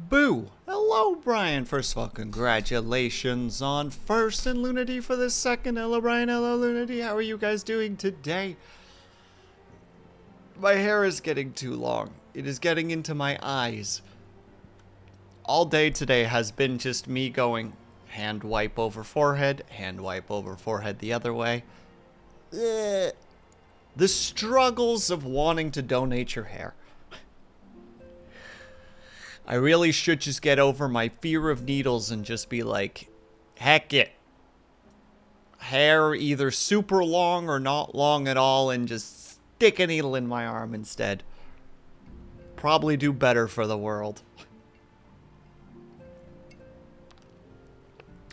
Boo! Hello, Brian. First of all, congratulations on first and Lunity for the second. Hello, Brian. Hello, Lunity. How are you guys doing today? My hair is getting too long. It is getting into my eyes. All day today has been just me going hand wipe over forehead the other way. Ugh. The struggles of wanting to donate your hair. I really should just get over my fear of needles and just be like, heck it. Hair either super long or not long at all and just stick a needle in my arm instead. Probably do better for the world.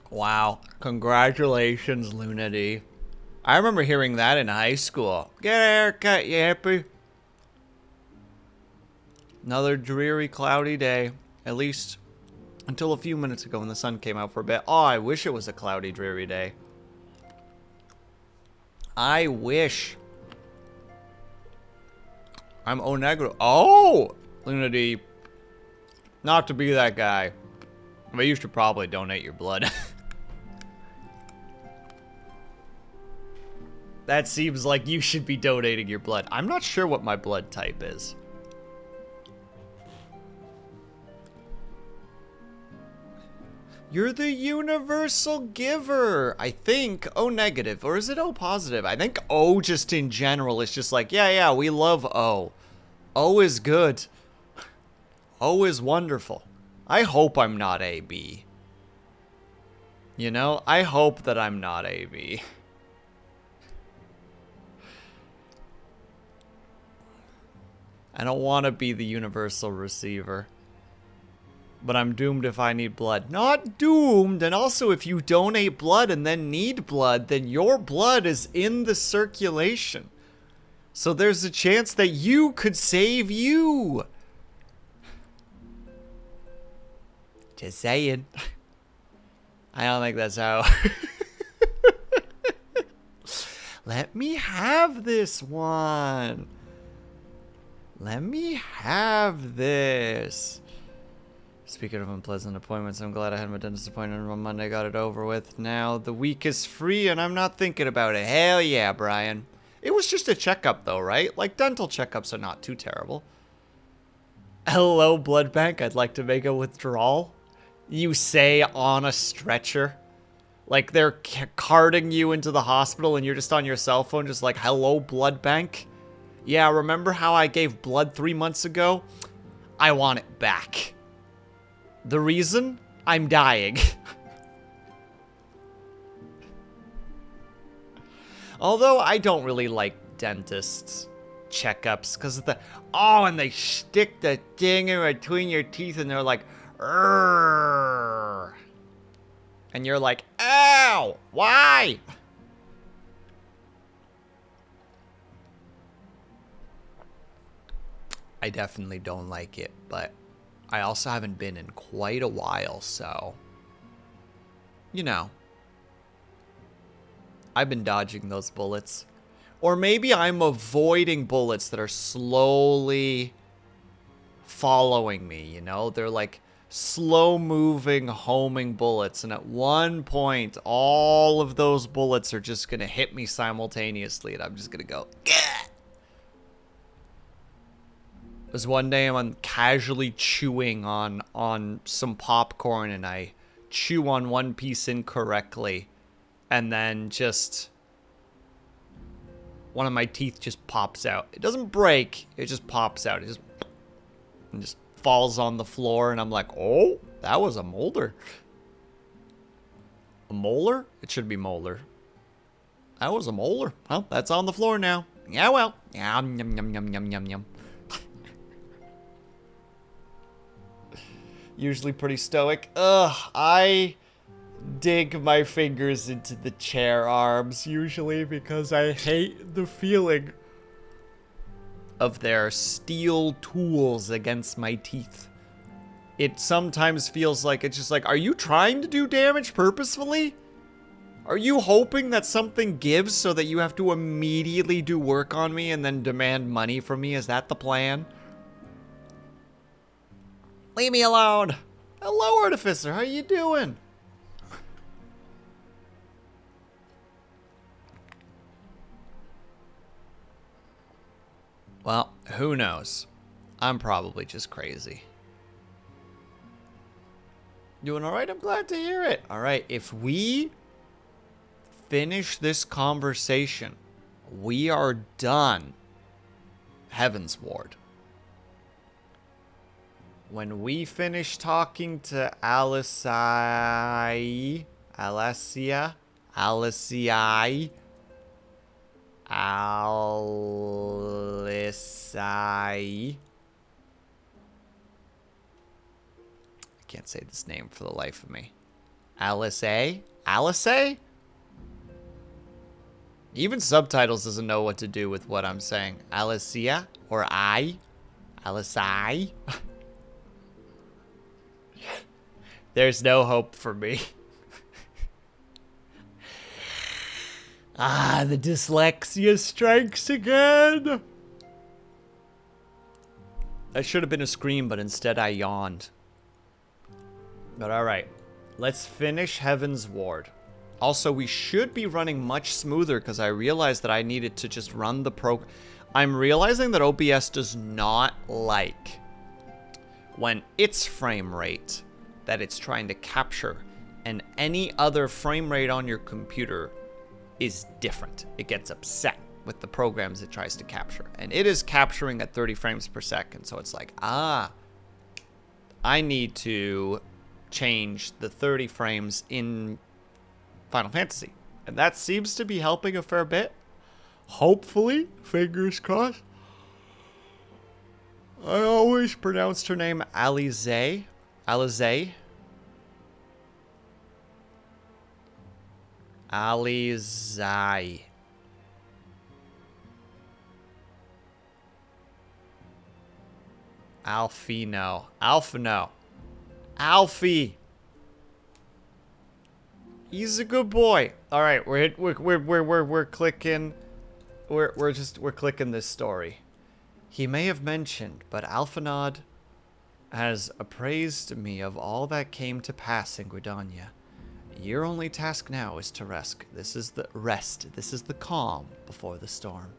Wow. Congratulations, Lunity. I remember hearing that in high school. Get a haircut, you hippie. Another dreary, cloudy day. At least until a few minutes ago when the sun came out for a bit. Oh, I wish it was a cloudy, dreary day. I wish. I'm O negro. Oh! Lunity. Not to be that guy. But you should probably donate your blood. That seems like you should be donating your blood. I'm not sure what my blood type is. You're the universal giver, I think. O negative, or is it O positive? I think O just in general is just like, yeah, we love O. O is good. O is wonderful. I hope I'm not AB. You know, I hope that I'm not AB. I don't want to be the universal receiver. But I'm doomed if I need blood. Not doomed, and also if you donate blood and then need blood, then your blood is in the circulation. So there's a chance that you could save you. Just saying. I don't think that's how. Let me have this one. Let me have this. Speaking of unpleasant appointments, I'm glad I had my dentist appointment on Monday. Got it over with. Now the week is free and I'm not thinking about it. Hell yeah, Brian. It was just a checkup though, right? Like dental checkups are not too terrible. Hello, blood bank. I'd like to make a withdrawal. You say on a stretcher. Like they're carting you into the hospital and you're just on your cell phone just like, hello, blood bank. Yeah, remember how I gave blood 3 months ago? I want it back. The reason? I'm dying. Although I don't really like dentists' checkups because of the... Oh, and they stick the thing in between your teeth and they're like... Urgh. And you're like, ow! Why? I definitely don't like it, but I also haven't been in quite a while, so, you know, I've been dodging those bullets. Or maybe I'm avoiding bullets that are slowly following me, you know? They're like slow-moving, homing bullets, and at one point, all of those bullets are just gonna hit me simultaneously, and I'm just gonna go, gah! Because one day I'm casually chewing on some popcorn and I chew on one piece incorrectly and then just one of my teeth just pops out. It doesn't break, it just pops out. It just falls on the floor and I'm like, oh, that was a molder. A molar? It should be molar. That was a molar. Well, that's on the floor now. Yeah, well. Yum, yum, yum, yum, yum, yum, yum. Usually pretty stoic. Ugh, I dig my fingers into the chair arms usually because I hate the feeling of their steel tools against my teeth. It sometimes feels like it's just like, are you trying to do damage purposefully? Are you hoping that something gives so that you have to immediately do work on me and then demand money from me? Is that the plan? Leave me alone. Hello, Artificer. How you doing? Well, who knows? I'm probably just crazy. Doing all right? I'm glad to hear it. All right, if we finish this conversation, we are done. Heaven's Ward. When we finish talking to Alicii, I can't say this name for the life of me. Alice? Even subtitles doesn't know what to do with what I'm saying. Alicia or Alicii. There's no hope for me. The dyslexia strikes again. That should have been a scream, but instead I yawned. But alright, let's finish Heaven's Ward. Also, we should be running much smoother because I realized that I needed to just run the program. I'm realizing that OBS does not like when its frame rate that it's trying to capture and any other frame rate on your computer is different. It gets upset with the programs it tries to capture. And it is capturing at 30 frames per second. So it's like, I need to change the 30 frames in Final Fantasy. And that seems to be helping a fair bit. Hopefully, fingers crossed. I always pronounced her name Alize. Alize. Alizai. Alfino. Alfino. Alfie. He's a good boy. All right, we're clicking. We're clicking this story. He may have mentioned, but Alphanod has appraised me of all that came to pass in Gridania. Your only task now is to rest. This is the calm before the storm.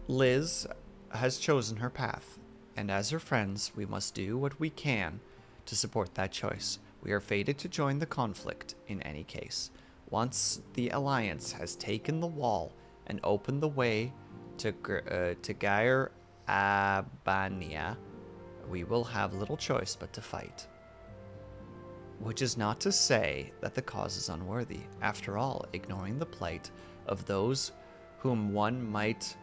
Liz has chosen her path, and as her friends, we must do what we can to support that choice. We are fated to join the conflict in any case. Once the Alliance has taken the wall and opened the way to Gair Abania, we will have little choice but to fight. Which is not to say that the cause is unworthy. After all, ignoring the plight of those whom one might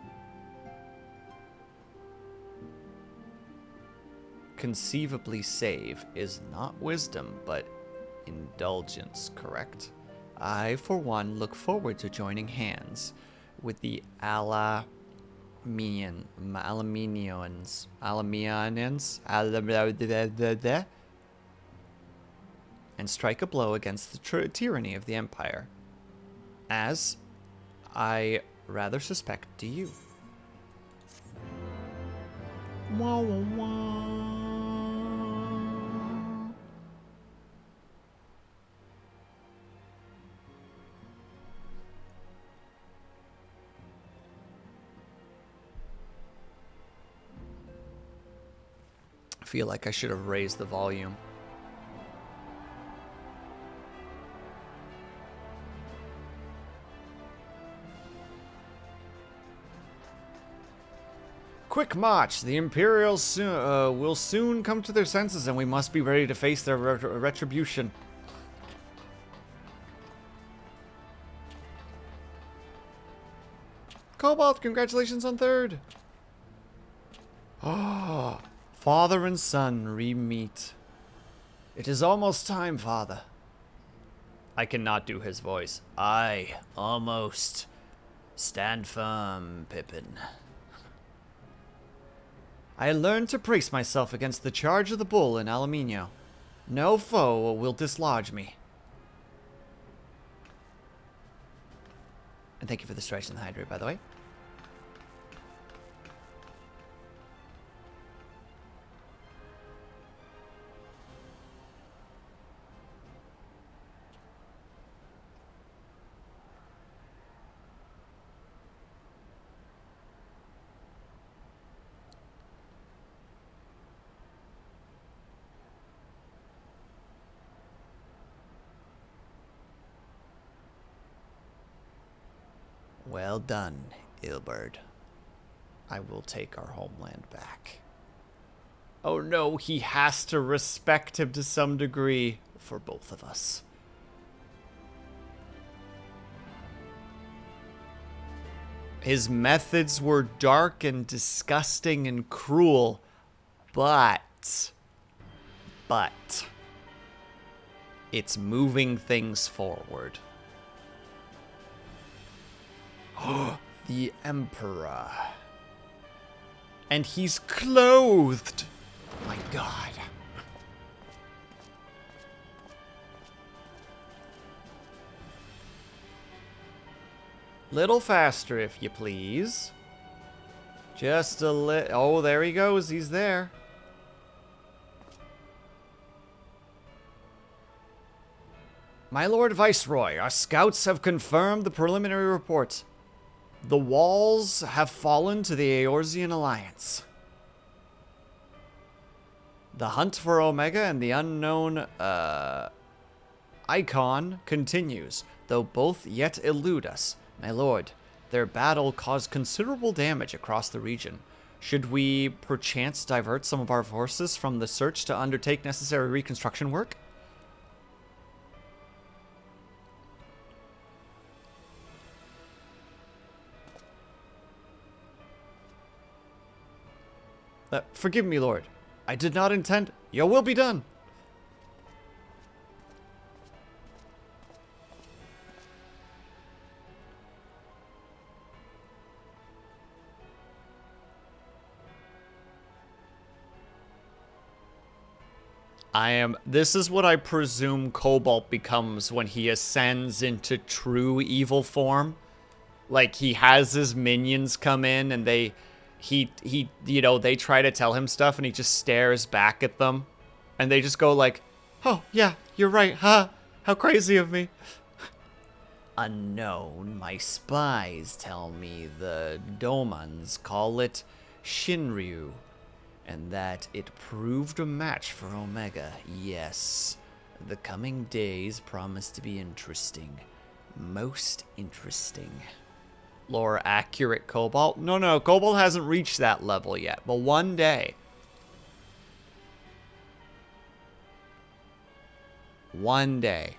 conceivably save is not wisdom, but indulgence, correct? I, for one, look forward to joining hands with the Alamians, and strike a blow against the tyranny of the Empire, as I rather suspect do you. Wah, wah, wah. I feel like I should have raised the volume. Quick march! The Imperials will soon come to their senses, and we must be ready to face their retribution. Cobalt, congratulations on 3rd! Ah, father and son re-meet. It is almost time, father. I cannot do his voice. I almost stand firm, Pippin. I learned to brace myself against the charge of the bull in Alaminio. No foe will dislodge me. And thank you for the strikes and the hydrate, by the way. Well done, Ilberd. I will take our homeland back. Oh no, he has to respect him to some degree for both of us. His methods were dark and disgusting and cruel, but it's moving things forward. The Emperor. And he's clothed. My God. Little faster, if you please. Just a little. Oh, there he goes. He's there. My Lord Viceroy, our scouts have confirmed the preliminary report. The walls have fallen to the Eorzean Alliance. The hunt for Omega and the unknown, Icon continues, though both yet elude us. My lord, their battle caused considerable damage across the region. Should we perchance divert some of our forces from the search to undertake necessary reconstruction work? Forgive me, Lord. I did not intend. Your will be done. This is what I presume Cobalt becomes when he ascends into true evil form. Like, he has his minions come in and they try to tell him stuff and he just stares back at them. And they just go like, oh, yeah, you're right, huh? How crazy of me. Unknown, my spies tell me the Domans call it Shinryu. And that it proved a match for Omega. Yes, the coming days promise to be interesting. Most interesting. Lore accurate, Cobalt? No, Cobalt hasn't reached that level yet, but one day. One day.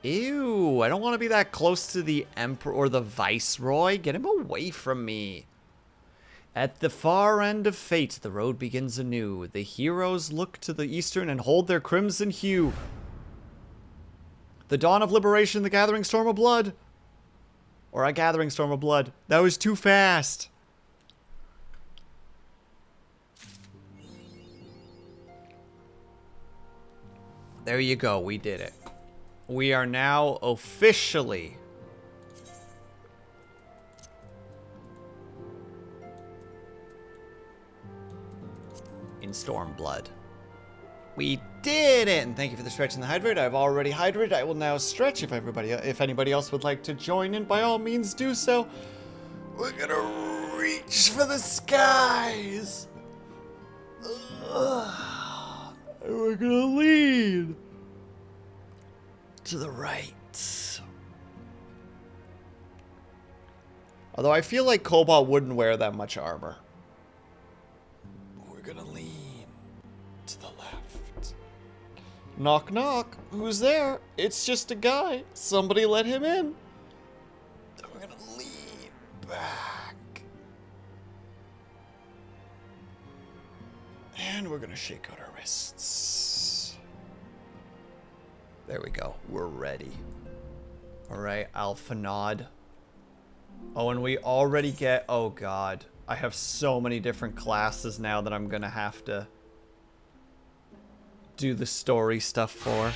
Ew, I don't want to be that close to the Emperor or the Viceroy. Get him away from me. At the far end of fate, the road begins anew. The heroes look to the eastern and hold their crimson hue. The dawn of liberation, the gathering storm of blood. Or a gathering storm of blood. That was too fast. There you go, we did it. We are now officially in Stormblood. We did it! And thank you for the stretch and the hydrate. I've already hydrated. I will now stretch. If anybody else would like to join in, by all means do so. We're gonna reach for the skies. And we're gonna lead to the right. Although I feel like Cobalt wouldn't wear that much armor. We're gonna lean to the left. Knock knock. Who's there? It's just a guy. Somebody let him in. Then we're gonna lean back. And we're gonna shake out our wrists. There we go. We're ready. Alright, Alpha Nod. Oh, and we already get... Oh, God. I have so many different classes now that I'm gonna have to do the story stuff for.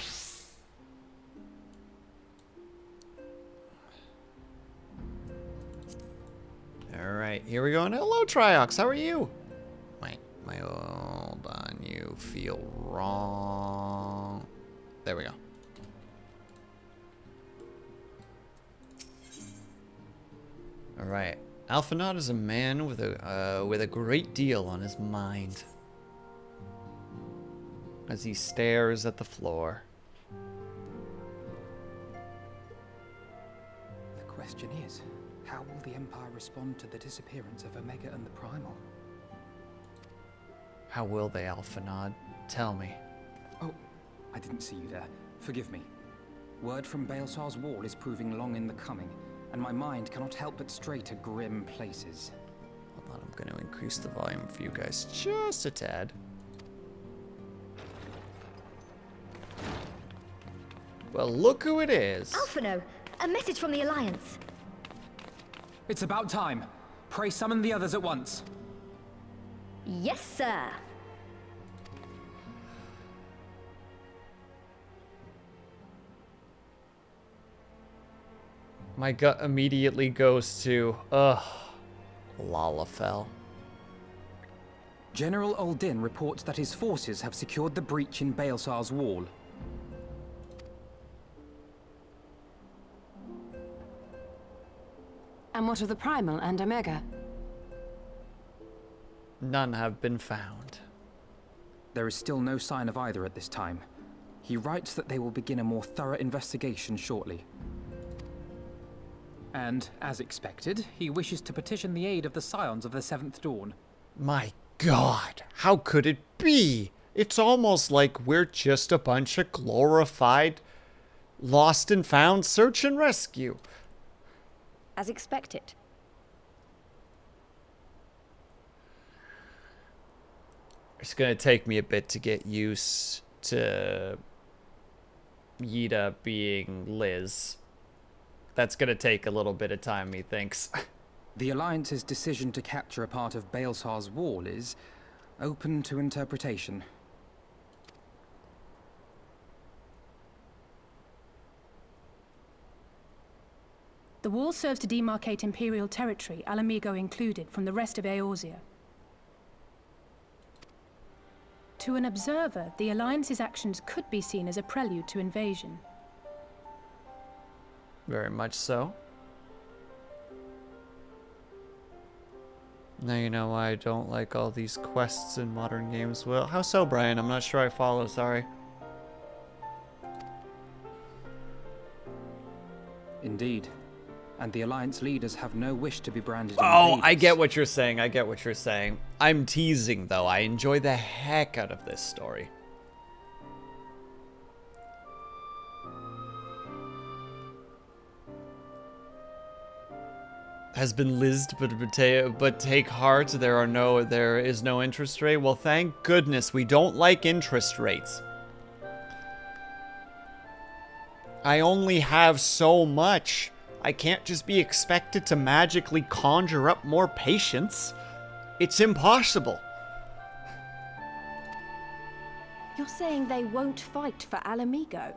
Alright, here we go. And hello, Triox. How are you? Hold on. You feel wrong. There we go. Alright. Alphanot is a man with a great deal on his mind. As he stares at the floor. question is, how will the Empire respond to the disappearance of Omega and the Primal? How will they, Alphanod? Tell me. Oh, I didn't see you there. Forgive me. Word from Baelsar's wall is proving long in the coming, and my mind cannot help but stray to grim places. Hold on, I'm going to increase the volume for you guys just a tad. Well, look who it is. Alphino, a message from the Alliance. It's about time. Pray summon the others at once. Yes, sir. My gut immediately goes to, Lalafell. General Uldin reports that his forces have secured the breach in Baelsar's wall. And what of the Primal and Omega? None have been found. There is still no sign of either at this time. He writes that they will begin a more thorough investigation shortly. And, as expected, he wishes to petition the aid of the Scions of the Seventh Dawn. My God, how could it be? It's almost like we're just a bunch of glorified lost and found search and rescue. As expected. It's going to take me a bit to get used to Yida being Liz. That's going to take a little bit of time, methinks. The Alliance's decision to capture a part of Baelsar's wall is open to interpretation. The wall serves to demarcate Imperial territory, Alamigo included, from the rest of Eorzea. To an observer, the Alliance's actions could be seen as a prelude to invasion. Very much so. Now you know why I don't like all these quests in modern games. Well, how so, Brian? I'm not sure I follow, sorry. Indeed. And the Alliance leaders have no wish to be branded Oh, invaders. I get what you're saying. I get what you're saying. I'm teasing, though. I enjoy the heck out of this story. Has been lizzed, but take heart. There is no interest rate. Well, thank goodness we don't like interest rates. I only have so much. I can't just be expected to magically conjure up more patience. It's impossible. You're saying they won't fight for Alamigo?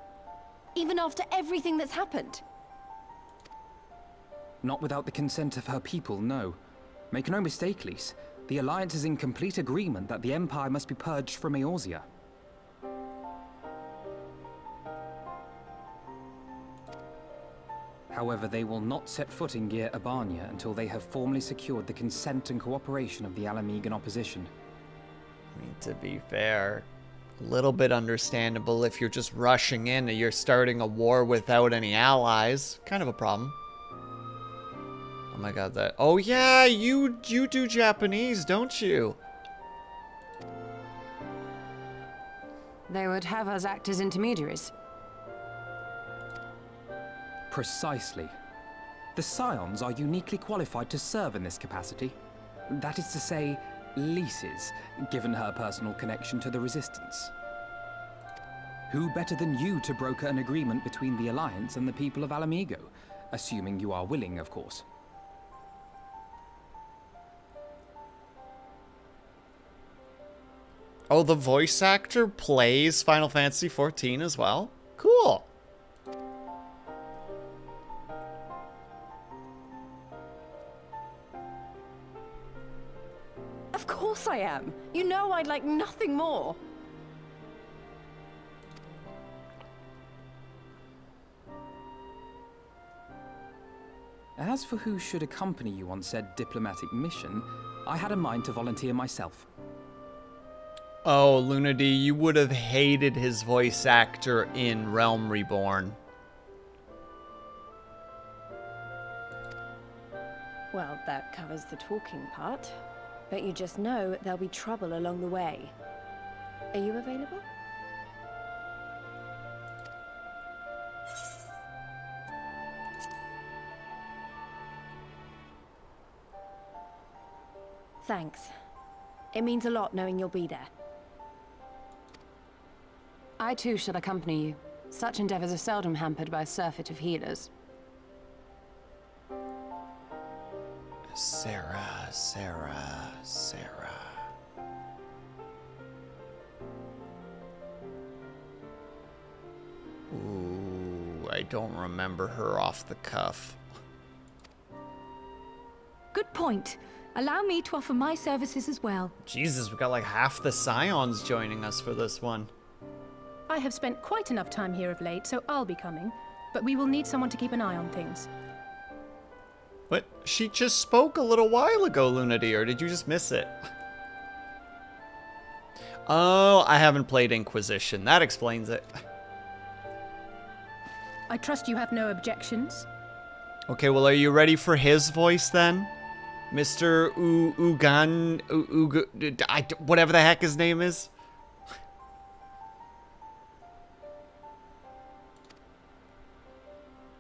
Even after everything that's happened? Not without the consent of her people, no. Make no mistake, Lise. The Alliance is in complete agreement that the Empire must be purged from Eorzea. However, they will not set foot in Gyr Abania until they have formally secured the consent and cooperation of the Alamigan opposition. I mean, to be fair, a little bit understandable if you're just rushing in and you're starting a war without any allies. Kind of a problem. Oh my god, that... Oh yeah, you do Japanese, don't you? They would have us act as intermediaries. Precisely. The Scions are uniquely qualified to serve in this capacity. That is to say, Lise's, given her personal connection to the Resistance. Who better than you to broker an agreement between the Alliance and the people of Alamigo? Assuming you are willing, of course. Oh, the voice actor plays Final Fantasy XIV as well? Cool. Of course I am. You know I'd like nothing more. As for who should accompany you on said diplomatic mission, I had a mind to volunteer myself. Oh, Lunady, you would have hated his voice actor in Realm Reborn. covers the talking part, but you just know there'll be trouble along the way. Are you available? Thanks. It means a lot knowing you'll be there. I too shall accompany you. Such endeavors are seldom hampered by a surfeit of healers. Sarah, Sarah, Sarah. Ooh, I don't remember her off the cuff. Good point. Allow me to offer my services as well. Jesus, we got like half the Scions joining us for this one. I have spent quite enough time here of late, so I'll be coming. But we will need someone to keep an eye on things. But she just spoke a little while ago, Lunity, or did you just miss it? Oh, I haven't played Inquisition. That explains it. I trust you have no objections. Okay, well, are you ready for his voice then? Mr. Whatever the heck his name is?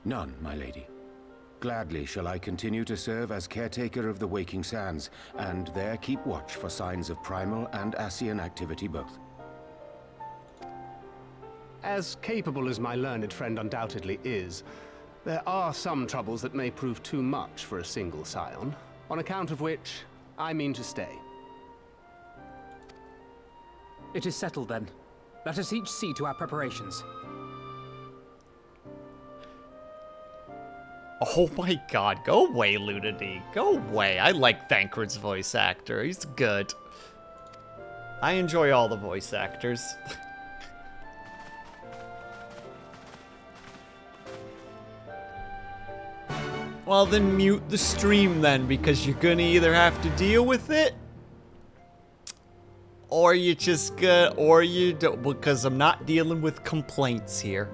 None, my lady. Gladly shall I continue to serve as caretaker of the Waking Sands, and there keep watch for signs of primal and Ascian activity both. As capable as my learned friend undoubtedly is, there are some troubles that may prove too much for a single Scion, on account of which I mean to stay. It is settled then. Let us each see to our preparations. Oh my god, go away, Lunity. Go away. I like Thancred's voice actor. He's good. I enjoy all the voice actors. Well, then mute the stream then, because you're gonna either have to deal with it, or you just or you don't, because I'm not dealing with complaints here.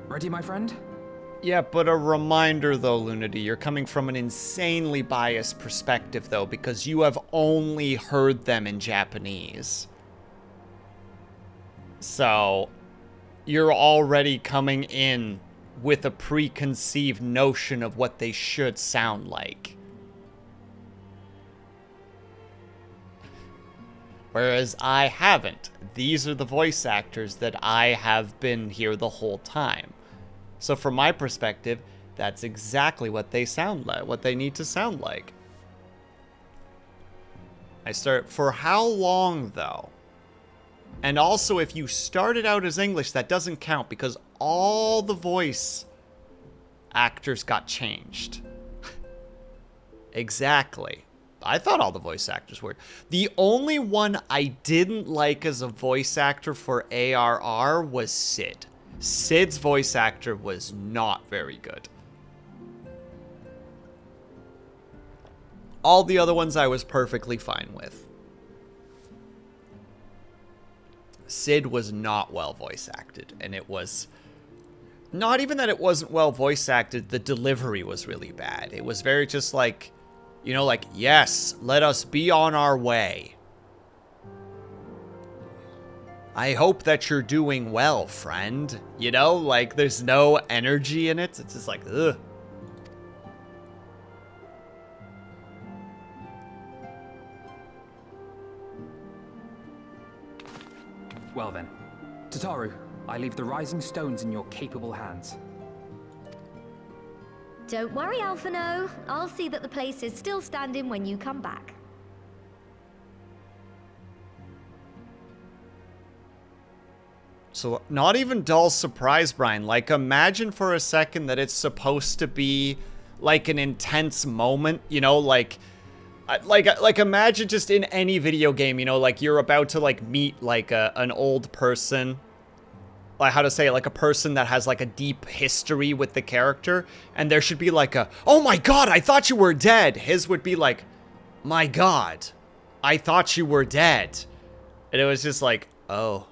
Ready, my friend? Yeah, but a reminder though, Lunity, you're coming from an insanely biased perspective though, because you have only heard them in Japanese. So, you're already coming in with a preconceived notion of what they should sound like. Whereas I haven't. These are the voice actors that I have been here the whole time. So from my perspective, that's exactly what they sound like, what they need to sound like. For how long though? And also if you started out as English, that doesn't count because all the voice actors got changed. Exactly. I thought all the voice actors were. The only one I didn't like as a voice actor for ARR was Sid. Sid's voice actor was not very good. All the other ones I was perfectly fine with. Sid was not well voice acted, and it was not even that it wasn't well voice acted, the delivery was really bad. It was very just like, you know, like, yes, let us be on our way. I hope that you're doing well, friend. You know, like, there's no energy in it. It's just like, ugh. Well then. Tataru, I leave the rising stones in your capable hands. Don't worry, Alphino. I'll see that the place is still standing when you come back. So, not even dull surprise, Brian. Like, imagine for a second that it's supposed to be, like, an intense moment, you know, like, imagine just in any video game, you know, like, you're about to, like, meet, like, an old person, like, how to say it, like, a person that has, like, a deep history with the character, and there should be, like, oh my god, I thought you were dead! His would be, like, my God, I thought you were dead. And it was just like, oh.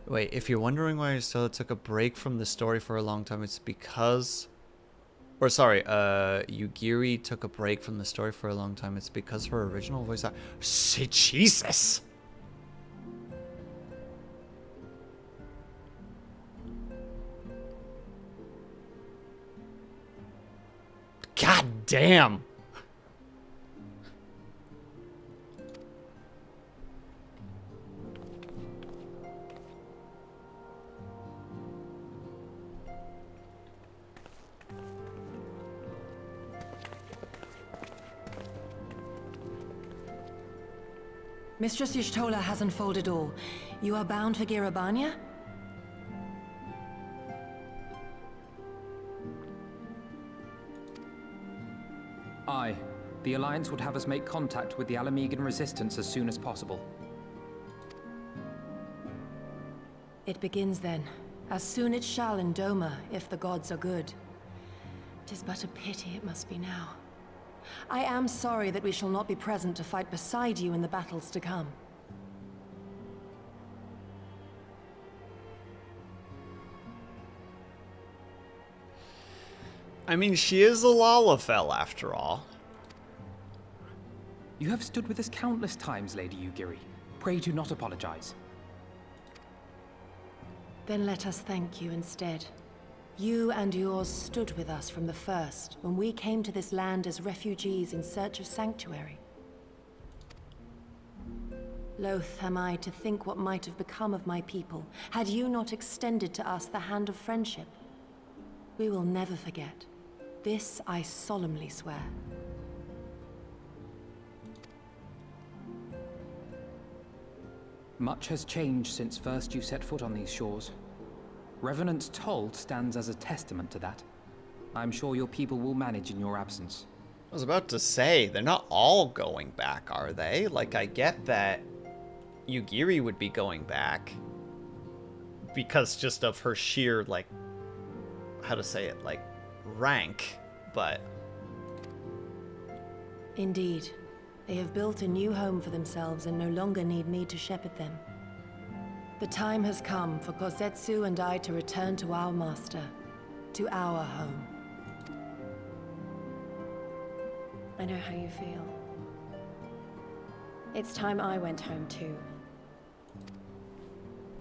Wait, if you're wondering why Estella took a break from the story for a long time, it's because... Or sorry, Yugiri took a break from the story for a long time. It's because her original voice actor... Jesus! God damn! Mistress Y'shtola has unfolded all. You are bound for Girabania? Aye. The Alliance would have us make contact with the Alamegan resistance as soon as possible. It begins then. As soon it shall in Doma, if the gods are good. 'Tis but a pity it must be now. I am sorry that we shall not be present to fight beside you in the battles to come. I mean, she is a Lalafell after all. You have stood with us countless times, Lady Yugiri. Pray do not apologize. Then let us thank you instead. You and yours stood with us from the first, when we came to this land as refugees in search of sanctuary. Loath am I to think what might have become of my people, had you not extended to us the hand of friendship. We will never forget. This I solemnly swear. Much has changed since first you set foot on these shores. Revenant's Toll stands as a testament to that. I'm sure your people will manage in your absence. I was about to say, they're not all going back, are they? Like, I get that Yugiri would be going back because just of her sheer, like, how to say it, like, rank, but... Indeed. They have built a new home for themselves and no longer need me to shepherd them. The time has come for Kozetsu and I to return to our master, to our home. I know how you feel. It's time I went home too.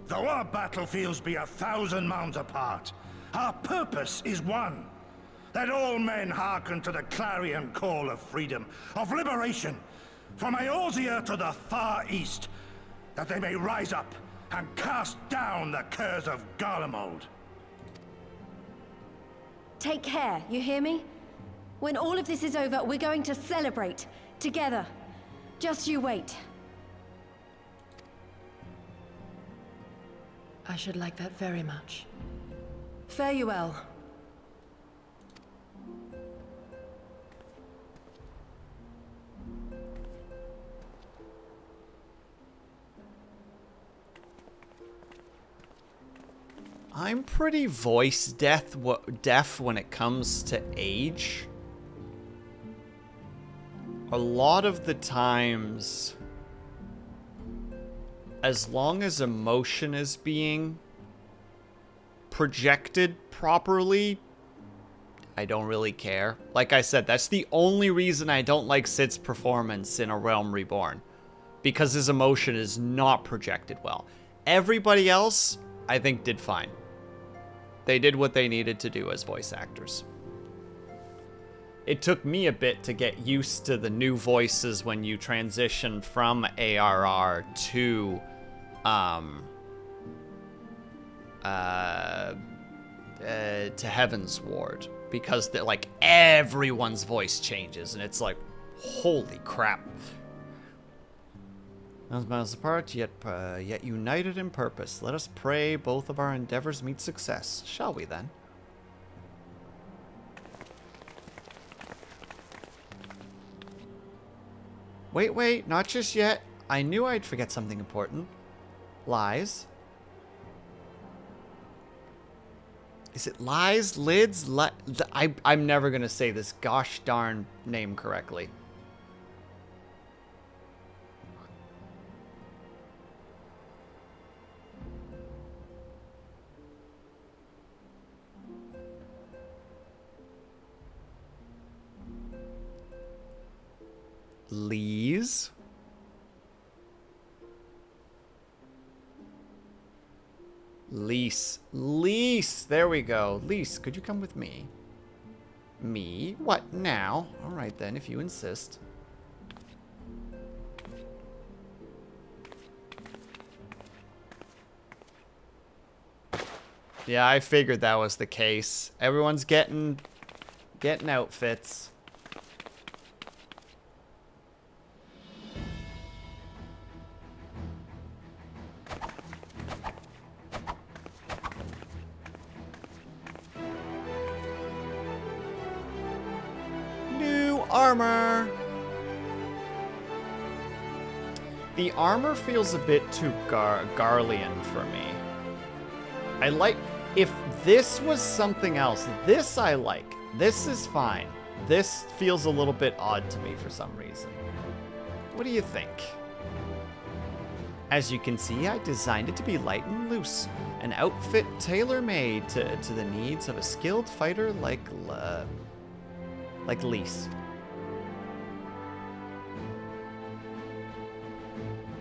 Though our battlefields be 1,000 mounds apart, our purpose is one. Let all men hearken to the clarion call of freedom, of liberation, from Eorzea to the far east, that they may rise up and cast down the curse of Garlemald. Take care, you hear me? When all of this is over, we're going to celebrate. Together. Just you wait. I should like that very much. Fare you well. I'm pretty voice deaf when it comes to age. A lot of the times, as long as emotion is being projected properly, I don't really care. Like I said, that's the only reason I don't like Sid's performance in A Realm Reborn. Because his emotion is not projected well. Everybody else, I think, did fine. They did what they needed to do as voice actors. It took me a bit to get used to the new voices when you transition from ARR to Heaven's Ward, because like everyone's voice changes and it's like, holy crap. As miles apart, yet united in purpose. Let us pray both of our endeavors meet success. Shall we then? Wait, not just yet. I knew I'd forget something important. Lies. Is it lies, lids? I'm never gonna say this gosh darn name correctly. Lees. Lease. There we go. Lease, could you come with me? Me? What now? All right then, if you insist. Yeah, I figured that was the case. Everyone's getting outfits. Armor. The armor feels a bit too Garlean for me. I like, if this was something else, this I like. This is fine. This feels a little bit odd to me for some reason. What do you think? As you can see, I designed it to be light and loose. An outfit tailor-made to the needs of a skilled fighter like Lise.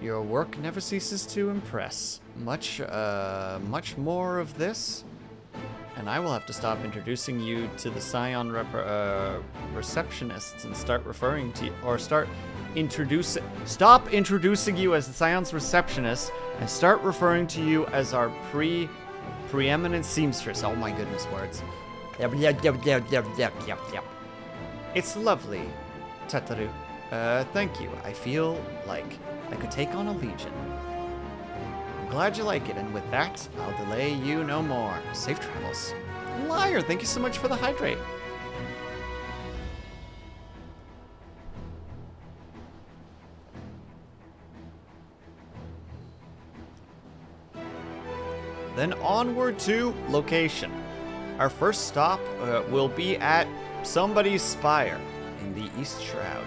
Your work never ceases to impress. Much more of this, and I will have to stop introducing you to the Scion receptionists and start referring to you, or stop introducing you as the Scion's receptionist and start referring to you as our preeminent seamstress. Oh my goodness, words. Yep. It's lovely, Tataru. Thank you. I feel like I could take on a legion. I'm glad you like it, and with that, I'll delay you no more. Safe travels. Liar, thank you so much for the hydrate. Then onward to location. Our first stop will be at somebody's spire in the East Shroud.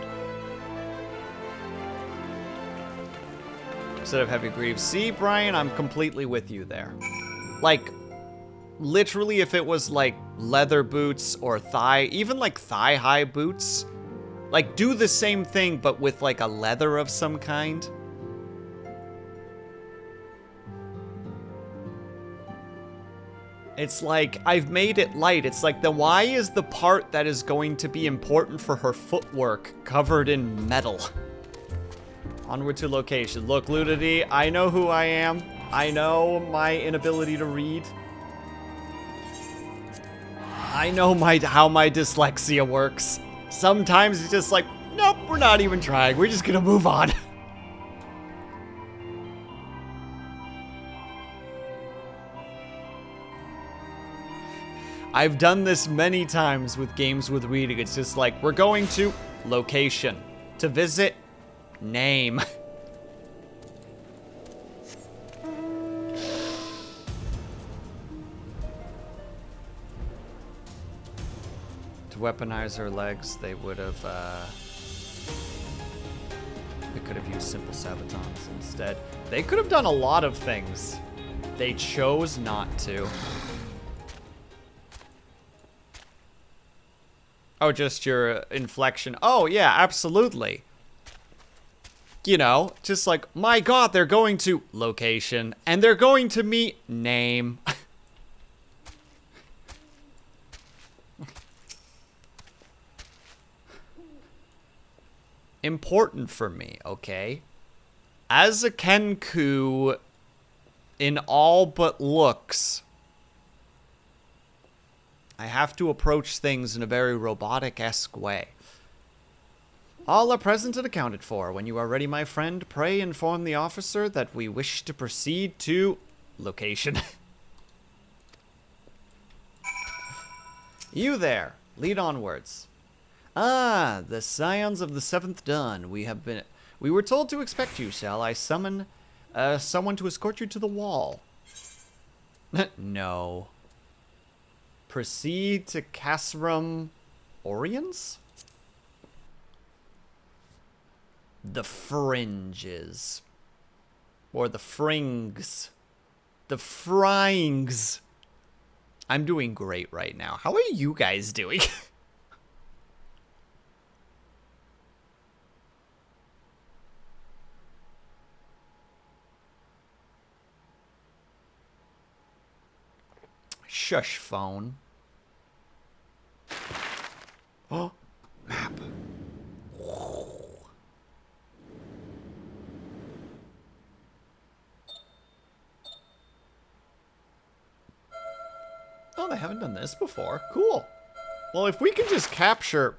Instead of heavy greaves. See, Brian, I'm completely with you there. Like, literally, if it was like leather boots or even like thigh-high boots, like do the same thing but with like a leather of some kind. It's like, I've made it light. It's like, then why is the part that is going to be important for her footwork covered in metal? Onward to location. Look, Ludity, I know who I am. I know my inability to read. I know how my dyslexia works. Sometimes it's just like, nope, we're not even trying. We're just gonna move on. I've done this many times with games with reading. It's just like, we're going to location. To visit, name. To weaponize her legs, they would have, they could have used simple sabatons instead. They could have done a lot of things. They chose not to. Oh, just your inflection. Oh, yeah, absolutely. You know, just like, my god, they're going to location, and they're going to meet name. Important for me, okay? As a Kenku, in all but looks, I have to approach things in a very robotic-esque way. All are present and accounted for. When you are ready, my friend, pray inform the officer that we wish to proceed to location. You there, lead onwards. Ah, the Scions of the Seventh Dawn. We were told to expect you. Shall I summon someone to escort you to the wall? No. Proceed to Casrum Oriens? The Fringes. Or the Frings. The Frings. I'm doing great right now. How are you guys doing? Shush phone. Oh, map. Oh, they haven't done this before. Cool. Well, if we can just capture...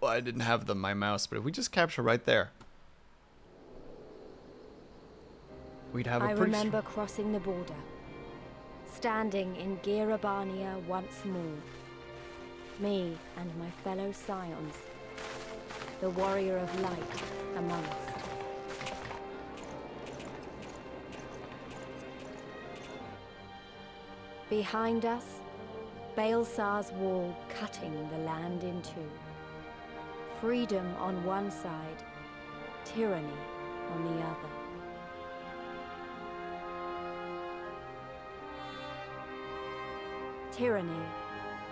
Well, I didn't have my mouse, but if we just capture right there, we'd have a pretty... I remember crossing the border, standing in Girabania once more. Me and my fellow scions, the warrior of light among us. Behind us, Baelsar's wall cutting the land in two. Freedom on one side, tyranny on the other. Tyranny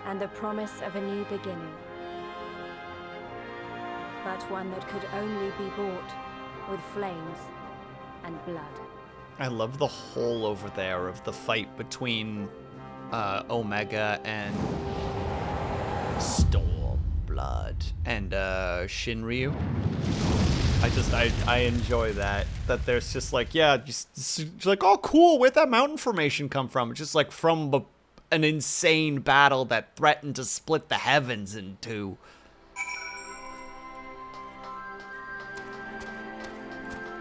and the promise of a new beginning. But one that could only be bought with flames and blood. I love the hole over there of the fight between Omega and Stormblood and Shinryu. I enjoy that there's just like, yeah, just like, oh cool, where'd that mountain formation come from? It's just like from an insane battle that threatened to split the heavens in two.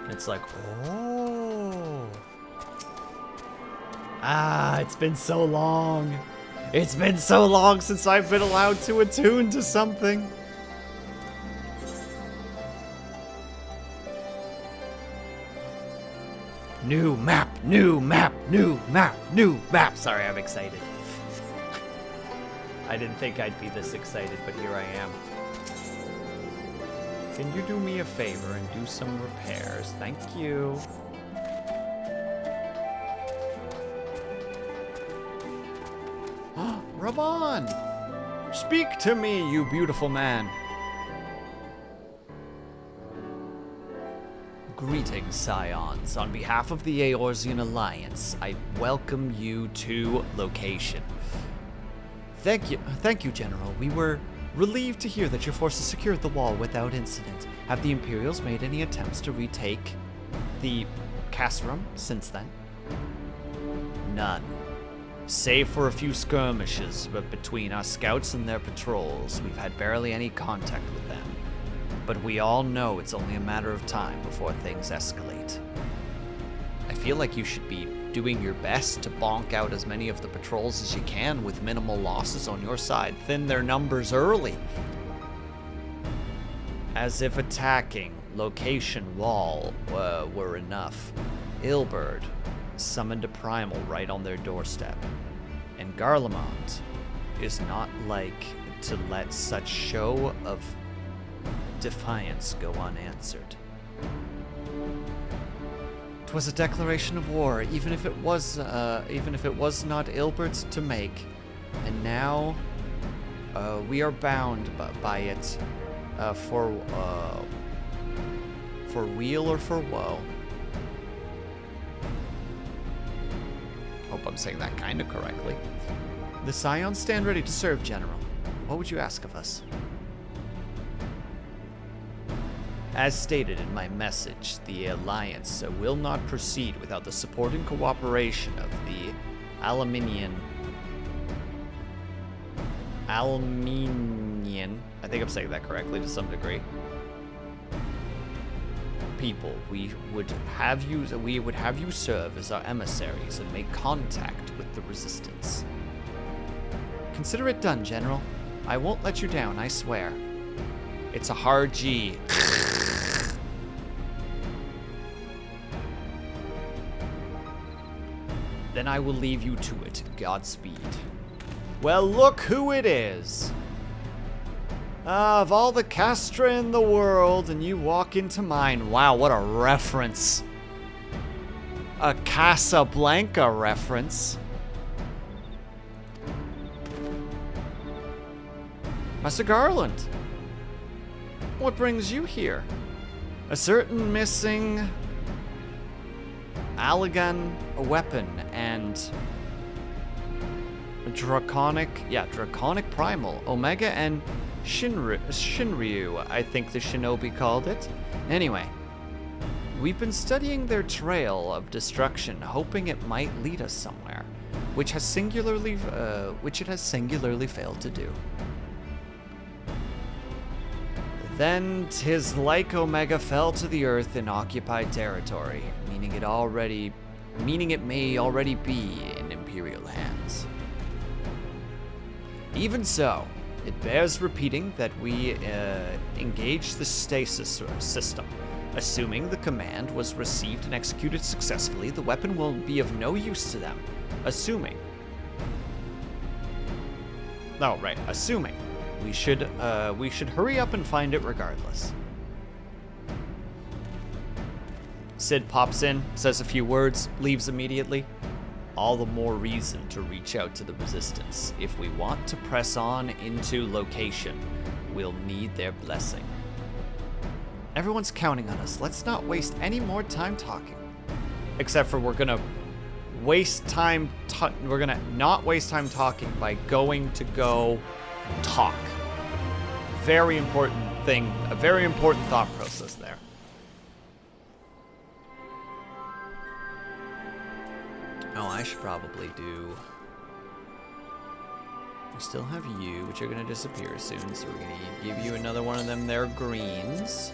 It's like, oh. Ah, it's been so long. It's been so long since I've been allowed to attune to something. New map, new map, new map, new map. Sorry, I'm excited. I didn't think I'd be this excited, but here I am. Can you do me a favor and do some repairs? Thank you. Raban! Speak to me, you beautiful man. Greetings, Scions. On behalf of the Eorzean Alliance, I welcome you to location. Thank you, General. We were relieved to hear that your forces secured the wall without incident. Have the Imperials made any attempts to retake the Casrum since then? None. Save for a few skirmishes, but between our scouts and their patrols, we've had barely any contact with them. But we all know it's only a matter of time before things escalate. I feel like you should be doing your best to bonk out as many of the patrols as you can with minimal losses on your side. Thin their numbers early. As if attacking location wall were enough. Ilberd summoned a primal right on their doorstep. And Garlemald is not like to let such show of defiance go unanswered. 'Twas a declaration of war, even if it was not Ilbert's to make, and now we are bound by it for weal or for woe. Hope I'm saying that kind of correctly. The Scions stand ready to serve, General. What would you ask of us? As stated in my message, the Alliance will not proceed without the support and cooperation of the Aluminian, I think I'm saying that correctly to some degree, people. We would have you serve as our emissaries and make contact with the Resistance. Consider it done, General. I won't let you down, I swear. It's a hard G. Then I will leave you to it. Godspeed. Well, look who it is. Of all the Castra in the world, and you walk into mine. Wow, what a reference. A Casablanca reference. Master Garland, what brings you here? A certain missing Allagan weapon and draconic primal, Omega and Shinryu, I think the shinobi called it. Anyway, we've been studying their trail of destruction, hoping it might lead us somewhere, which it has singularly failed to do. Then 'tis like Omega fell to the earth in occupied territory, meaning it may already be in Imperial hands. Even so, it bears repeating that we engage the stasis system. Assuming the command was received and executed successfully, the weapon will be of no use to them. Assuming. We should hurry up and find it regardless. Sid pops in, says a few words, leaves immediately. All the more reason to reach out to the Resistance. If we want to press on into location, we'll need their blessing. Everyone's counting on us. Let's not waste any more time talking. Except for we're gonna not waste time talking by going to go talk. Very important thing, a very important thought process there. Oh, I should probably do... We still have you, which are going to disappear soon, so we're going to give you another one of them there greens.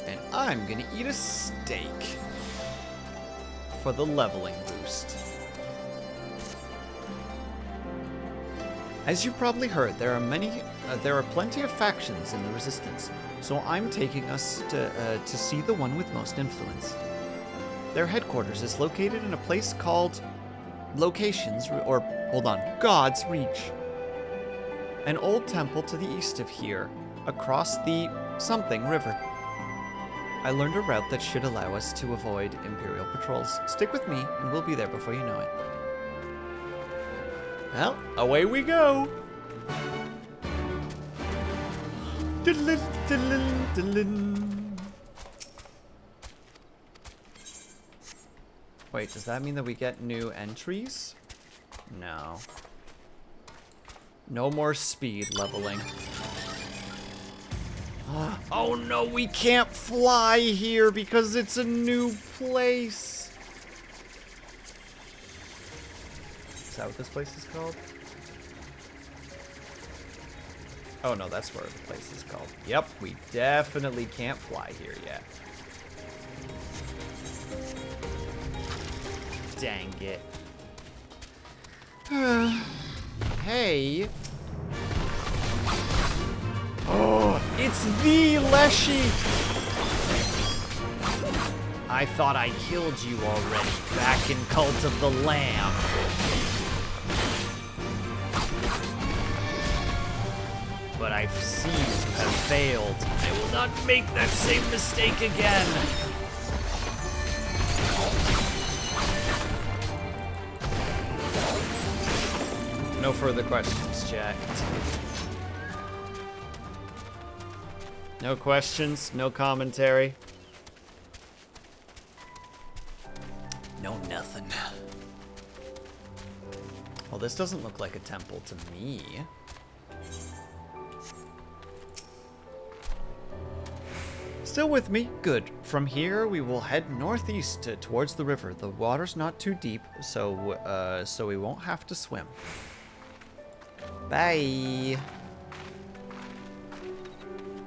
And I'm going to eat a steak for the leveling boost. As you've probably heard, there are plenty of factions in the Resistance, so I'm taking us to see the one with most influence. Their headquarters is located in a place called God's Reach. An old temple to the east of here, across the something river. I learned a route that should allow us to avoid Imperial patrols. Stick with me, and we'll be there before you know it. Well, away we go! Wait, does that mean that we get new entries? No. No more speed leveling. Oh no, we can't fly here because it's a new place. Is that what this place is called? Oh no, that's where the place is called. Yep, we definitely can't fly here yet. Dang it. Hey. Oh, it's the Leshy. I thought I killed you already back in Cult of the Lamb. But I've seen you have failed. I will not make that same mistake again. No further questions, chat. No questions, no commentary. No nothing. Well, this doesn't look like a temple to me. Still with me? Good. From here, we will head northeast towards the river. The water's not too deep, so we won't have to swim. Bye.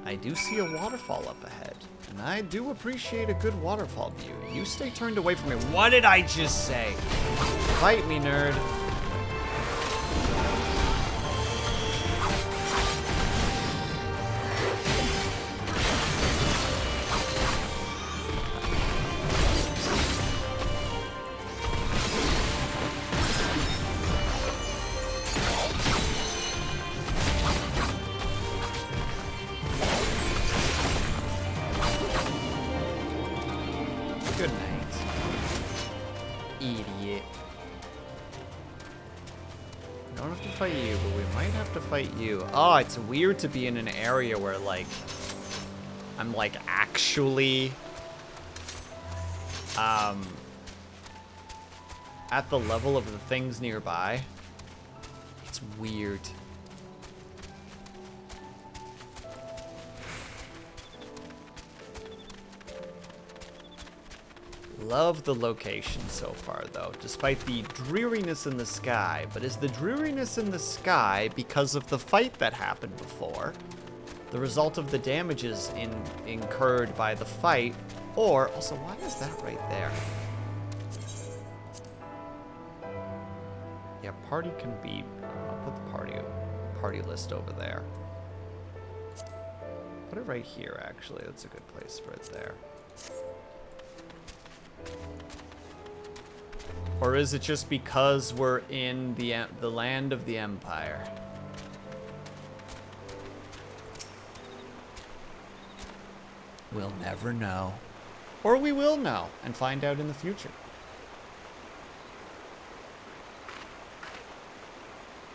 I do see a waterfall up ahead, and I do appreciate a good waterfall view. You stay turned away from me. What did I just say? Fight me, nerd. Good night. Idiot. We don't have to fight you, but we might have to fight you. Oh, it's weird to be in an area where, like, I'm, like, actually, at the level of the things nearby. It's weird. Love the location so far, though, despite the dreariness in the sky. But is the dreariness in the sky because of the fight that happened before? The result of the damages incurred by the fight? Or, also, why is that right there? Yeah, party can be, I'll put the party list over there. Put it right here, actually. That's a good place for it there. Or is it just because we're in the land of the Empire? We'll never know. Or we will know and find out in the future.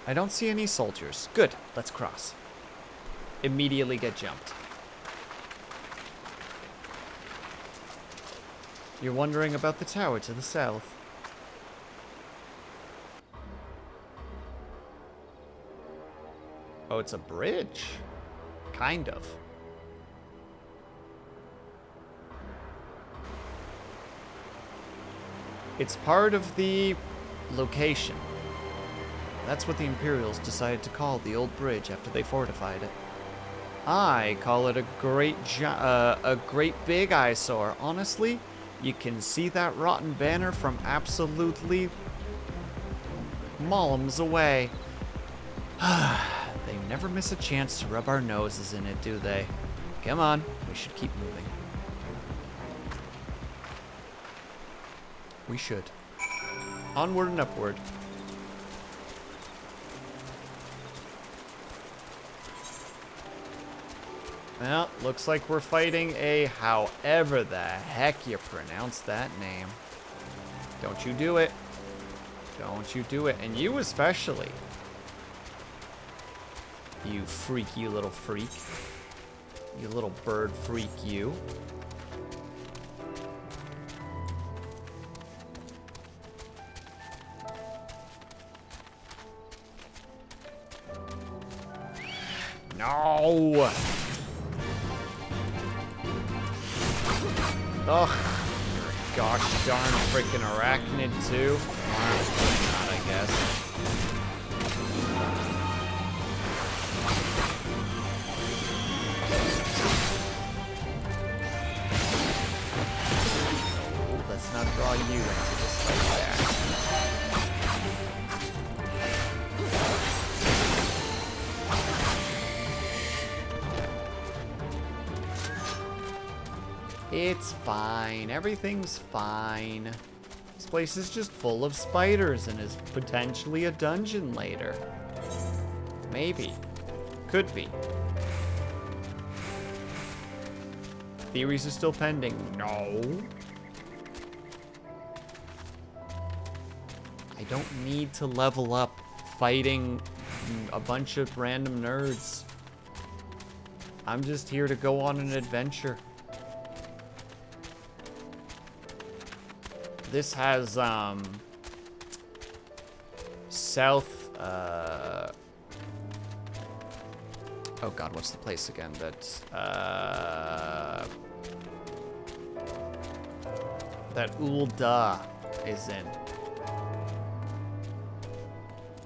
I don't see any soldiers. Good, let's cross. Immediately get jumped. You're wondering about the tower to the south. Oh, it's a bridge. Kind of. It's part of the location. That's what the Imperials decided to call the old bridge after they fortified it. I call it a great big eyesore. Honestly, you can see that rotten banner from absolutely miles away. They never miss a chance to rub our noses in it, do they? Come on, we should keep moving. We should. Onward and upward. Well, looks like we're fighting a however the heck you pronounce that name. Don't you do it. Don't you do it. And you especially. You freaky little freak. You little bird freak, you. No! Ugh. Gosh darn freaking arachnid too. Well, not, I guess. Let's not draw you into this fight back. It's fine. Everything's fine. This place is just full of spiders and is potentially a dungeon later. Maybe. Could be. Theories are still pending. No. I don't need to level up fighting a bunch of random nerds. I'm just here to go on an adventure. This has, south, oh god, what's the place again that, that Ul'dah is in?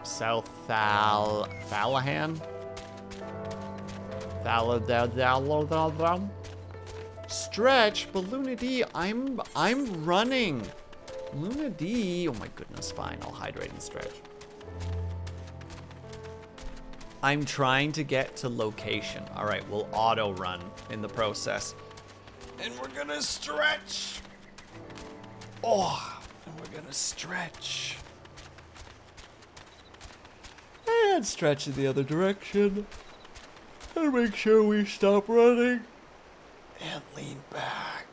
South Thalahan? Stretch, but Luna D, I'm running. Luna D, oh my goodness, fine, I'll hydrate and stretch. I'm trying to get to location. All right, we'll auto run in the process. And we're gonna stretch. Oh, and we're gonna stretch. And stretch in the other direction. And make sure we stop running. And lean back.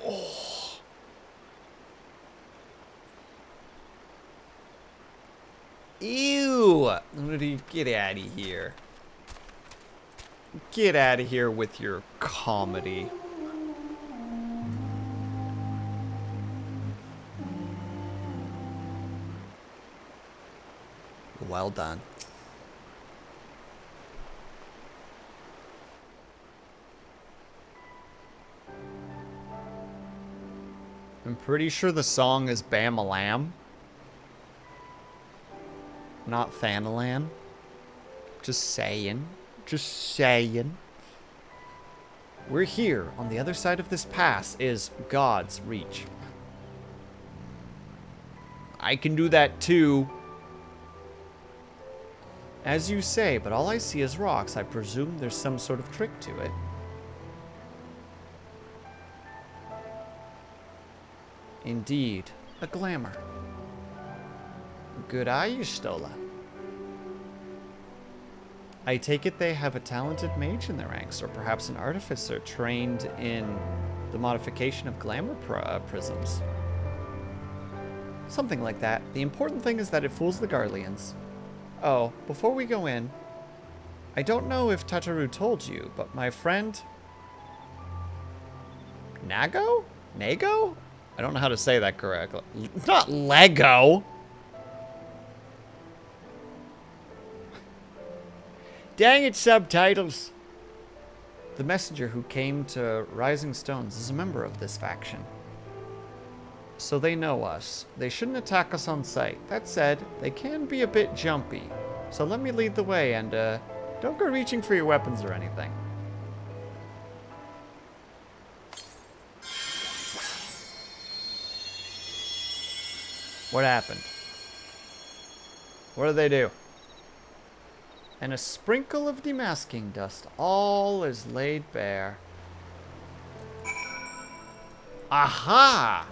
Oh. Ew! Get out of here. Get out of here with your comedy. Well done. I'm pretty sure the song is Bam-A-Lam. Not Thanalan. Just saying. Just saying. We're here. On the other side of this pass is God's Reach. I can do that too. As you say, but all I see is rocks. I presume there's some sort of trick to it. Indeed, a glamour. Good eye, you Stola. I take it they have a talented mage in their ranks, or perhaps an artificer trained in the modification of glamour prisms. Something like that. The important thing is that it fools the Garleans. Oh, before we go in, I don't know if Tataru told you, but my friend... Nago? Nago? I don't know how to say that correctly. Not Lego! Dang it, subtitles! The messenger who came to Rising Stones is a member of this faction. So they know us. They shouldn't attack us on sight. That said, they can be a bit jumpy. So let me lead the way and, don't go reaching for your weapons or anything. What happened? What did they do? And a sprinkle of demasking dust. All is laid bare. Aha!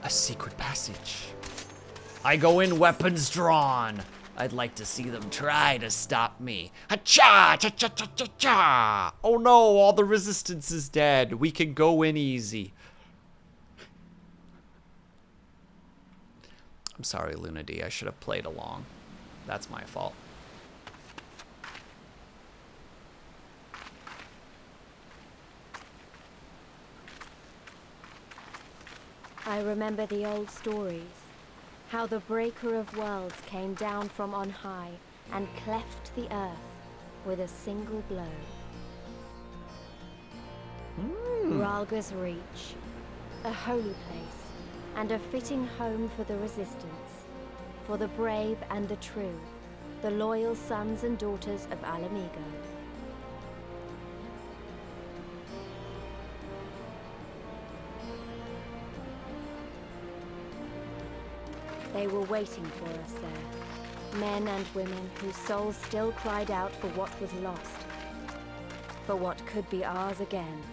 A secret passage. I go in weapons drawn. I'd like to see them try to stop me. Ha-cha! Cha-cha-cha-cha-cha! Oh no, all the resistance is dead. We can go in easy. I'm sorry, Luna D. I should have played along. That's my fault. I remember the old stories, how the Breaker of Worlds came down from on high and cleft the earth with a single blow. Ralga's Reach, a holy place, and a fitting home for the resistance, for the brave and the true, the loyal sons and daughters of Alamigo. They were waiting for us there, men and women whose souls still cried out for what was lost, for what could be ours again.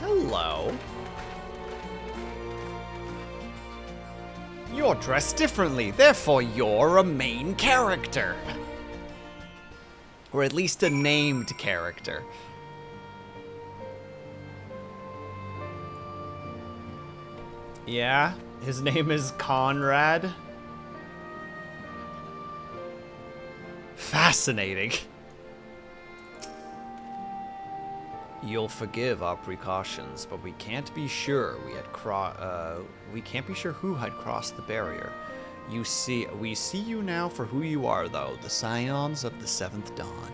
Hello. You're dressed differently, therefore you're a main character. Or at least a named character. Yeah, his name is Conrad. Fascinating. You'll forgive our precautions, but we can't be sure we can't be sure who had crossed the barrier. We see you now for who you are, though, the Scions of the Seventh Dawn.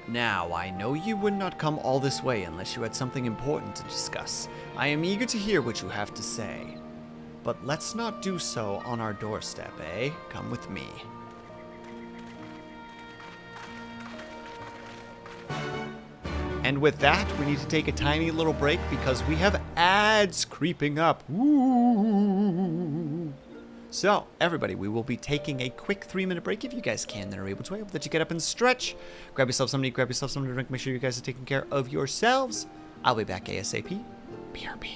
Now, I know you would not come all this way unless you had something important to discuss. I am eager to hear what you have to say. But let's not do so on our doorstep, eh? Come with me. And with that, we need to take a tiny little break because we have ads creeping up. Ooh. So, everybody, we will be taking a quick 3-minute break if you guys can and are able to. I hope that you get up and stretch. Grab yourself something to eat, grab yourself something to drink. Make sure you guys are taking care of yourselves. I'll be back ASAP. BRB.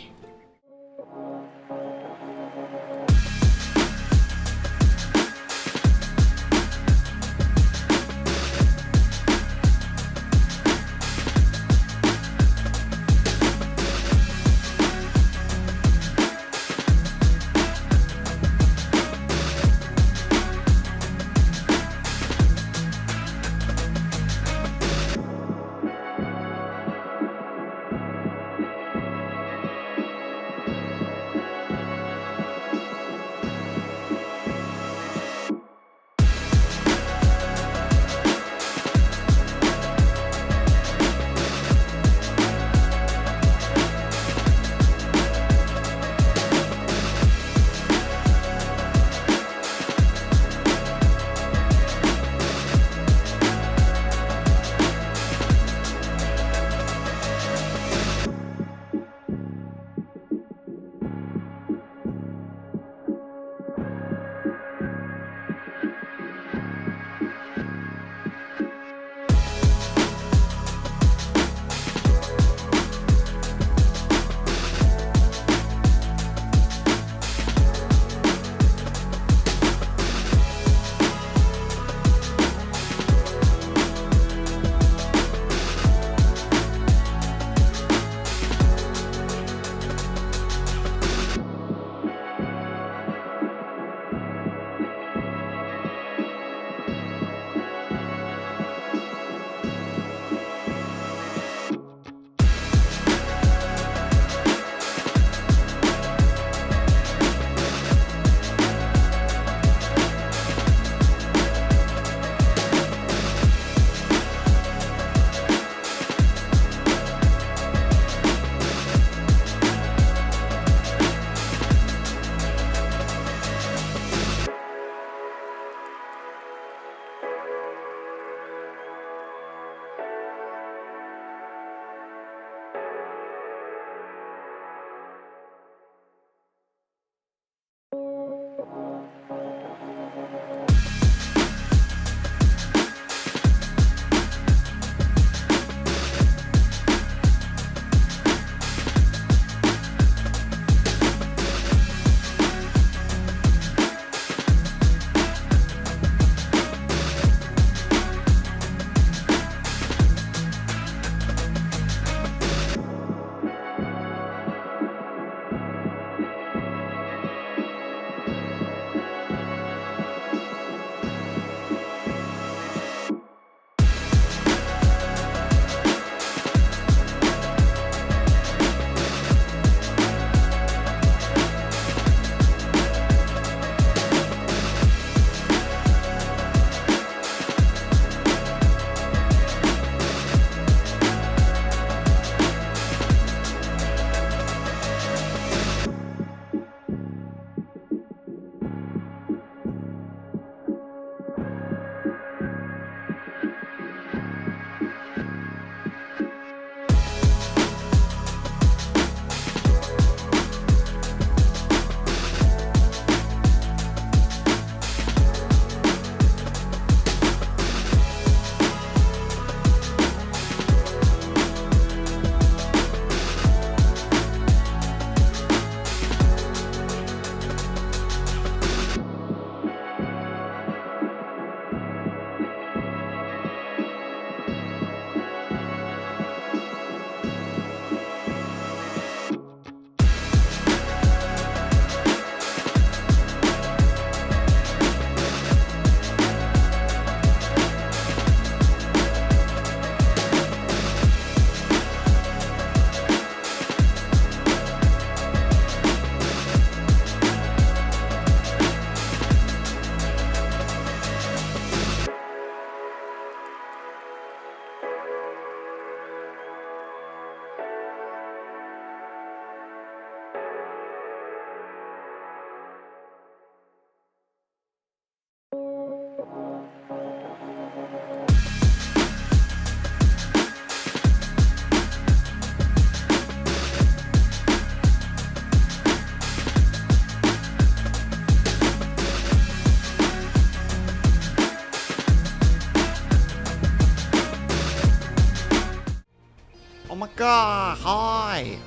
Hi!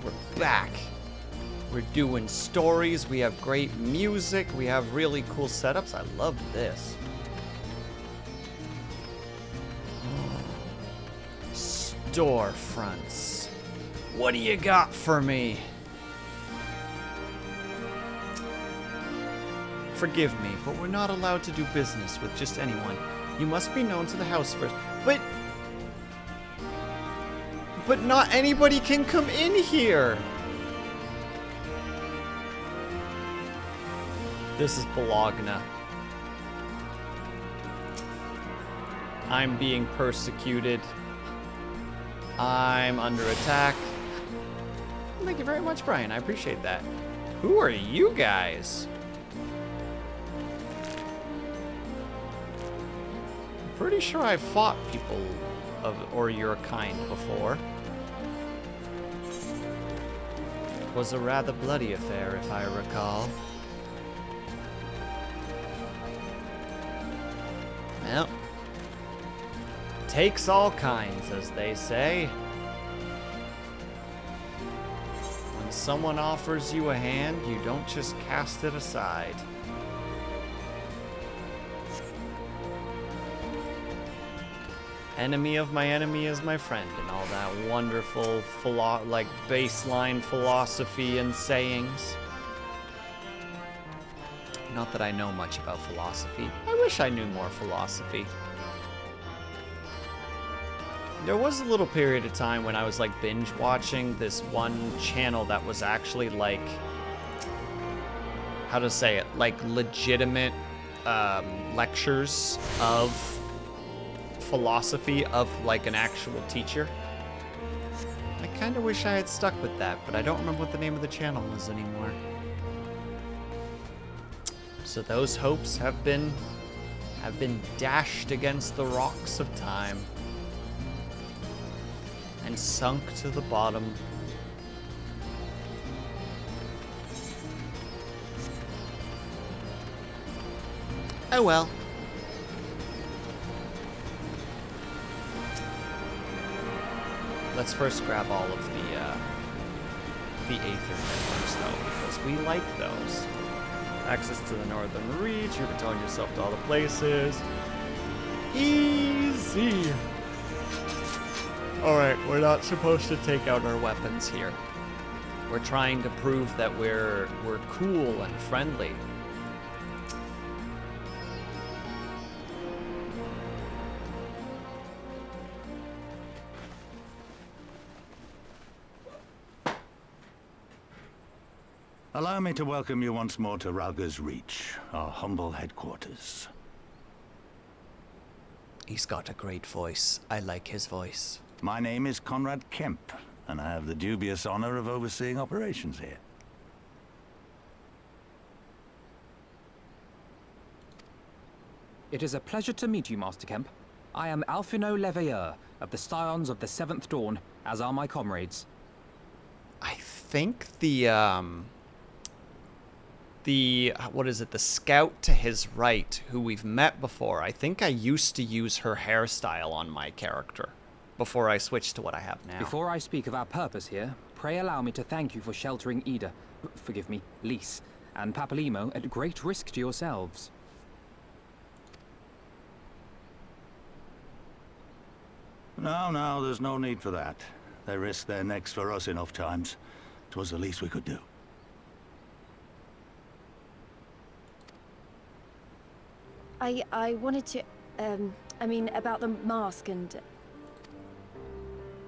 We're back. We're doing stories, we have great music, we have really cool setups. I love this. Storefronts. What do you got for me? Forgive me, but we're not allowed to do business with just anyone. You must be known to the house first. But not anybody can come in here. This is Bologna. I'm being persecuted. I'm under attack. Thank you very much, Brian. I appreciate that. Who are you guys? I'm pretty sure I've fought people of or your kind before. It was a rather bloody affair, if I recall. Well, takes all kinds, as they say. When someone offers you a hand, you don't just cast it aside. Enemy of my enemy is my friend, and all that wonderful baseline philosophy and sayings. Not that I know much about philosophy. I wish I knew more philosophy. There was a little period of time when I was like binge watching this one channel that was actually like, how to say it, like legitimate lectures of philosophy of like an actual teacher. I kind of wish I had stuck with that, but I don't remember what the name of the channel is anymore. So those hopes have been dashed against the rocks of time and sunk to the bottom. Oh well. Let's first grab all of the Aether members though, because we like those. Access to the northern reach, you're returning yourself to all the places. Easy. Alright, we're not supposed to take out our weapons here. We're trying to prove that we're cool and friendly. Allow me to welcome you once more to Rauga's Reach, our humble headquarters. He's got a great voice. I like his voice. My name is Conrad Kemp, and I have the dubious honor of overseeing operations here. It is a pleasure to meet you, Master Kemp. I am Alphino Leveilleur of the Scions of the Seventh Dawn, as are my comrades. I think the what is it, the scout to his right, who we've met before, I think I used to use her hairstyle on my character before I switched to what I have now. Before I speak of our purpose here, pray allow me to thank you for sheltering Ida, forgive me, Lys, and Papalymo at great risk to yourselves. No, there's no need for that. They risked their necks for us enough times. 'Twas the least we could do. I wanted to, I mean, about the mask and...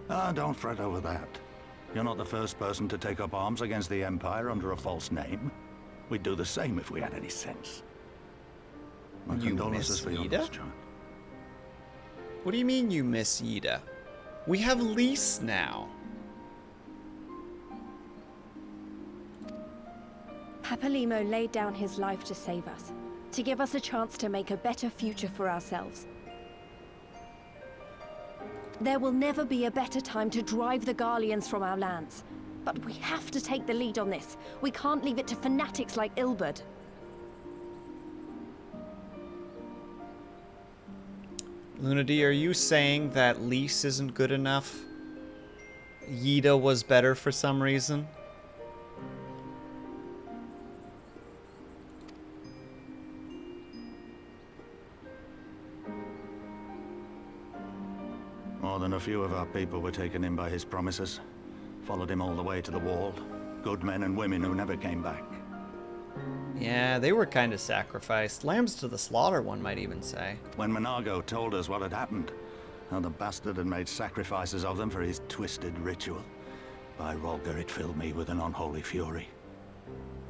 Don't fret over that. You're not the first person to take up arms against the Empire under a false name. We'd do the same if we had any sense. My condolences for your loss, John. What do you mean you miss Ida? We have Lys now. Papalymo laid down his life to save us, to give us a chance to make a better future for ourselves. There will never be a better time to drive the Garleans from our lands. But we have to take the lead on this. We can't leave it to fanatics like Ilberd. Luna D, are you saying that Lise isn't good enough? Yida was better for some reason? More than a few of our people were taken in by his promises. Followed him all the way to the wall. Good men and women who never came back. Yeah, they were kind of sacrificed. Lambs to the slaughter, one might even say. When Monago told us what had happened, how the bastard had made sacrifices of them for his twisted ritual, by Rolger it filled me with an unholy fury.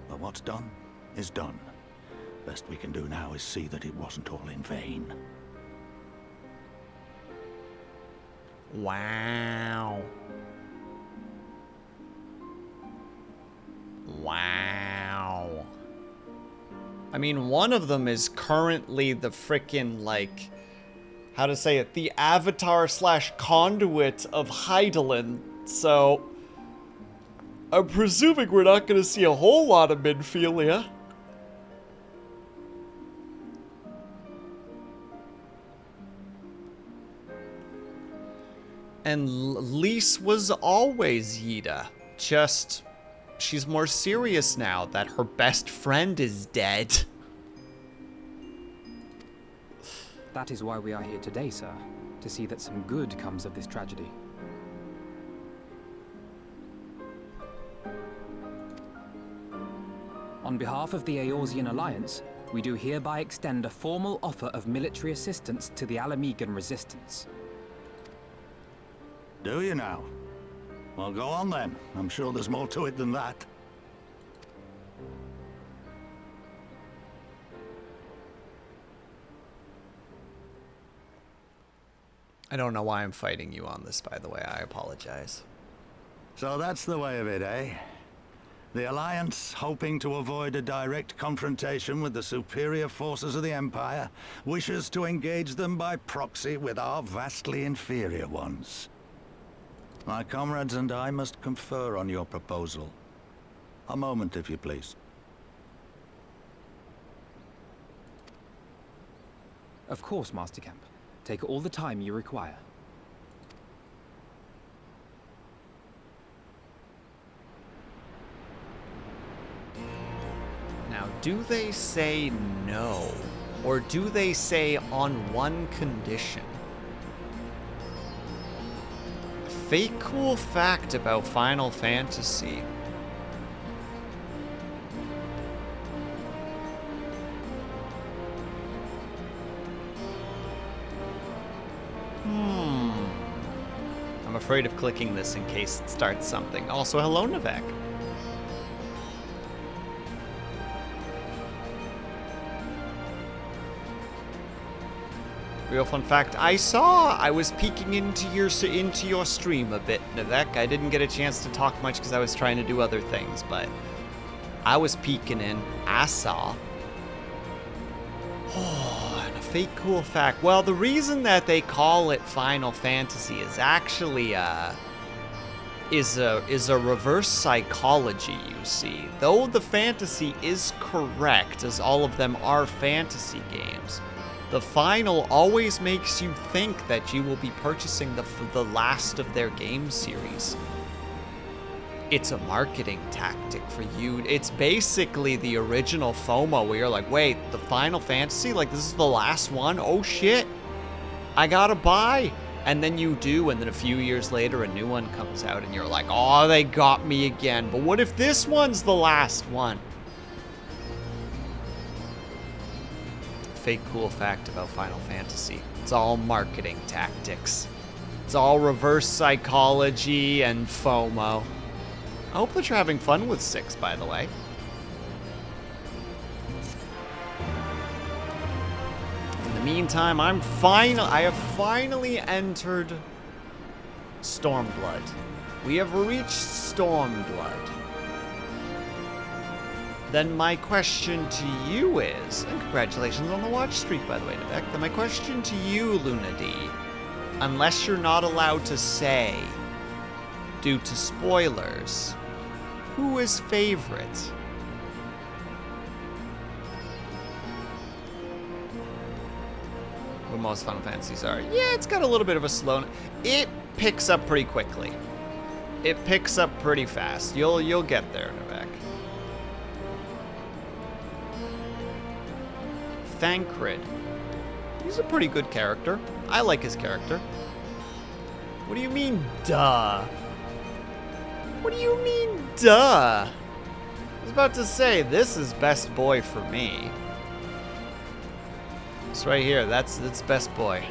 But what's done is done. Best we can do now is see that it wasn't all in vain. Wow. Wow. I mean, one of them is currently the frickin', like, how to say it, the avatar / conduit of Hydaelyn, so I'm presuming we're not gonna see a whole lot of Minfilia. And Lise was always Yida, just she's more serious now that her best friend is dead. That is why we are here today, sir. To see that some good comes of this tragedy. On behalf of the Eorzean Alliance, we do hereby extend a formal offer of military assistance to the Alamegan resistance. Do you now? Well, go on then. I'm sure there's more to it than that. I don't know why I'm fighting you on this, by the way. I apologize. So that's the way of it, eh? The Alliance, hoping to avoid a direct confrontation with the superior forces of the Empire, wishes to engage them by proxy with our vastly inferior ones. My comrades and I must confer on your proposal. A moment, if you please. Of course, Master Camp. Take all the time you require. Now, do they say no? Or do they say on one condition? Fake cool fact about Final Fantasy. I'm afraid of clicking this in case it starts something. Also, hello, Nivek. Real fun fact, I was peeking into your stream a bit, Nivek. I didn't get a chance to talk much because I was trying to do other things, but I was peeking in. I saw. Oh, and a fake cool fact. Well, the reason that they call it Final Fantasy is actually is a reverse psychology, you see. Though the fantasy is correct, as all of them are fantasy games, the final always makes you think that you will be purchasing the last of their game series. It's a marketing tactic for you. It's basically the original FOMO where you're like, wait, the Final Fantasy? Like, this is the last one? Oh shit, I gotta buy. And then you do, and then a few years later, a new one comes out, and you're like, oh, they got me again. But what if this one's the last one? Fake cool fact about Final Fantasy. It's all marketing tactics. It's all reverse psychology and FOMO. I hope that you're having fun with 6, by the way. In the meantime, I have finally entered Stormblood. We have reached Stormblood. Then my question to you is, and congratulations on the watch streak, by the way, Nivek. Then my question to you, Luna D, unless you're not allowed to say, due to spoilers, who is favorite? most Final Fantasies are. Yeah, it's got a little bit of a slow... It picks up pretty quickly. It picks up pretty fast. You'll get there, Novak. Thancred. He's a pretty good character. I like his character. What do you mean, duh? What do you mean, duh? I was about to say, this is best boy for me. It's right here. That's best boy.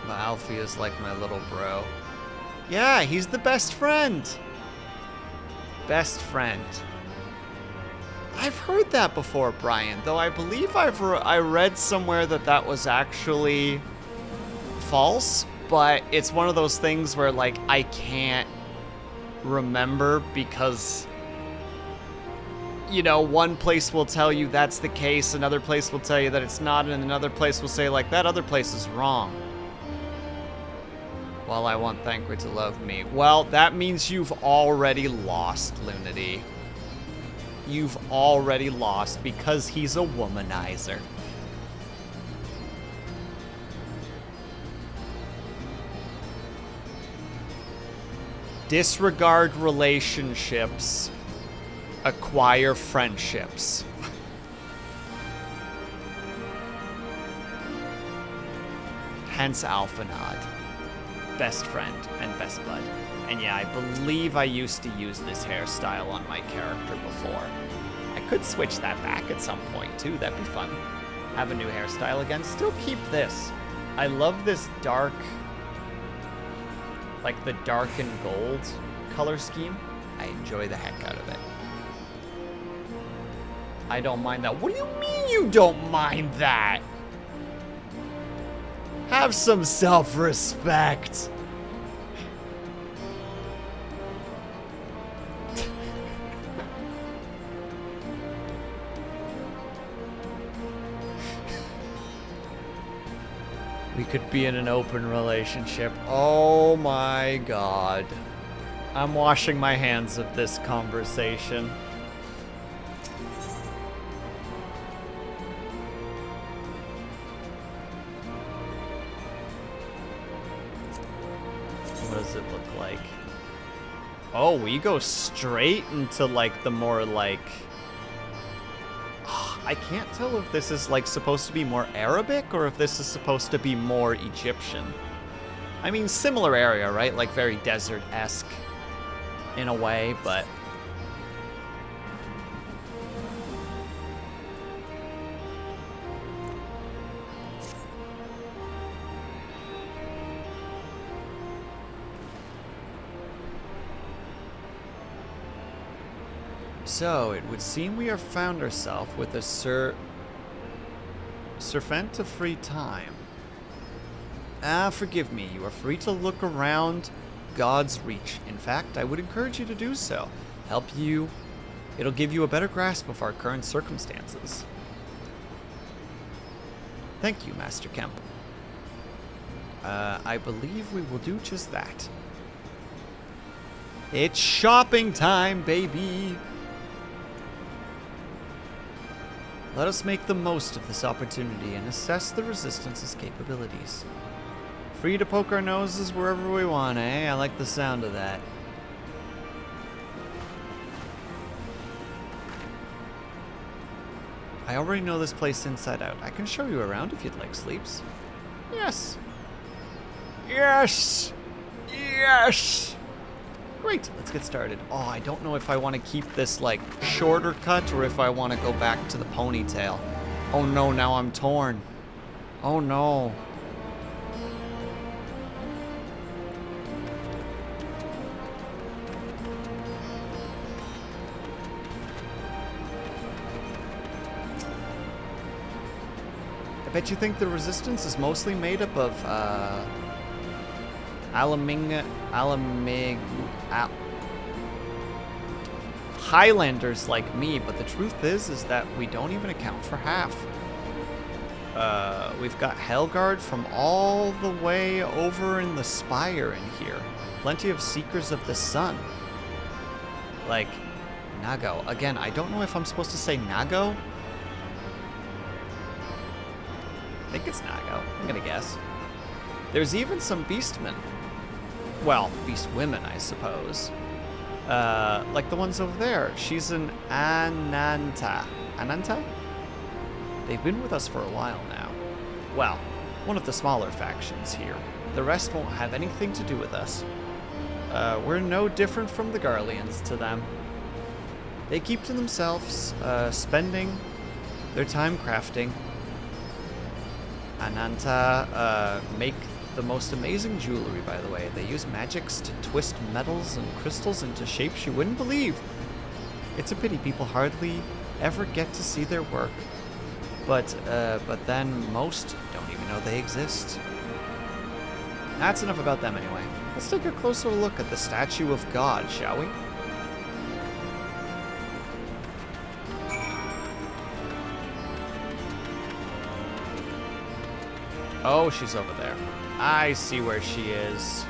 But Alfie is like my little bro. Yeah, he's the best friend. Best friend. I've heard that before, Brian, though I believe I read somewhere that was actually false, but it's one of those things where, like, I can't remember because, you know, one place will tell you that's the case, another place will tell you that it's not, and another place will say, like, that other place is wrong. Well, I want Thancred to love me. Well, that means you've already lost, Lunity. You've already lost because he's a womanizer. Disregard relationships, acquire friendships. Hence Alphanod. Best friend and best bud. And yeah, I believe I used to use this hairstyle on my character before. I could switch that back at some point too, that'd be fun. Have a new hairstyle again, still keep this. I love this dark, like the dark and gold color scheme. I enjoy the heck out of it. I don't mind that. What do you mean you don't mind that? Have some self-respect. We could be in an open relationship. Oh my god. I'm washing my hands of this conversation. What does it look like? Oh, we go straight into like the more like... I can't tell if this is like supposed to be more Arabic or if this is supposed to be more Egyptian. I mean, similar area, right? Like very desert-esque in a way, but... So, it would seem we have found ourselves with a servant of free time. Forgive me, you are free to look around God's reach. In fact, I would encourage you to do so. It'll give you a better grasp of our current circumstances. Thank you, Master Kemp. I believe we will do just that. It's shopping time, baby! Let us make the most of this opportunity and assess the Resistance's capabilities. Free to poke our noses wherever we want, eh? I like the sound of that. I already know this place inside out. I can show you around if you'd like, Sleeps. Yes! Yes! Yes! Great, let's get started. Oh, I don't know if I want to keep this, like, shorter cut or if I want to go back to the ponytail. Oh no, now I'm torn. Oh no. I bet you think the Resistance is mostly made up of, Highlanders like me, but the truth is that we don't even account for half. We've got Helgard from all the way over in the spire in here. Plenty of Seekers of the Sun. Like, Nago. Again, I don't know if I'm supposed to say Nago. I think it's Nago. I'm gonna guess. There's even some Beastmen. Well, Beast women, I suppose. Like the ones over there. She's an Ananta. Ananta? They've been with us for a while now. Well, one of the smaller factions here. The rest won't have anything to do with us. We're no different from the Garleans to them. They keep to themselves, spending their time crafting. Ananta make the most amazing jewelry, by the way. They use magics to twist metals and crystals into shapes you wouldn't believe. It's a pity people hardly ever get to see their work. But then most don't even know they exist. That's enough about them anyway. Let's take a closer look at the statue of God, shall we? Oh, she's over there. I see where she is.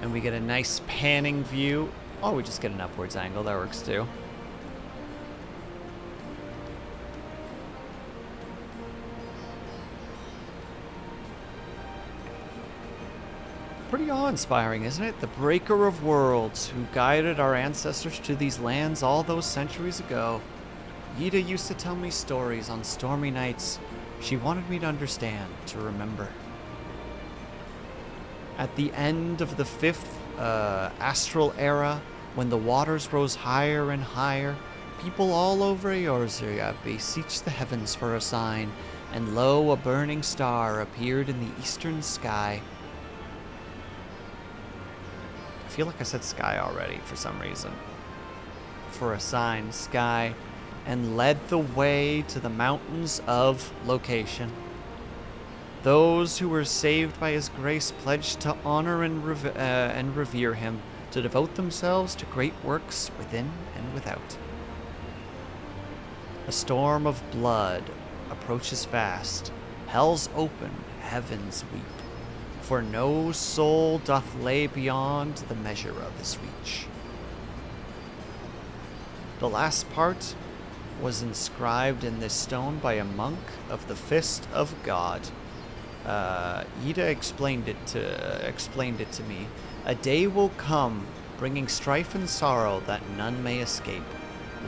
And we get a nice panning view. Oh, we just get an upwards angle. That works too. Pretty awe-inspiring, isn't it? The Breaker of Worlds, who guided our ancestors to these lands all those centuries ago. Yida used to tell me stories on stormy nights. She wanted me to understand, to remember. At the end of the 5th astral era, when the waters rose higher and higher, people all over Eorzea beseeched the heavens for a sign, and lo, a burning star appeared in the eastern sky. I feel like I said sky already for some reason. For a sign, sky, and led the way to the mountains of location. Those who were saved by his grace pledged to honor and revere him, to devote themselves to great works within and without. A storm of blood approaches fast. Hell's open, heavens weep. For no soul doth lay beyond the measure of his reach. The last part was inscribed in this stone by a monk of the Fist of God. Yida explained it to me. A day will come, bringing strife and sorrow that none may escape.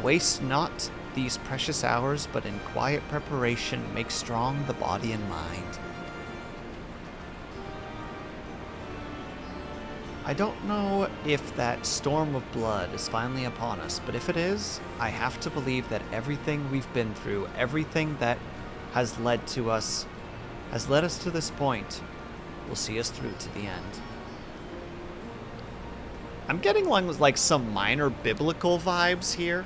Waste not these precious hours, but in quiet preparation make strong the body and mind. I don't know if that storm of blood is finally upon us, but if it is, I have to believe that everything we've been through, everything that has led us to this point, will see us through to the end. I'm getting like some minor biblical vibes here.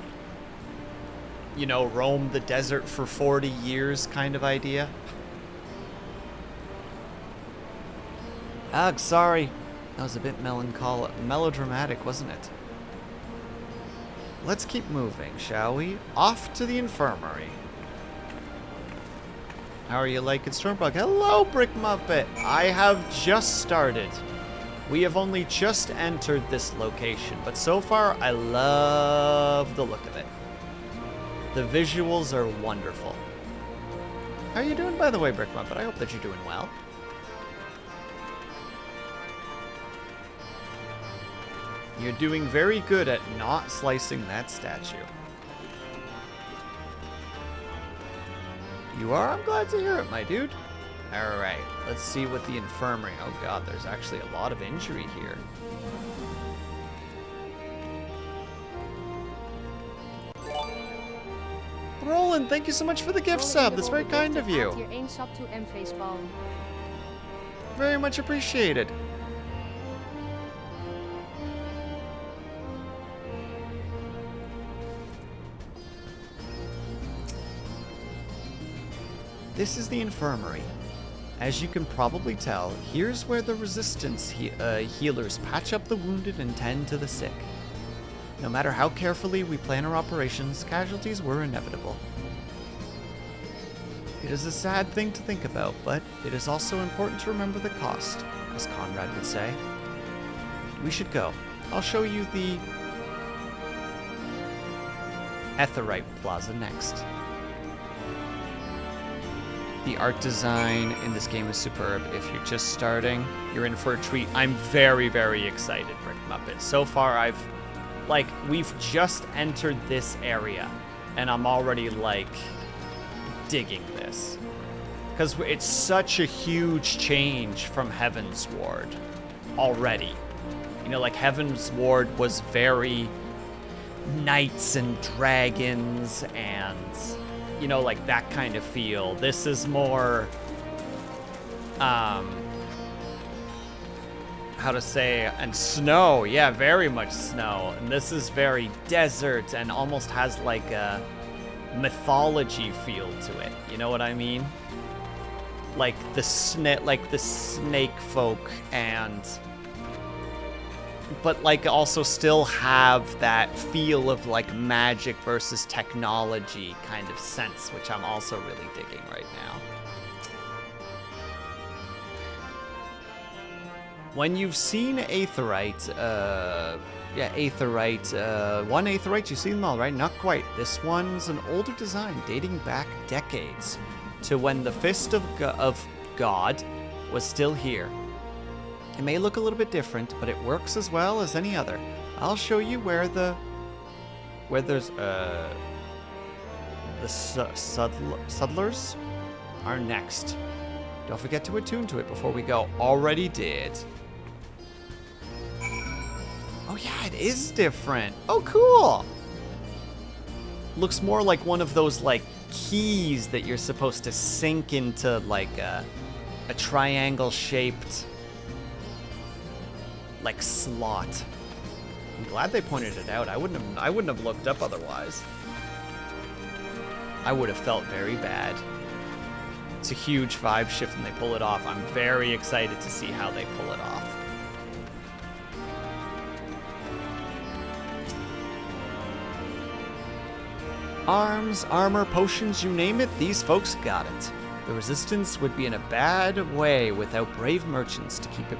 You know, roam the desert for 40 years kind of idea. Ugh, sorry. That was a bit melodramatic, wasn't it? Let's keep moving, shall we? Off to the infirmary. How are you liking Stormblood? Hello, Brick Muppet! I have just started. We have only just entered this location, but so far, I love the look of it. The visuals are wonderful. How are you doing, by the way, Brick Muppet? I hope that you're doing well. You're doing very good at not slicing that statue. You are? I'm glad to hear it, my dude. Alright, let's see what the infirmary... Oh god, there's actually a lot of injury here. Roland, thank you so much for the gift sub. That's very kind of you. Very much appreciated. This is the infirmary. As you can probably tell, here's where the resistance healers patch up the wounded and tend to the sick. No matter how carefully we plan our operations, casualties were inevitable. It is a sad thing to think about, but it is also important to remember the cost, as Conrad would say. We should go. I'll show you the Aetheryte Plaza next. The art design in this game is superb. If you're just starting, you're in for a treat. I'm very, very excited, Brick Muppet. So far, we've just entered this area, and I'm already, digging this. Because it's such a huge change from Heavensward already. You know, Heavensward was very knights and dragons and, you know, that kind of feel. This is more, how to say, and snow. Yeah, very much snow. And this is very desert and almost has a mythology feel to it. You know what I mean? The snake folk and... but also still have that feel of magic versus technology kind of sense, which I'm also really digging right now. When you've seen Aetheryte, one Aetheryte, you've seen them all, right? Not quite. This one's an older design dating back decades to when the Fist of God was still here. It may look a little bit different, but it works as well as any other. I'll show you where there's the Suddlers are next. Don't forget to attune to it before we go. Already did. Oh yeah, it is different. Oh, cool. Looks more like one of those keys that you're supposed to sink into a triangle shaped slot. I'm glad they pointed it out. I wouldn't have looked up otherwise. I would have felt very bad. It's a huge vibe shift and they pull it off. I'm very excited to see how they pull it off. Arms, armor, potions, you name it, these folks got it. The Resistance would be in a bad way without brave merchants to keep it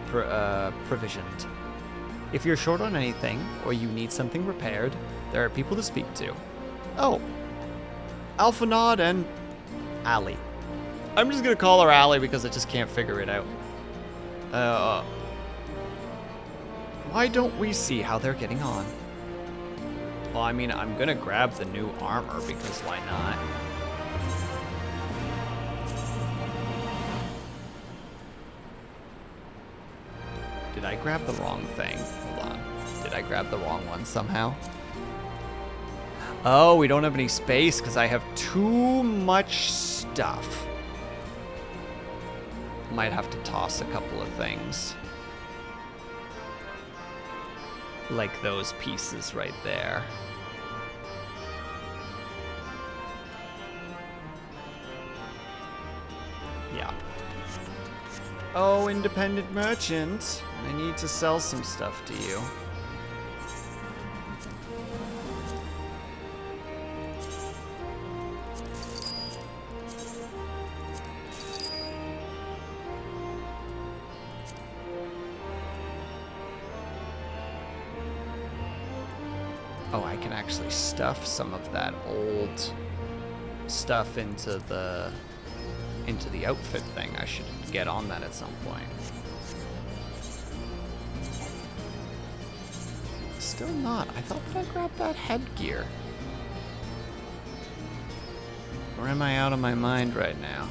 provisioned. If you're short on anything, or you need something repaired, there are people to speak to. Oh, Alphanod and Allie. I'm just gonna call her Allie because I just can't figure it out. Why don't we see how they're getting on? Well, I mean, I'm gonna grab the new armor because why not? Did I grab the wrong thing? Hold on. Did I grab the wrong one somehow? Oh, we don't have any space because I have too much stuff. Might have to toss a couple of things. Like those pieces right there. Yeah. Oh, independent merchant. I need to sell some stuff to you. Oh, I can actually stuff some of that old stuff into the outfit thing. I should get on that at some point. Still not. I thought that I grabbed that headgear. Or am I out of my mind right now?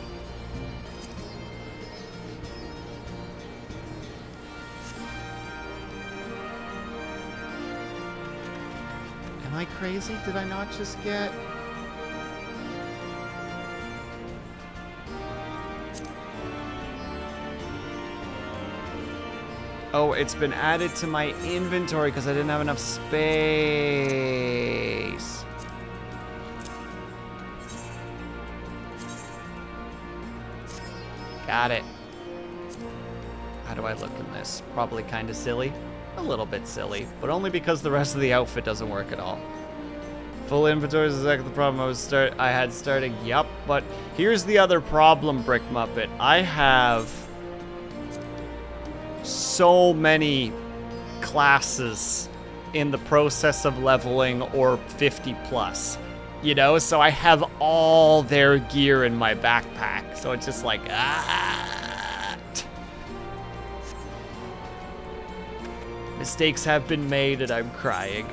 Am I crazy? Did I not just get... Oh, it's been added to my inventory because I didn't have enough space. Got it. How do I look in this? Probably kind of silly. A little bit silly, but only because the rest of the outfit doesn't work at all. Full inventory is exactly the problem I had starting. Yup, but here's the other problem, Brick Muppet. I have so many classes in the process of leveling or 50 plus. You know, so I have all their gear in my backpack. So it's just like, Mistakes have been made and I'm crying.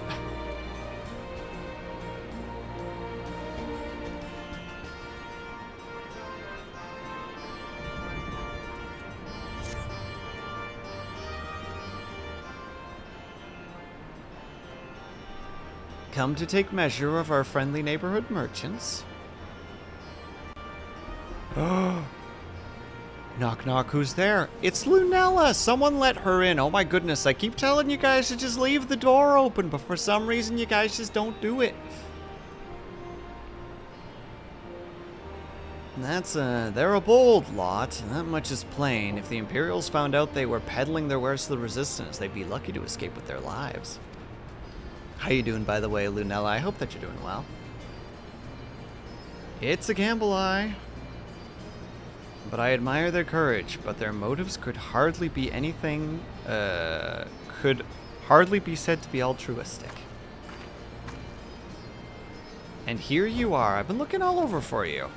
Come to take measure of our friendly neighborhood merchants. Knock knock, who's there? It's Lunella! Someone let her in. Oh my goodness, I keep telling you guys to just leave the door open, but for some reason you guys just don't do it. They're a bold lot, and that much is plain. If the Imperials found out they were peddling their wares to the Resistance, they'd be lucky to escape with their lives. How you doing, by the way, Lunella? I hope that you're doing well. It's a gamble, but I admire their courage, but their motives could hardly be anything, could hardly be said to be altruistic. And here you are. I've been looking all over for you.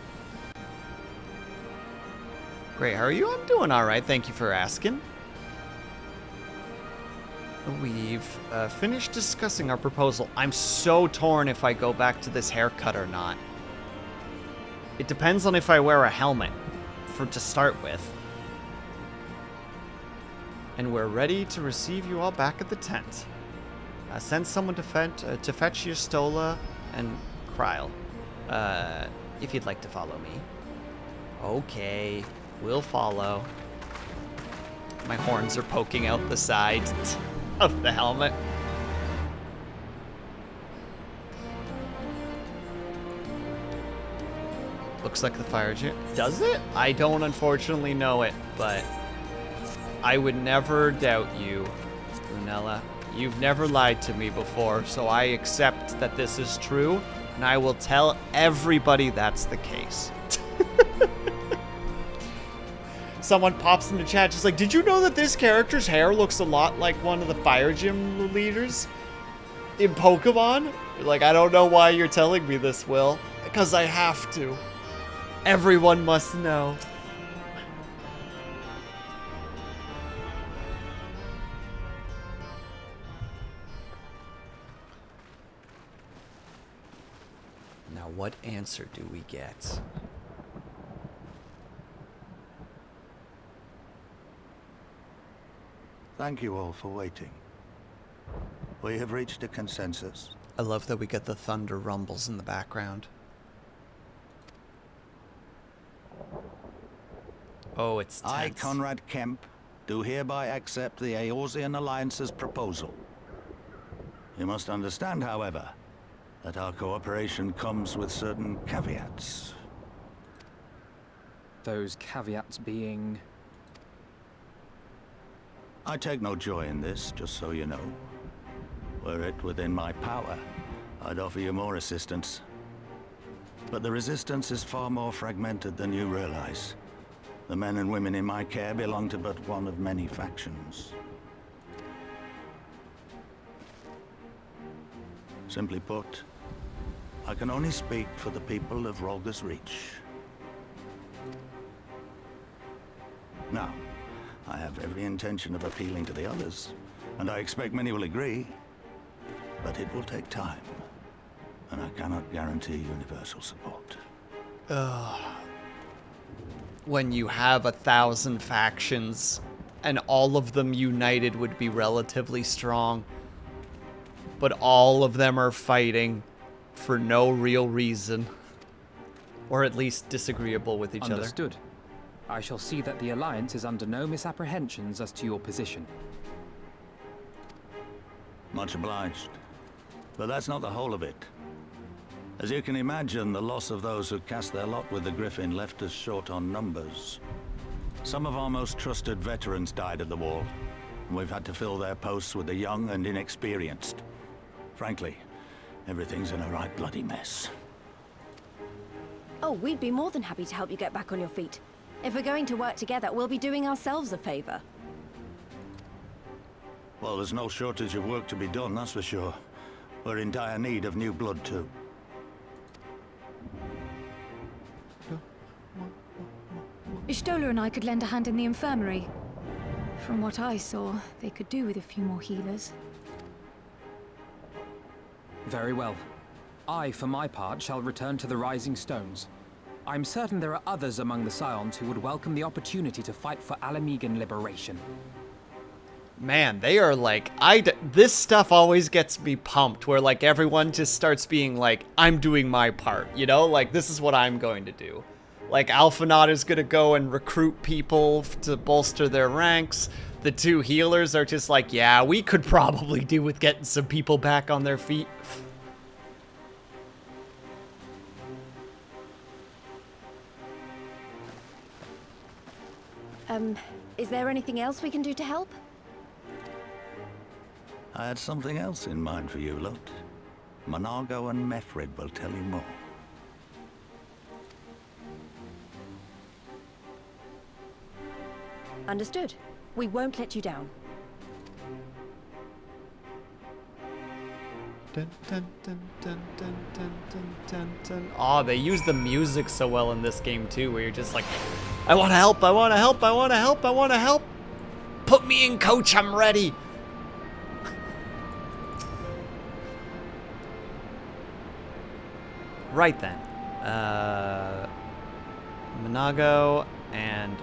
Great, how are you? I'm doing alright, thank you for asking. We've finished discussing our proposal. I'm so torn if I go back to this haircut or not. It depends on if I wear a helmet to start with. And we're ready to receive you all back at the tent. Send someone to fetch your Stola and Kryle, if you'd like to follow me. Okay, we'll follow. My horns are poking out the side of the helmet. Looks like the fire gym. Does it? I don't unfortunately know it, but I would never doubt you, Lunella. You've never lied to me before, so I accept that this is true, and I will tell everybody that's the case. Someone pops in the chat just like, did you know that this character's hair looks a lot like one of the fire gym leaders in Pokemon? Like, I don't know why you're telling me this, Will. Because I have to. Everyone must know. Now, what answer do we get? Thank you all for waiting. We have reached a consensus. I love that we get the thunder rumbles in the background. Oh, it's tense. I, Conrad Kemp, do hereby accept the Eorzean Alliance's proposal. You must understand, however, that our cooperation comes with certain caveats. Those caveats being... I take no joy in this, just so you know. Were it within my power, I'd offer you more assistance. But the Resistance is far more fragmented than you realize. The men and women in my care belong to but one of many factions. Simply put, I can only speak for the people of Rolga's Reach. Now, I have every intention of appealing to the others, and I expect many will agree, but it will take time, and I cannot guarantee universal support. When you have 1,000 factions, and all of them united would be relatively strong, but all of them are fighting for no real reason, or at least disagreeable with each other. Understood. I shall see that the Alliance is under no misapprehensions as to your position. Much obliged. But that's not the whole of it. As you can imagine, the loss of those who cast their lot with the Griffin left us short on numbers. Some of our most trusted veterans died at the wall, and we've had to fill their posts with the young and inexperienced. Frankly, everything's in a right bloody mess. Oh, we'd be more than happy to help you get back on your feet. If we're going to work together, we'll be doing ourselves a favor. Well, there's no shortage of work to be done, that's for sure. We're in dire need of new blood, too. Ishtola and I could lend a hand in the infirmary. From what I saw, they could do with a few more healers. Very well. I, for my part, shall return to the Rising Stones. I'm certain there are others among the Scions who would welcome the opportunity to fight for Alamegan liberation. Man, they are like, this stuff always gets me pumped, where like everyone just starts being like, I'm doing my part, you know? Like, this is what I'm going to do. Like, Alphanot is gonna go and recruit people to bolster their ranks. The two healers are just like, yeah, we could probably do with getting some people back on their feet. Is there anything else we can do to help? I had something else in mind for you, Lot. Monago and Mefred will tell you more. Understood. We won't let you down. Dun, dun, dun, dun, dun, dun, dun, dun, dun. Oh, they use the music so well in this game too, where you're just like, I want to help, I want to help, I want to help, I want to help. Put me in, coach, I'm ready. Right then. Monago and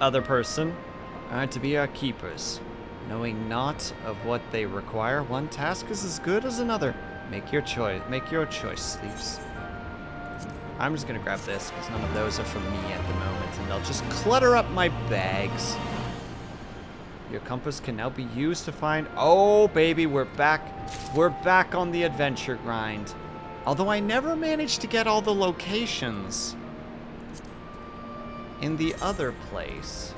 other person are to be our keepers. Knowing not of what they require, one task is as good as another. Make your choice. Make your choice, Sleeps. I'm just gonna grab this because none of those are for me at the moment, and they'll just clutter up my bags. Your compass can now be used to find. Oh, baby, we're back. We're back on the adventure grind. Although I never managed to get all the locations in the other place.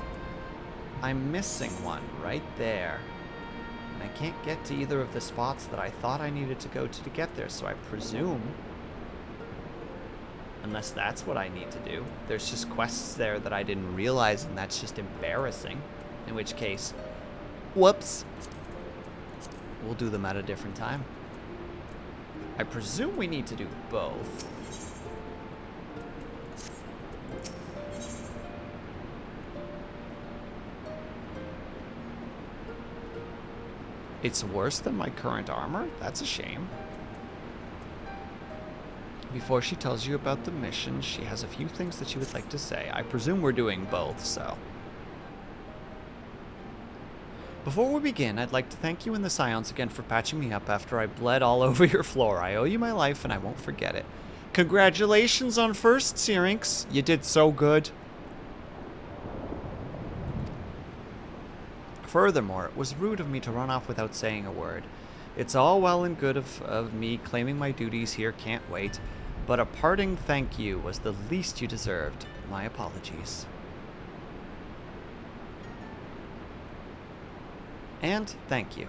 I'm missing one right there. And I can't get to either of the spots that I thought I needed to go to get there, so I presume, unless that's what I need to do, there's just quests there that I didn't realize, and that's just embarrassing. In which case, whoops. We'll do them at a different time. I presume we need to do both. It's worse than my current armor? That's a shame. Before she tells you about the mission, she has a few things that she would like to say. I presume we're doing both, so. Before we begin, I'd like to thank you and the Scions again for patching me up after I bled all over your floor. I owe you my life, and I won't forget it. Congratulations on first, Syrinx. You did so good. Furthermore, it was rude of me to run off without saying a word. It's all well and good of me claiming my duties here, can't wait, but a parting thank you was the least you deserved. My apologies. And thank you.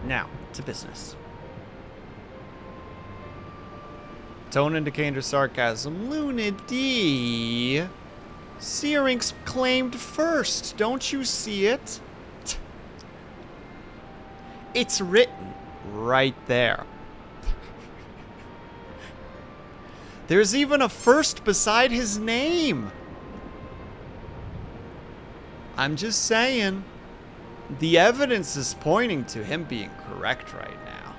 Now, to business. Tone indicator sarcasm. Luna D. Syrinx claimed first. Don't you see it? It's written right there. There's even a first beside his name. I'm just saying. The evidence is pointing to him being correct right now.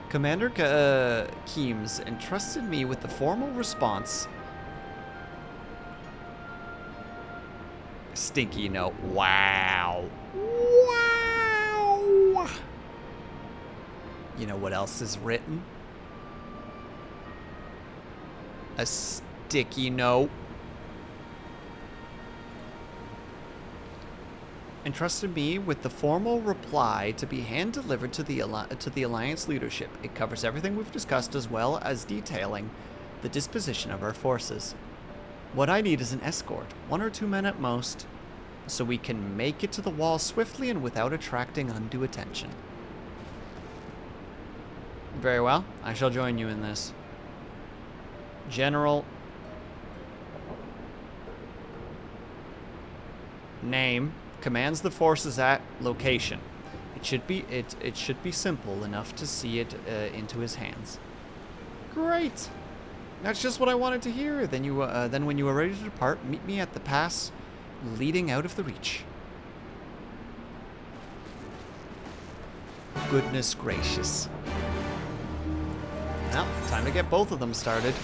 Commander Keems entrusted me with the formal response. Stinky note. Wow. Wow. You know what else is written? A sticky note. entrusted me with the formal reply to be hand-delivered to the Alliance leadership. It covers everything we've discussed as well as detailing the disposition of our forces. What I need is an escort, 1 or 2 men at most, so we can make it to the wall swiftly and without attracting undue attention. Very well, I shall join you in this. General. Name. Commands the forces at location. It should be simple enough to see it into his hands. Great. That's just what I wanted to hear. Then when you are ready to depart, meet me at the pass leading out of the Reach. Goodness gracious. Well, time to get both of them started.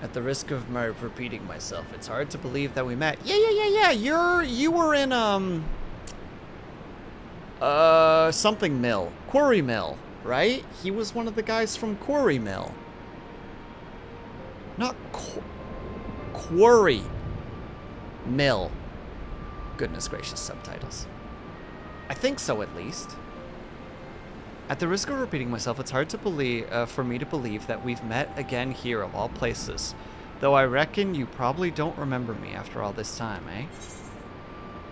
At the risk of repeating myself, it's hard to believe that we met. Yeah. You were in something mill, quarry mill, right? He was one of the guys from quarry mill. Not quarry mill. Goodness gracious, subtitles. I think so, at least. At the risk of repeating myself, it's hard to believe, for me to believe that we've met again here of all places. Though I reckon you probably don't remember me after all this time, eh?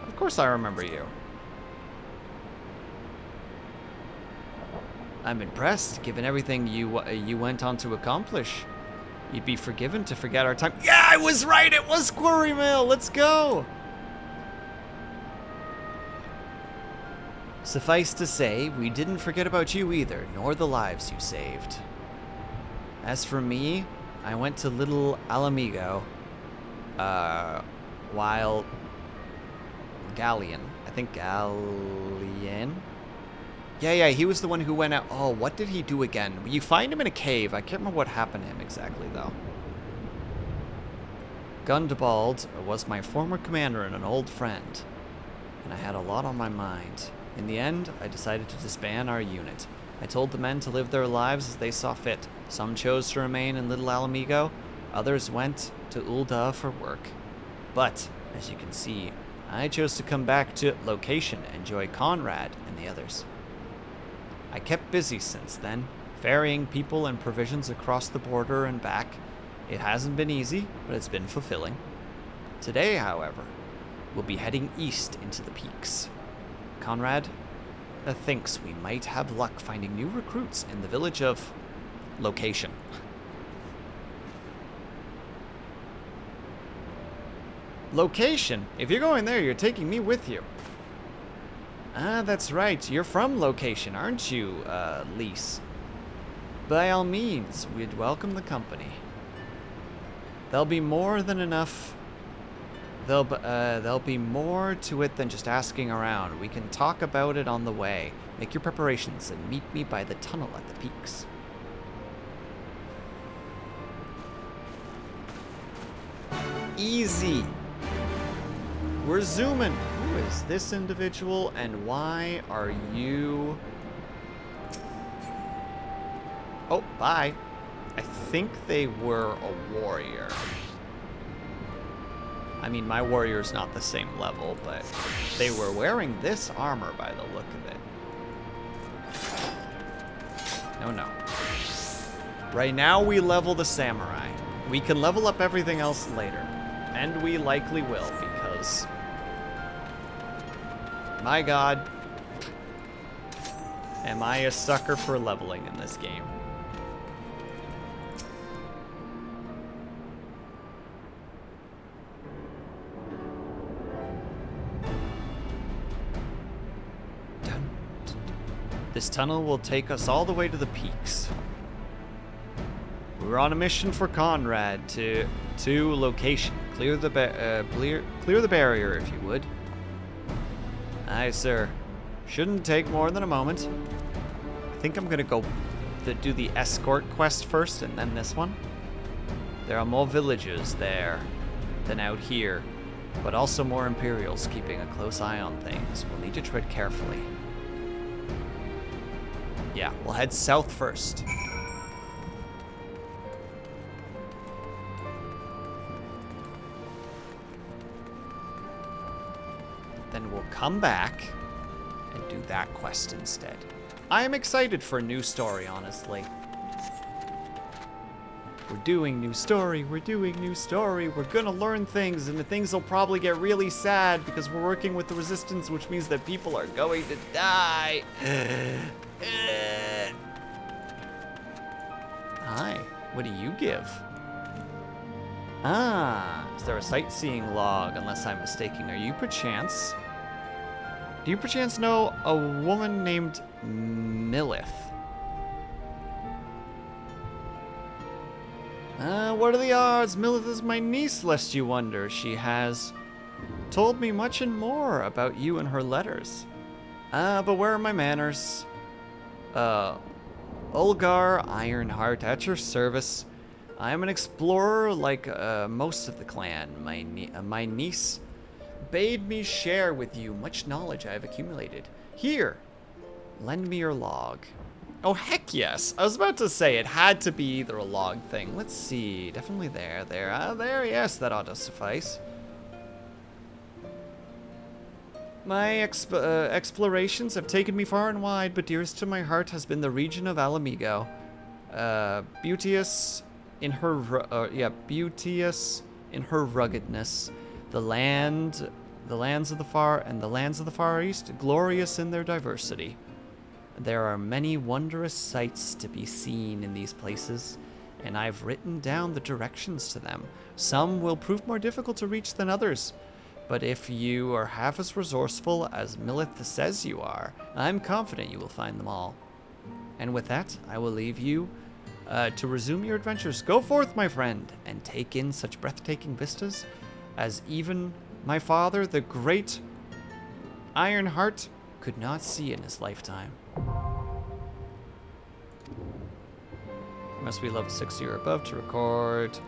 Of course I remember you. I'm impressed, given everything you went on to accomplish. You'd be forgiven to forget our time. Yeah, I was right! It was Quarry Mill! Let's go! Suffice to say, we didn't forget about you either, nor the lives you saved. As for me, I went to Little Alamigo, while Galleon, I think Galleon? Yeah, he was the one who went out. Oh, what did he do again? You find him in a cave. I can't remember what happened to him exactly, though. Gundabald was my former commander and an old friend, and I had a lot on my mind. In the end, I decided to disband our unit. I told the men to live their lives as they saw fit. Some chose to remain in Little Alamigo, others went to Ul'dah for work. But, as you can see, I chose to come back to location and enjoy Conrad and the others. I kept busy since then, ferrying people and provisions across the border and back. It hasn't been easy, but it's been fulfilling. Today, however, we'll be heading east into the peaks. Conrad thinks we might have luck finding new recruits in the village of location. Location? If you're going there, you're taking me with you. Ah, that's right. You're from location, aren't you, Lise? By all means, we'd welcome the company. There'll be more than enough. There'll be more to it than just asking around. We can talk about it on the way. Make your preparations and meet me by the tunnel at the peaks. Easy. We're zooming. Who is this individual and why are you... Oh, bye. I think they were a warrior. I mean, my warrior's not the same level, but they were wearing this armor by the look of it. No. Right now, we level the samurai. We can level up everything else later. And we likely will, because... my god. Am I a sucker for leveling in this game? This tunnel will take us all the way to the peaks. We're on a mission for Conrad to location. Clear the barrier, if you would. Aye, sir. Shouldn't take more than a moment. I think I'm gonna go do the escort quest first, and then this one. There are more villages there than out here, but also more Imperials keeping a close eye on things. We'll need to tread carefully. Yeah, we'll head south first. and we'll come back and do that quest instead. I am excited for a new story, honestly. We're doing new story, we're doing new story, we're gonna learn things, and the things will probably get really sad because we're working with the Resistance, which means that people are going to die. Hi, what do you give? Ah, is there a sightseeing log, unless I'm mistaken? Are you perchance... Do you perchance know a woman named Millith? What are the odds? Millith is my niece, lest you wonder. She has told me much and more about you in her letters. But where are my manners? Ulgar Ironheart, at your service. I am an explorer like most of the clan. My niece bade me share with you much knowledge I have accumulated. Here, lend me your log. Oh, heck yes. I was about to say it had to be either a log thing. Let's see. Definitely there. There, yes, that ought to suffice. My explorations have taken me far and wide, but dearest to my heart has been the region of Alamigo. Beauteous in her ruggedness. The lands of the Far East, glorious in their diversity. There are many wondrous sights to be seen in these places, and I've written down the directions to them. Some will prove more difficult to reach than others, but if you are half as resourceful as Millith says you are, I'm confident you will find them all. And with that, I will leave you to resume your adventures. Go forth, my friend, and take in such breathtaking vistas as even my father, the great Ironheart, could not see in his lifetime. Must be level 60 or above to record,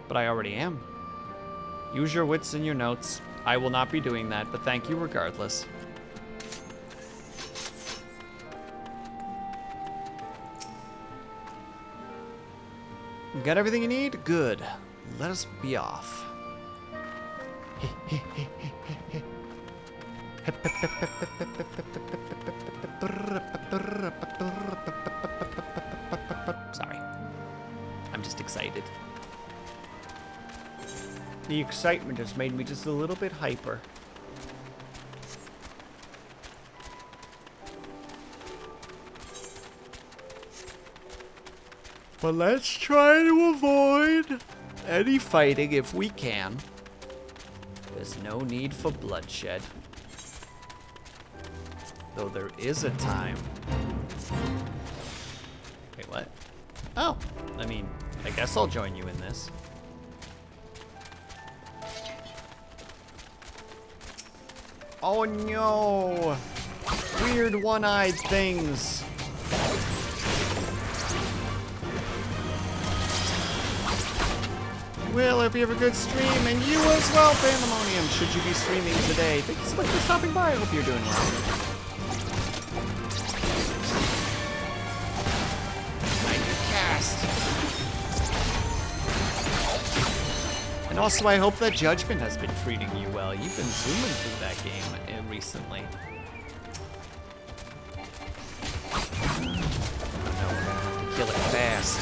but I already am. Use your wits in your notes. I will not be doing that, but thank you regardless. You got everything you need? Good. Let us be off. Sorry. I'm just excited. The excitement has made me just a little bit hyper. But let's try to avoid any fighting if we can. There's no need for bloodshed. Though there is a time. Wait, what? Oh, I mean, I guess I'll join you in this. Oh no! Weird one-eyed things. Will, hope you have a good stream, and you as well, Pandemonium, should you be streaming today. Thank you so much for stopping by. I hope you're doing well. Cast. And also, I hope that Judgment has been treating you well. You've been zooming through that game recently. Oh no, we're gonna have to kill it fast.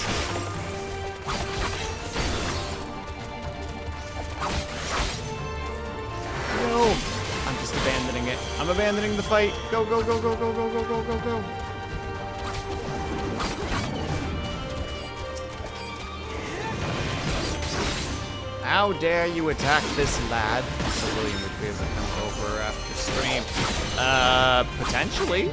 No! I'm just abandoning it. I'm abandoning the fight. Go, go, go, go, go, go, go, go, go, go. How dare you attack this lad? So William would be able to come over after stream. Potentially.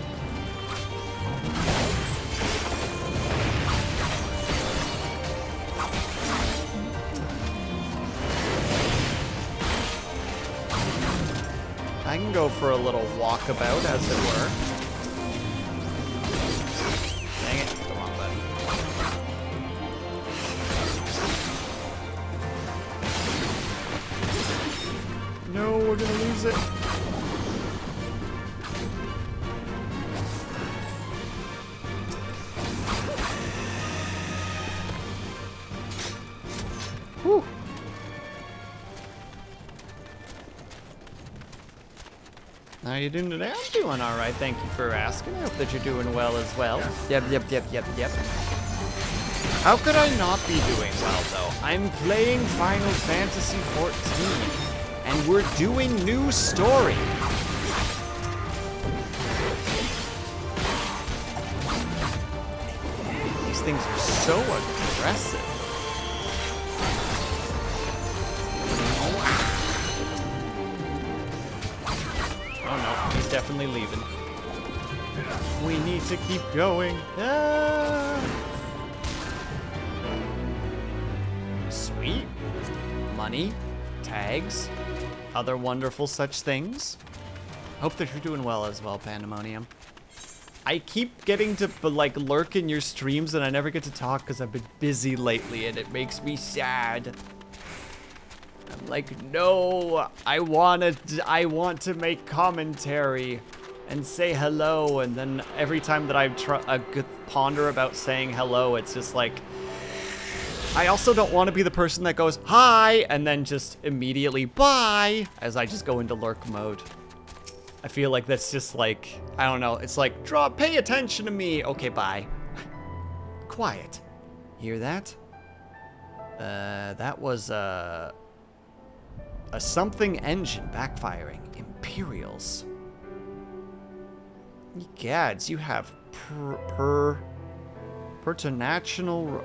I can go for a little walkabout, as it were. Dang it, the wrong button. No, we're gonna lose it. Whew. How you doing today? I'm doing all right. Thank you for asking. I hope that you're doing well as well. Yep. How could I not be doing well, though? I'm playing Final Fantasy XIV, and we're doing new story. These things are so aggressive. Oh no, he's definitely leaving. We need to keep going. Ah. Sweet. Money, tags, other wonderful such things. Hope that you're doing well as well, Pandemonium. I keep getting to like lurk in your streams and I never get to talk because I've been busy lately and it makes me sad. I'm like, no, I want to make commentary and say hello, and then every time that I ponder about saying hello, it's just like, I also don't want to be the person that goes, hi, and then just immediately bye, as I just go into lurk mode. I feel like that's just like, I don't know, it's like, pay attention to me. Okay, bye. Quiet. Hear that? That was, a something engine backfiring. Imperials. Gads, you have pertinational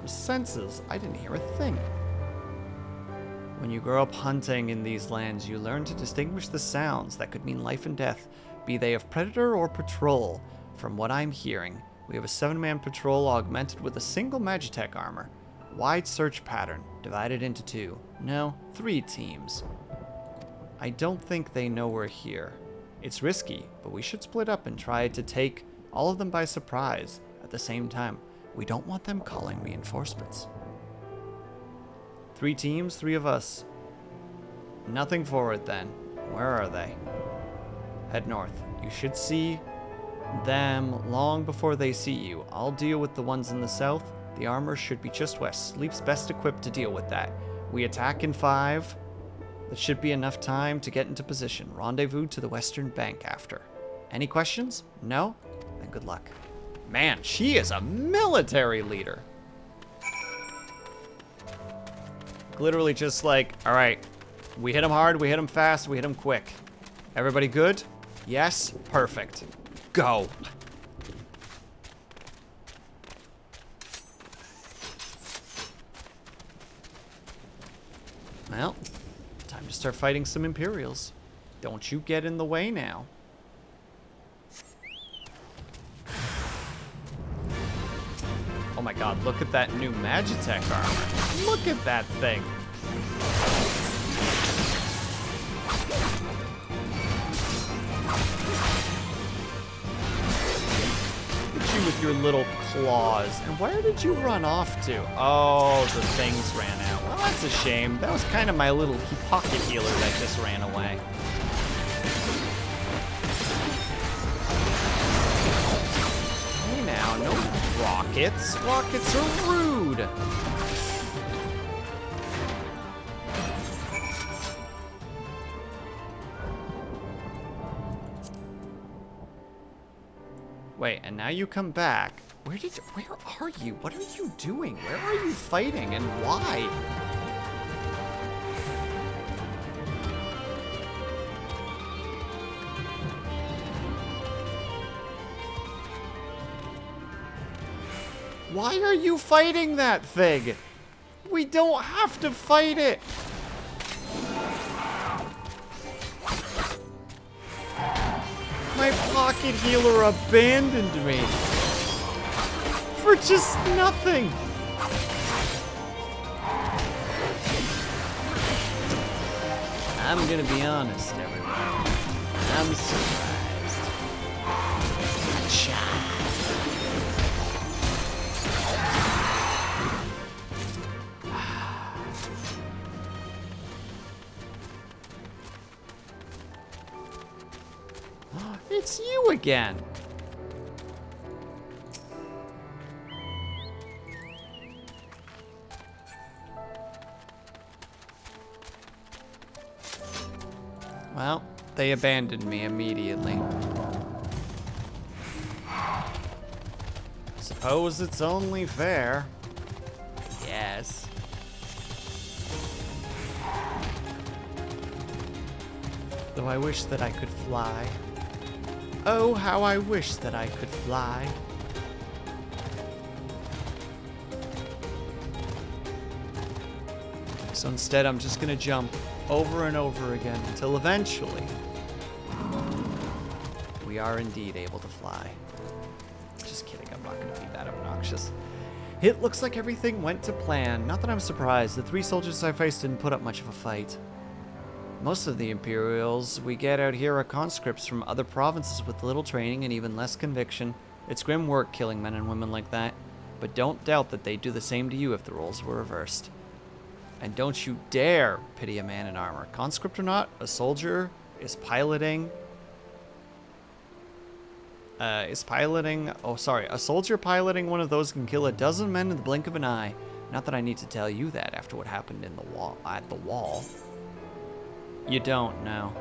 senses. I didn't hear a thing. When you grow up hunting in these lands, you learn to distinguish the sounds that could mean life and death, be they of predator or patrol. From what I'm hearing, we have a 7-man patrol augmented with a single Magitech armor. Wide search pattern, divided into 2. No, 3 teams. I don't think they know we're here. It's risky, but we should split up and try to take all of them by surprise. At the same time, we don't want them calling reinforcements. 3 teams, 3 of us. Nothing forward then. Where are they? Head north. You should see them long before they see you. I'll deal with the ones in the south. The armor should be just west. Sleep's best equipped to deal with that. We attack in 5. That should be enough time to get into position. Rendezvous to the western bank after. Any questions? No? Then good luck. Man, she is a military leader. Literally just like, all right, we hit them hard, we hit them fast, we hit them quick. Everybody good? Yes? Perfect. Go. Well, time to start fighting some Imperials. Don't you get in the way now. Oh my god, look at that new Magitech armor. Look at that thing. Look at you with your little claws. And where did you run off to? Oh, the things ran out. Well, that's a shame. That was kind of my little pocket healer that just ran away. Hey now, no rockets. Rockets are rude. Wait, and now you come back. Where are you? What are you doing? Where are you fighting and why? Why are you fighting that thing? We don't have to fight it. My pocket healer abandoned me. For just nothing. I'm gonna be honest, everyone. I'm surprised. Cha. It's you again. Well, They abandoned me immediately. Suppose it's only fair. Yes. Though I wish that I could fly. Oh, how I wish that I could fly. So instead, I'm just gonna jump over and over again until eventually we are indeed able to fly. Just kidding, I'm not gonna be that obnoxious. It looks like everything went to plan. Not that I'm surprised. The 3 soldiers I faced didn't put up much of a fight. Most of the Imperials we get out here are conscripts from other provinces with little training and even less conviction. It's grim work killing men and women like that, but don't doubt that they'd do the same to you if the roles were reversed. And don't you dare pity a man in armor. Conscript or not, a soldier is piloting... a soldier piloting one of those can kill a dozen men in the blink of an eye. Not that I need to tell you that after what happened in the wall, at the wall. You don't know.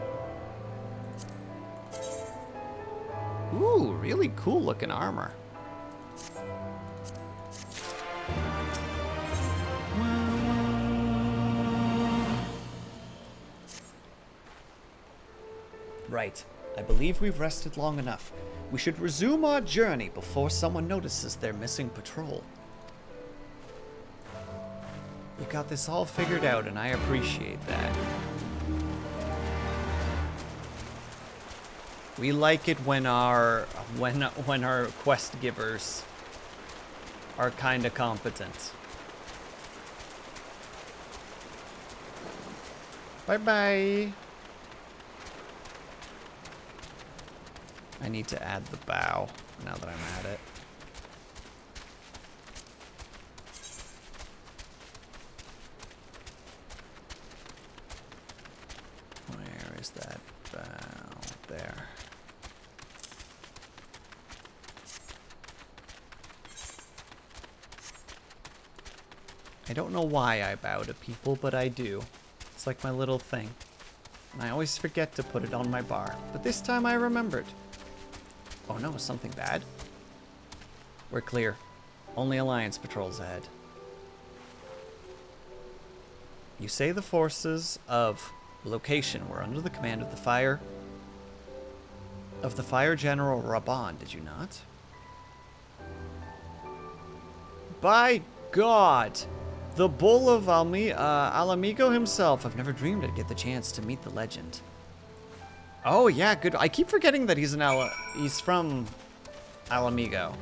Ooh, really cool looking armor. Right. I believe we've rested long enough. We should resume our journey before someone notices their missing patrol. You got this all figured out, and I appreciate that. We like it when our quest givers are kind of competent. Bye-bye. I need to add the bow now that I'm at it. Where is that bow? There. I don't know why I bow to people, but I do. It's like my little thing. And I always forget to put it on my bar. But this time I remembered. Oh no, something bad? We're clear. Only Alliance patrols ahead. You say the forces of location were under the command of the Fire General Raban, did you not? By God! The Bull of Alamigo himself. I've never dreamed I'd get the chance to meet the legend. Oh yeah, good. I keep forgetting that he's from Alamigo.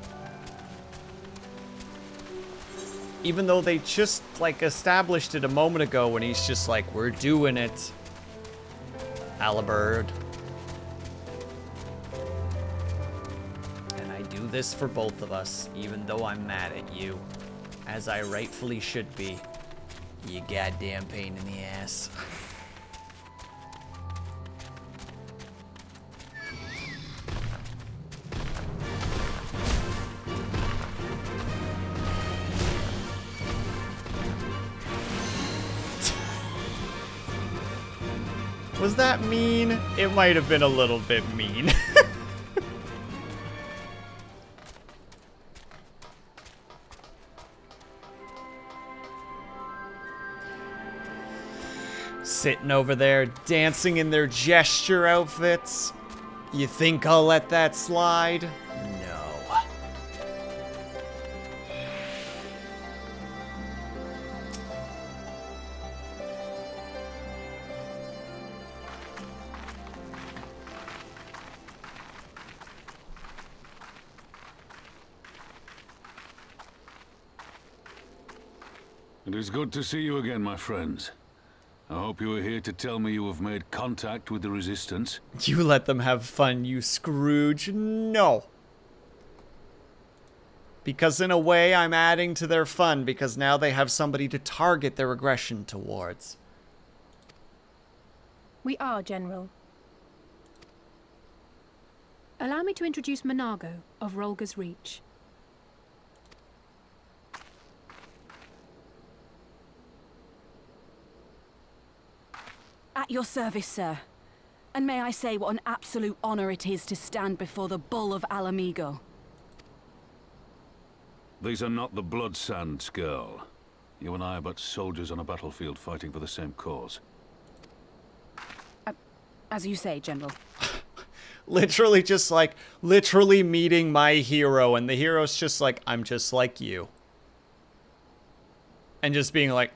Even though they just like established it a moment ago when he's just like, we're doing it. Alabird. And I do this for both of us, even though I'm mad at you. As I rightfully should be. You goddamn pain in the ass. Was that mean? It might have been a little bit mean. Sitting over there, dancing in their gesture outfits. You think I'll let that slide? No. It is good to see you again, my friends. I hope you are here to tell me you have made contact with the Resistance. You let them have fun, you Scrooge. No. Because in a way, I'm adding to their fun, because now they have somebody to target their aggression towards. We are, General. Allow me to introduce Monago of Rolga's Reach. At your service, sir. And may I say what an absolute honor it is to stand before the Bull of Alamigo. These are not the Blood Sands, girl. You and I are but soldiers on a battlefield fighting for the same cause. As you say, General. Literally just like, literally meeting my hero, and the hero's just like, I'm just like you. And just being like,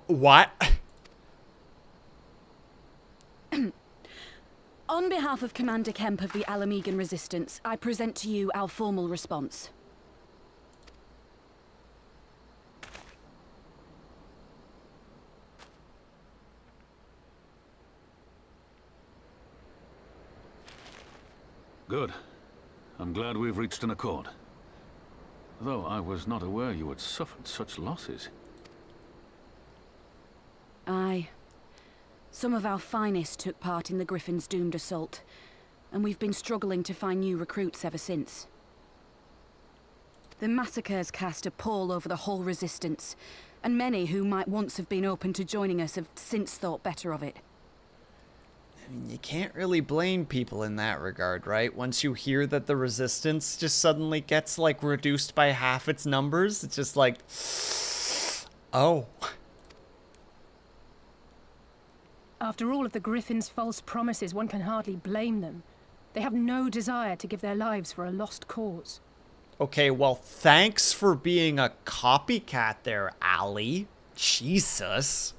what? On behalf of Commander Kemp of the Alamigan Resistance, I present to you our formal response. Good. I'm glad we've reached an accord. Though I was not aware you had suffered such losses. Aye. Some of our finest took part in the Griffin's doomed assault, and we've been struggling to find new recruits ever since. The massacres cast a pall over the whole Resistance, and many who might once have been open to joining us have since thought better of it. I mean, you can't really blame people in that regard, right? Once you hear that the Resistance just suddenly gets, like, reduced by half its numbers, it's just like, oh. After all of the Griffin's false promises, one can hardly blame them. They have no desire to give their lives for a lost cause. Okay, well, thanks for being a copycat there, Allie. Jesus.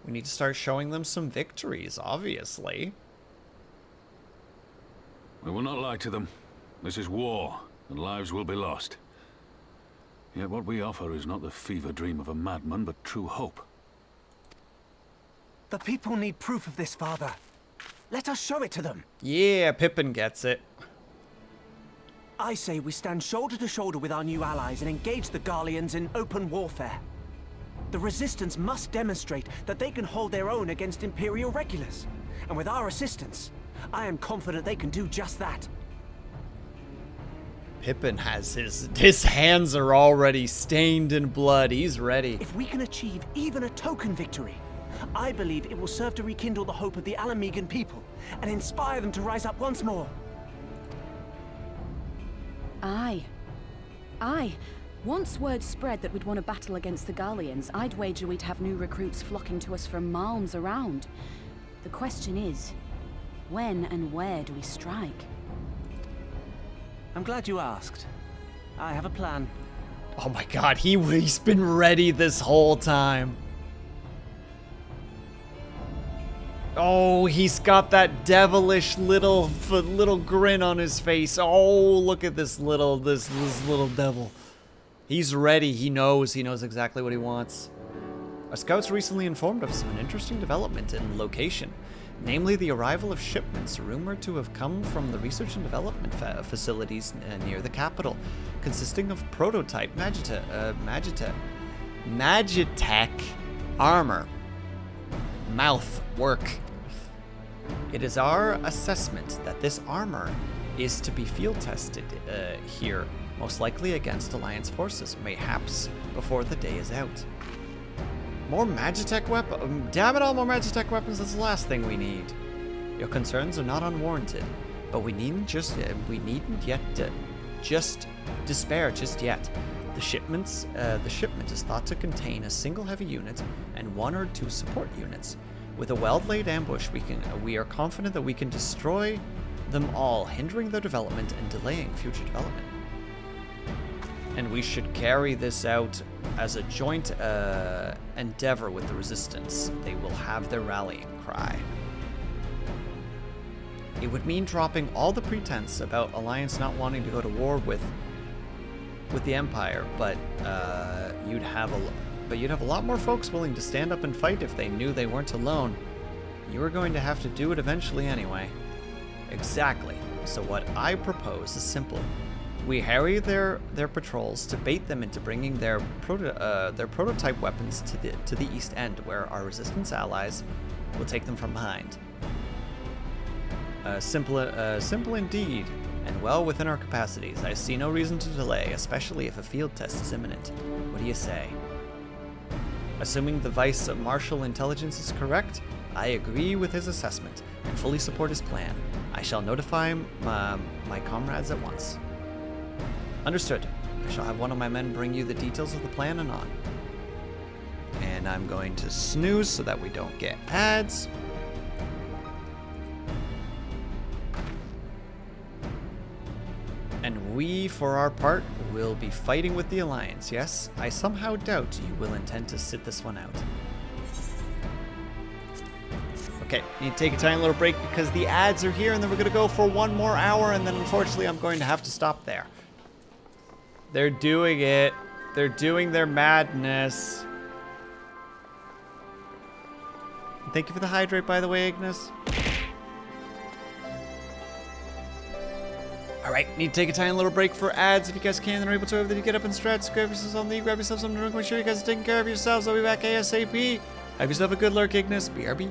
We need to start showing them some victories, obviously. We will not lie to them. This is war, and lives will be lost. Yet what we offer is not the fever dream of a madman, but true hope. The people need proof of this, Father. Let us show it to them. Yeah, Pippin gets it. I say we stand shoulder to shoulder with our new allies and engage the Garleans in open warfare. The Resistance must demonstrate that they can hold their own against Imperial regulars. And with our assistance, I am confident they can do just that. Pippin has his hands are already stained in blood. He's ready. If we can achieve even a token victory, I believe it will serve to rekindle the hope of the Alamigan people and inspire them to rise up once more. Aye. Aye. Once word spread that we'd won a battle against the Garleans, I'd wager we'd have new recruits flocking to us from malms around. The question is, when and where do we strike? I'm glad you asked. I have a plan. Oh my god, he's been ready this whole time. Oh, he's got that devilish little grin on his face. Oh, look at this little devil. He's ready. He knows exactly what he wants. Our scouts recently informed us of an interesting development in location, namely the arrival of shipments rumored to have come from the research and development facilities near the capital, consisting of prototype Magitech armor. Mouth work. It is our assessment that this armor is to be field tested here, most likely against Alliance forces, mayhaps before the day is out. More Magitech weapons? Damn it all, more Magitech weapons, that's the last thing we need. Your concerns are not unwarranted, but we needn't despair just yet. The shipment is thought to contain a single heavy unit and 1 or 2 support units. With a well-laid ambush, we are confident that we can destroy them all, hindering their development and delaying future development. And we should carry this out as a joint endeavor with the Resistance. They will have their rallying cry. It would mean dropping all the pretense about Alliance not wanting to go to war with the Empire, but you'd have a lot more folks willing to stand up and fight if they knew they weren't alone. You were going to have to do it eventually anyway. Exactly. So what I propose is simple. We harry their patrols to bait them into bringing their prototype weapons to the east end, where our Resistance allies will take them from behind. Simple indeed. and well within our capacities. I see no reason to delay, especially if a field test is imminent. What do you say? Assuming the Vice Marshal intelligence is correct, I agree with his assessment and fully support his plan. I shall notify my comrades at once. Understood. I shall have one of my men bring you the details of the plan anon. And I'm going to snooze so that we don't get ads. And we, for our part, will be fighting with the Alliance. Yes, I somehow doubt you will intend to sit this one out. Okay, need to take a tiny little break because the ads are here, and then we're going to go for 1 more hour, and then unfortunately I'm going to have to stop there. They're doing it. They're doing their madness. Thank you for the hydrate, by the way, Ignis. Alright, need to take a tiny little break for ads. If you guys can, then are able to, then you get up and stretch, grab yourself something, grab yourself something to drink, make sure you guys are taking care of yourselves. I'll be back ASAP. Have yourself a good lurk, Ignis. BRB.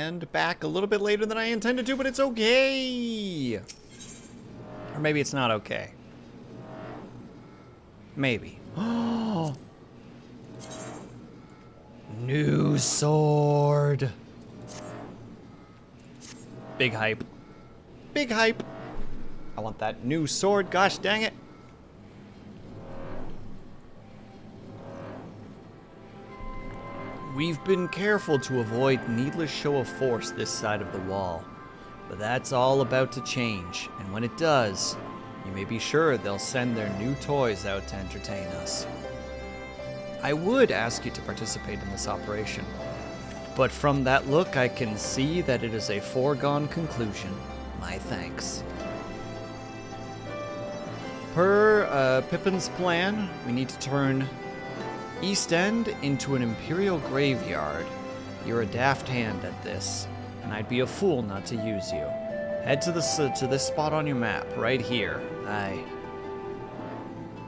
and back a little bit later than I intended to, but it's okay. Or maybe it's not okay. Maybe. Oh, new sword. Big hype. Big hype. I want that new sword, gosh dang it. We've been careful to avoid needless show of force this side of the wall, but that's all about to change, and when it does, you may be sure they'll send their new toys out to entertain us. I would ask you to participate in this operation, but from that look I can see that it is a foregone conclusion. My thanks. Per Pippin's plan, we need to turn East End into an Imperial graveyard. You're a daft hand at this, and I'd be a fool not to use you. Head to this spot on your map, right here. Aye.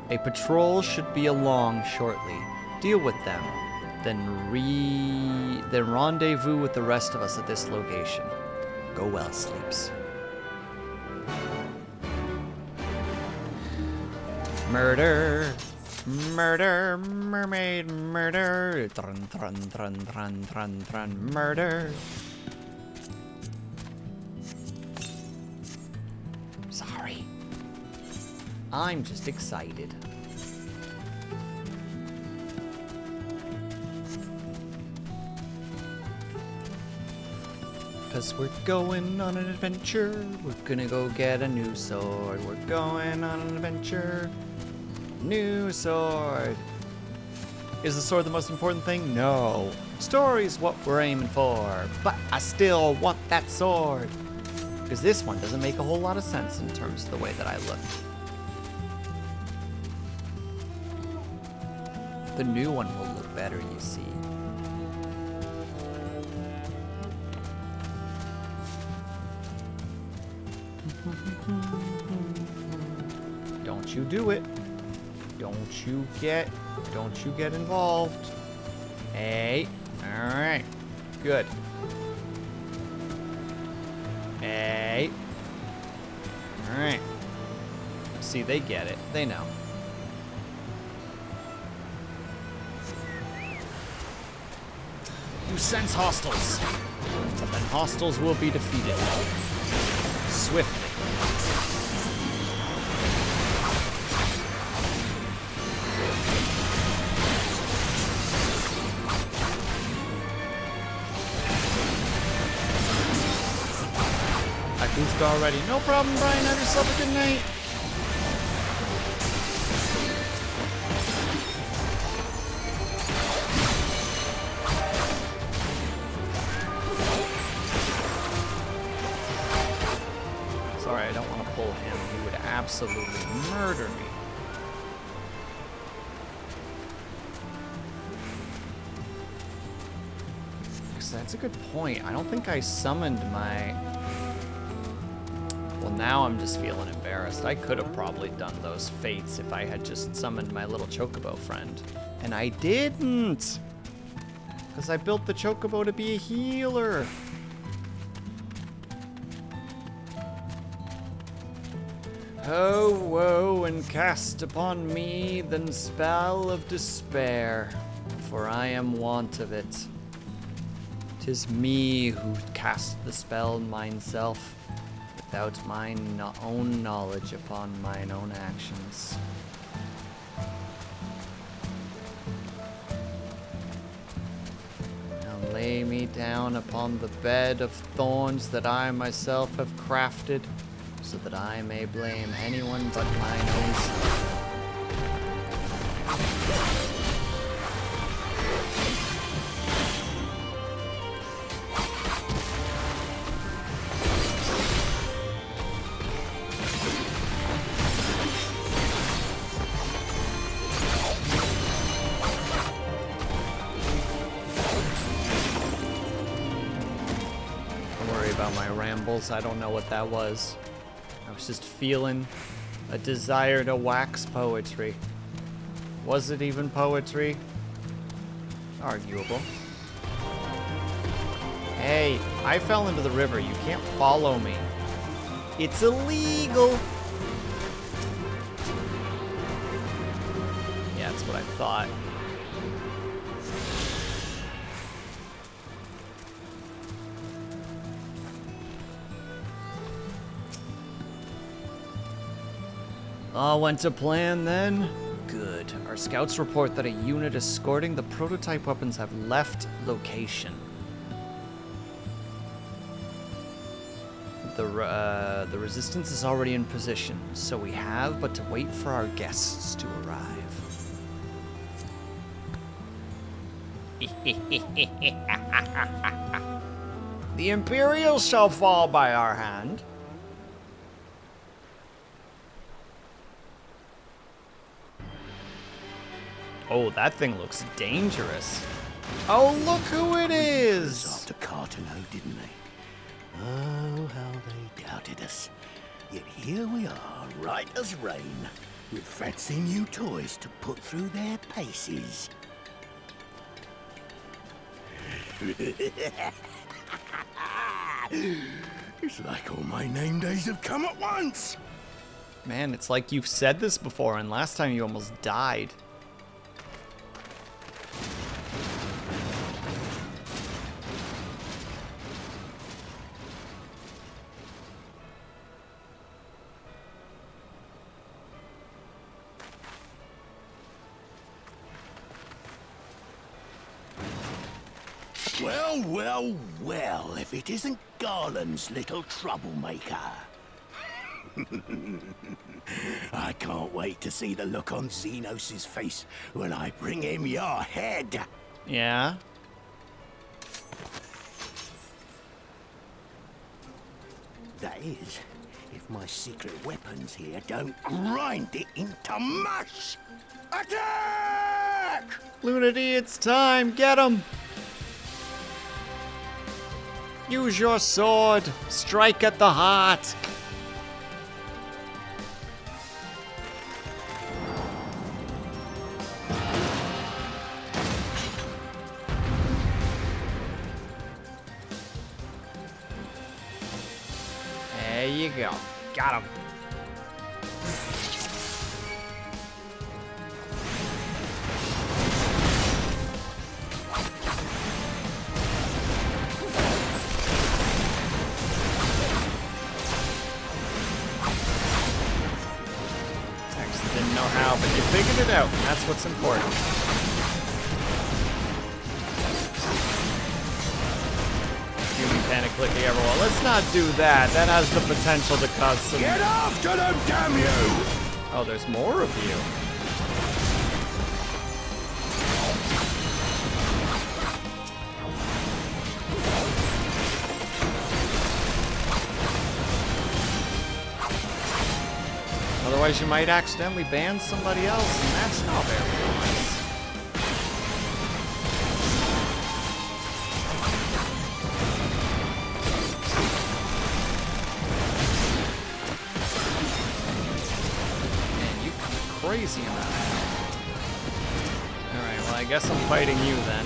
A patrol should be along shortly. Deal with them, then rendezvous with the rest of us at this location. Go well, Sleeps. Murder! Murder, mermaid, murder, thrun, thrun, thrun, thrun, thrun, thrun, murder. Sorry. I'm just excited. Cause we're going on an adventure. We're gonna go get a new sword. We're going on an adventure. New sword. Is the sword the most important thing? No. Story's what we're aiming for, but I still want that sword. Because this one doesn't make a whole lot of sense in terms of the way that I look. The new one will look better, you see. Don't you do it. Don't you get involved. Hey, all right, good. Hey, all right. See, they get it. They know. You sense hostiles. And hostiles will be defeated. Swiftly. I goofed already. No problem, Brian. Have yourself a good night. Sorry, I don't want to pull him. He would absolutely murder me. That's a good point. I don't think I summoned my... Well, now I'm just feeling embarrassed. I could have probably done those fates if I had just summoned my little chocobo friend. And I didn't! Because I built the chocobo to be a healer. Oh, woe, and cast upon me the spell of despair, for I am want of it. 'Tis me who cast the spell myself, without mine own knowledge upon mine own actions. Now lay me down upon the bed of thorns that I myself have crafted, so that I may blame anyone but mine own self. I don't know what that was. I was just feeling a desire to wax poetry. Was it even poetry? Arguable. Hey, I fell into the river. You can't follow me. It's illegal. Yeah, that's what I thought. All went to plan then? Good. Our scouts report that a unit escorting the prototype weapons have left location. The resistance is already in position, so we have but to wait for our guests to arrive. The Imperials shall fall by our hand. Oh, that thing looks dangerous. Oh, look who it is! After Cartano, didn't they? Oh, how they doubted us. Yet here we are, right as rain, with fancy new toys to put through their paces. It's like all my name days have come at once! Man, it's like you've said this before, and last time you almost died. Well, well, well, if it isn't Garland's little troublemaker. I can't wait to see the look on Xenos' face when I bring him your head. Yeah? That is, if my secret weapons here don't grind it into mush. Attack! Lunity, it's time. Get him. Use your sword. Strike at the heart. There you go. Got him. Didn't know how, but you figured it out, and that's what's important. Human panic clicking everyone. Let's not do that. That has the potential to cause some... Get after them, damn you! Oh, there's more of you. Otherwise, you might accidentally ban somebody else, and that's not very nice. Man, you crazy amount of health. Alright, well, I guess I'm fighting you then.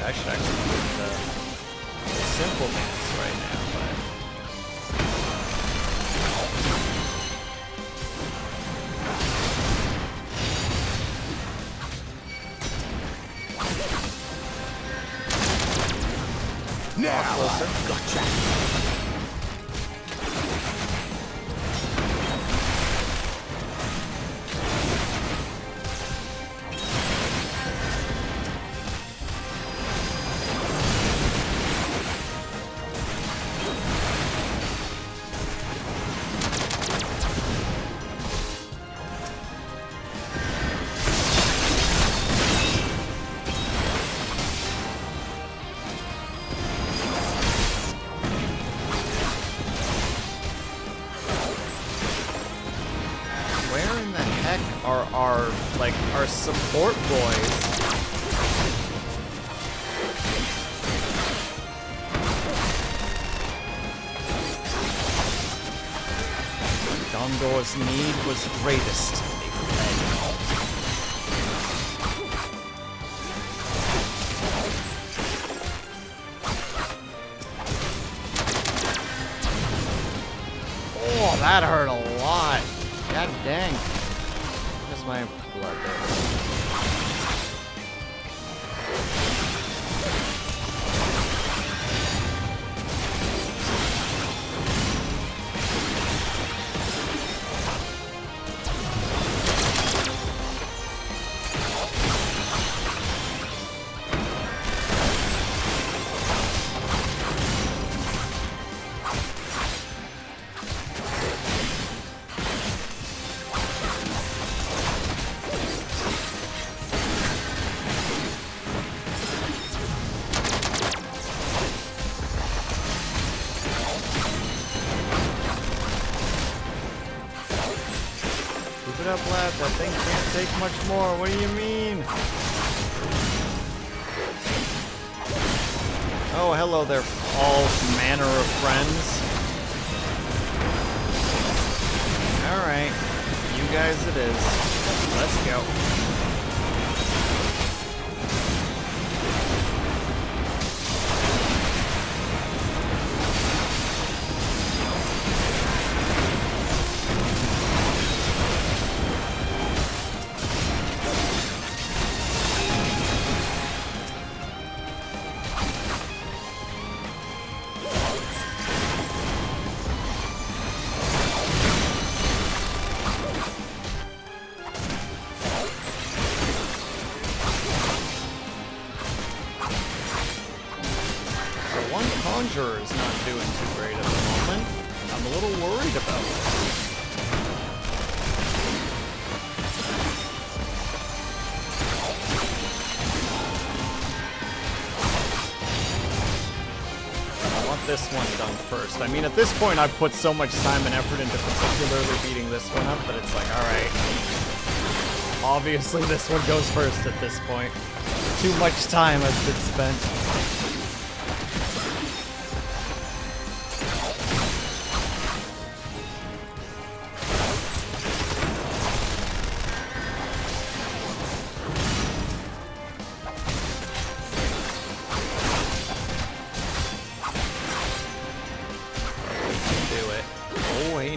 I should actually do the simple dance right now, but... Now I've gotcha! Our support boys. Gryffindor's need was greatest. They fled. Oh, that hurt a lot. God dang. Where's my blood there? Keep it up, lad. That thing can't take much more. What do you mean? Oh, hello there, all manner of friends. Alright, you guys it is. Let's go. Conjurer is not doing too great at the moment. I'm a little worried about it. I want this one done first. I mean, at this point, I've put so much time and effort into particularly beating this one up that it's like, alright. Obviously, this one goes first at this point. Too much time has been spent.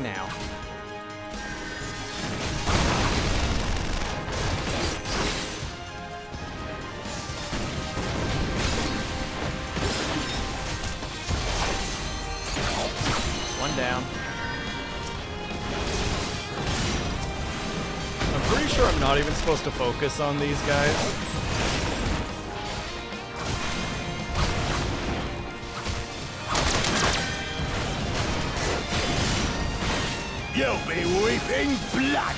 Now. One down. I'm pretty sure I'm not even supposed to focus on these guys. You'll be weeping blood!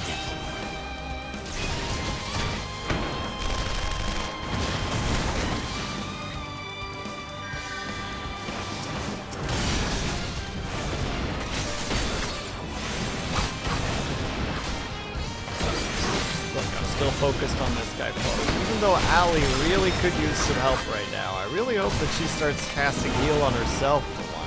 Look, I'm still focused on this guy first. Even though Allie really could use some help right now, I really hope that she starts casting heal on herself for once.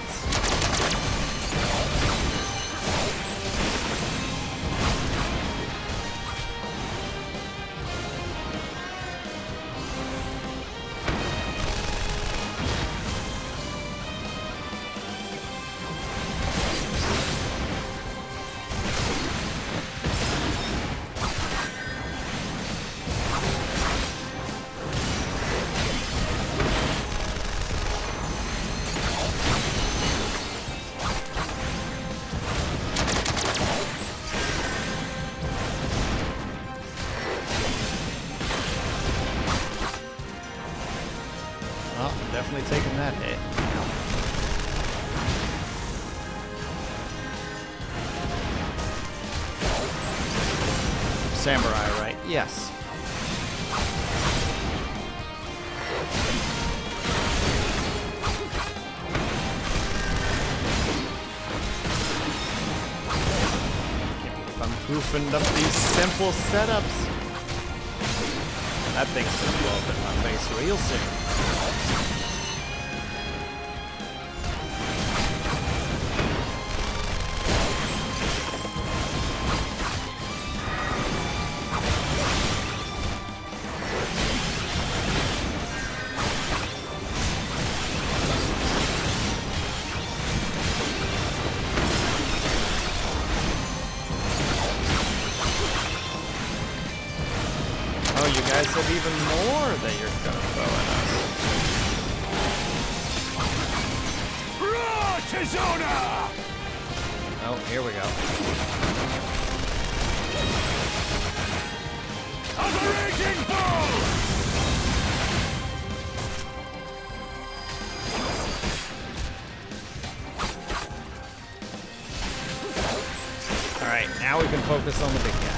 Oh, definitely taking that hit. Samurai, right? Yes. I'm goofing up these simple setups. That thing's gonna blow up in my face real soon. guys have even more that you're gonna throw at us. Oh, here we go. Of the raging bull! Alright, now we can focus on the big guys.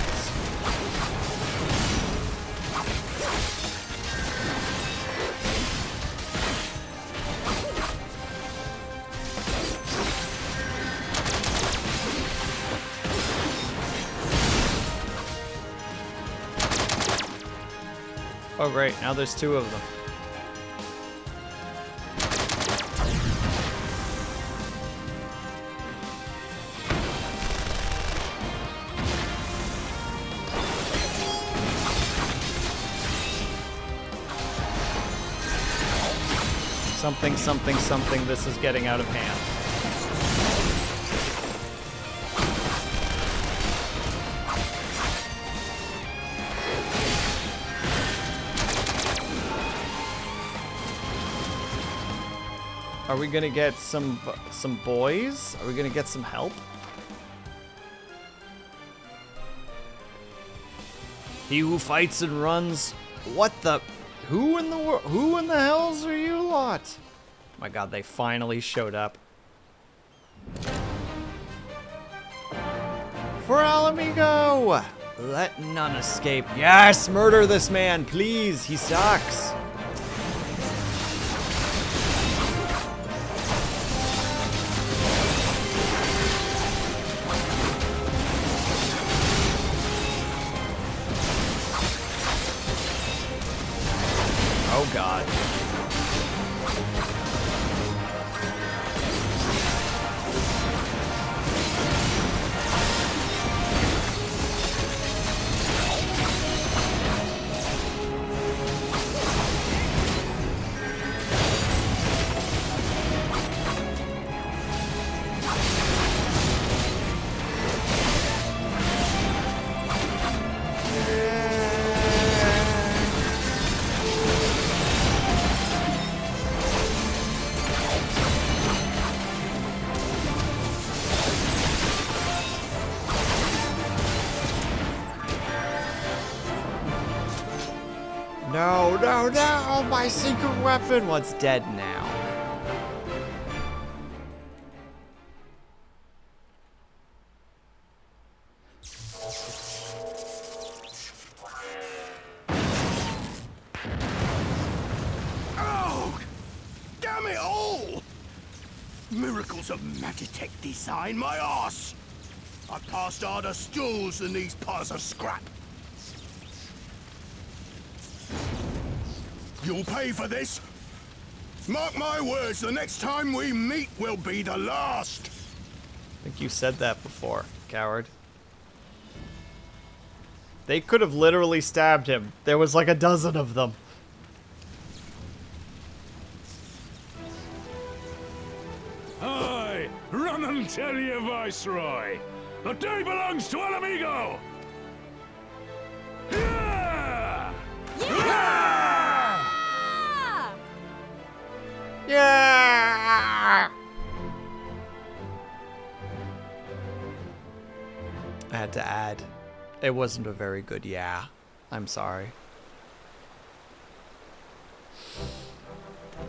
Oh great, now there's two of them. Something, something, something, this is getting out of hand. Are we gonna get some boys? Are we gonna get some help? He who fights and runs. What the? Who in the hells are you lot? Oh my god, they finally showed up. For Alamigo! Let none escape. Yes, murder this man, please. He sucks. Oh god. No, no, no! My secret weapon! What's dead now? Oh! Damn it all! Miracles of Magitech design, my arse! I passed harder stools than these piles of scrap. You'll pay for this. Mark my words, the next time we meet will be the last. I think you said that before, coward. They could have literally stabbed him. There was like a dozen of them. Aye, run and tell your viceroy. The day belongs to Alamigo. Yeah! Yeah! I had to add. It wasn't a very good yeah. I'm sorry.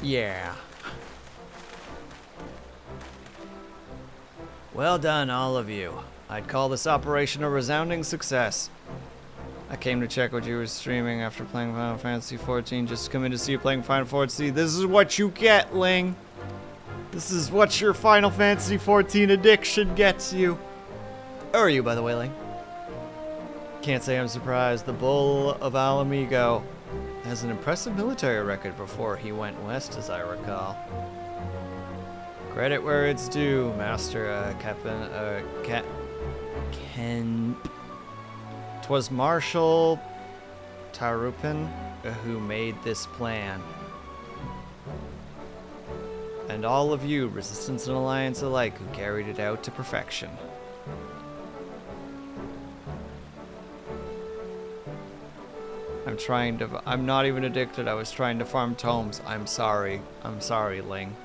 Yeah. Well done, all of you. I'd call this operation a resounding success. I came to check what you were streaming after playing Final Fantasy XIV. Just come in to see you playing Final Fantasy. This is what you get, Ling. This is what your Final Fantasy XIV addiction gets you. How are you, by the way, Ling? Can't say I'm surprised. The Bull of Alamigo has an impressive military record before he went west, as I recall. Credit where it's due, Master Ken. 'Twas Marshal Tarupin who made this plan. And all of you, Resistance and Alliance alike, who carried it out to perfection. I'm not even addicted. I was trying to farm tomes. I'm sorry. I'm sorry, Ling.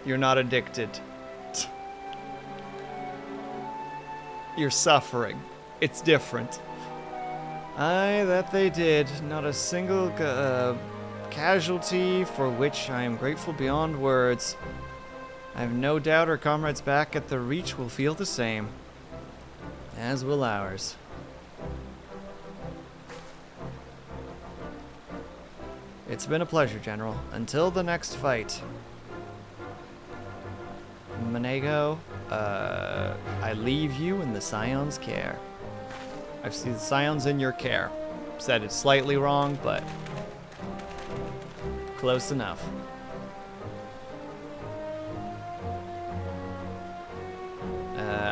You're not addicted. You're suffering. It's different. Aye, that they did. Not a single casualty, for which I am grateful beyond words. I have no doubt our comrades back at the Reach will feel the same. As will ours. It's been a pleasure, General. Until the next fight. Monego, I leave you in the Scion's care. I've seen the Scions in your care. Said it slightly wrong, but close enough.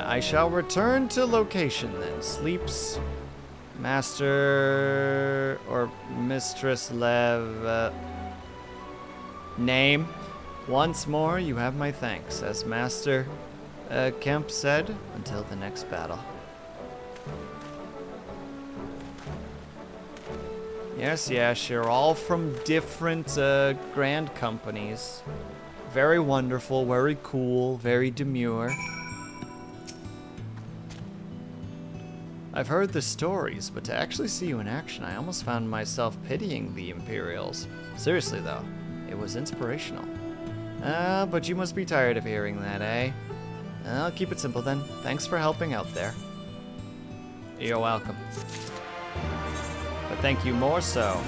I shall return to location then. Sleeps, Master or Mistress Lev. Name. Once more, you have my thanks, as Master Kemp said, until the next battle. Yes, yes, you're all from different grand companies. Very wonderful, very cool, very demure. I've heard the stories, but to actually see you in action, I almost found myself pitying the Imperials. Seriously, though, it was inspirational. But you must be tired of hearing that, eh? I'll keep it simple then. Thanks for helping out there. You're welcome. But thank you more so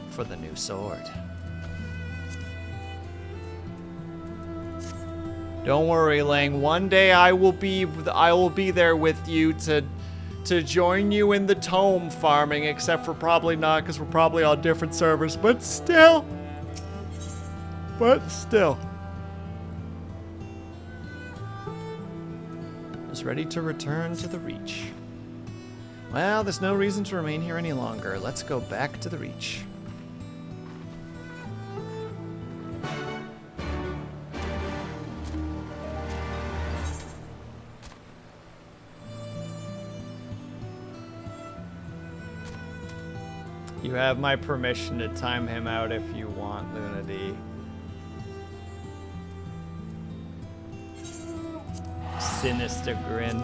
for the new sword. Don't worry, Lang. One day I will be there with you to join you in the tome farming, except for probably not, because we're probably on different servers. But still. Is ready to return to the Reach. Well, there's no reason to remain here any longer. Let's go back to the Reach. You have my permission to time him out if you want, Lunady. Sinister grin.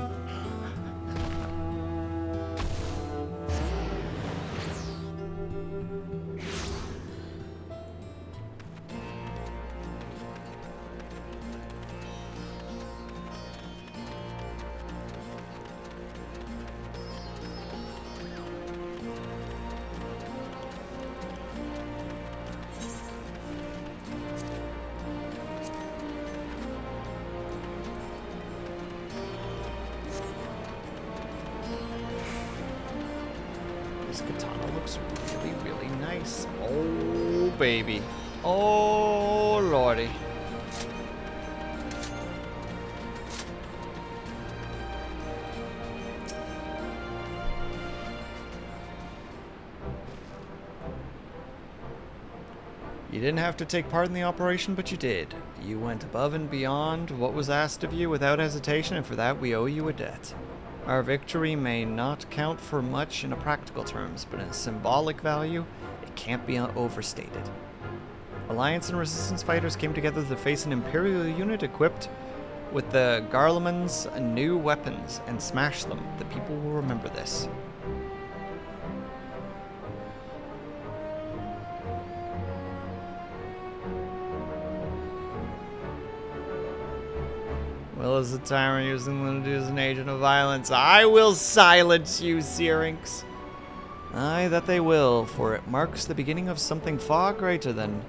This katana looks really, really nice. Oh, baby. Oh, lordy. You didn't have to take part in the operation, but you did. You went above and beyond what was asked of you without hesitation, and for that we owe you a debt. Our victory may not count for much in a practical terms, but in a symbolic value, it can't be overstated. Alliance and Resistance fighters came together to face an Imperial unit equipped with the Garleman's new weapons and smash them. The people will remember this. Will is a tyrant using Lunady as an agent of violence. I will silence you, Syrinx. Aye, that they will, for it marks the beginning of something far greater than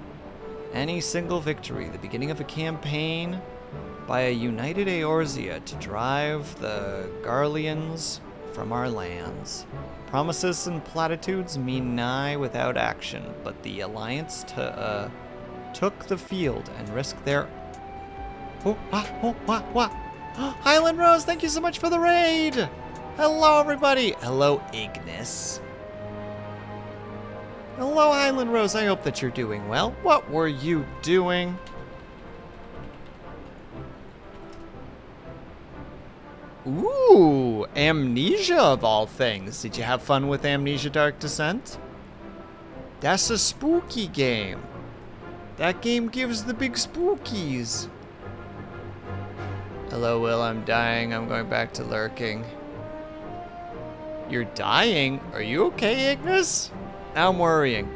any single victory, the beginning of a campaign by a united Eorzea to drive the Garleans from our lands. Promises and platitudes mean nigh without action, but the Alliance took the field and risked their... Highland Rose, thank you so much for the raid! Hello, everybody! Hello, Ignis. Hello, Highland Rose, I hope that you're doing well. What were you doing? Ooh, Amnesia of all things. Did you have fun with Amnesia Dark Descent? That's a spooky game. That game gives the big spookies. Hello, Will, I'm dying. I'm going back to lurking. You're dying? Are you okay, Ignis? I'm worrying.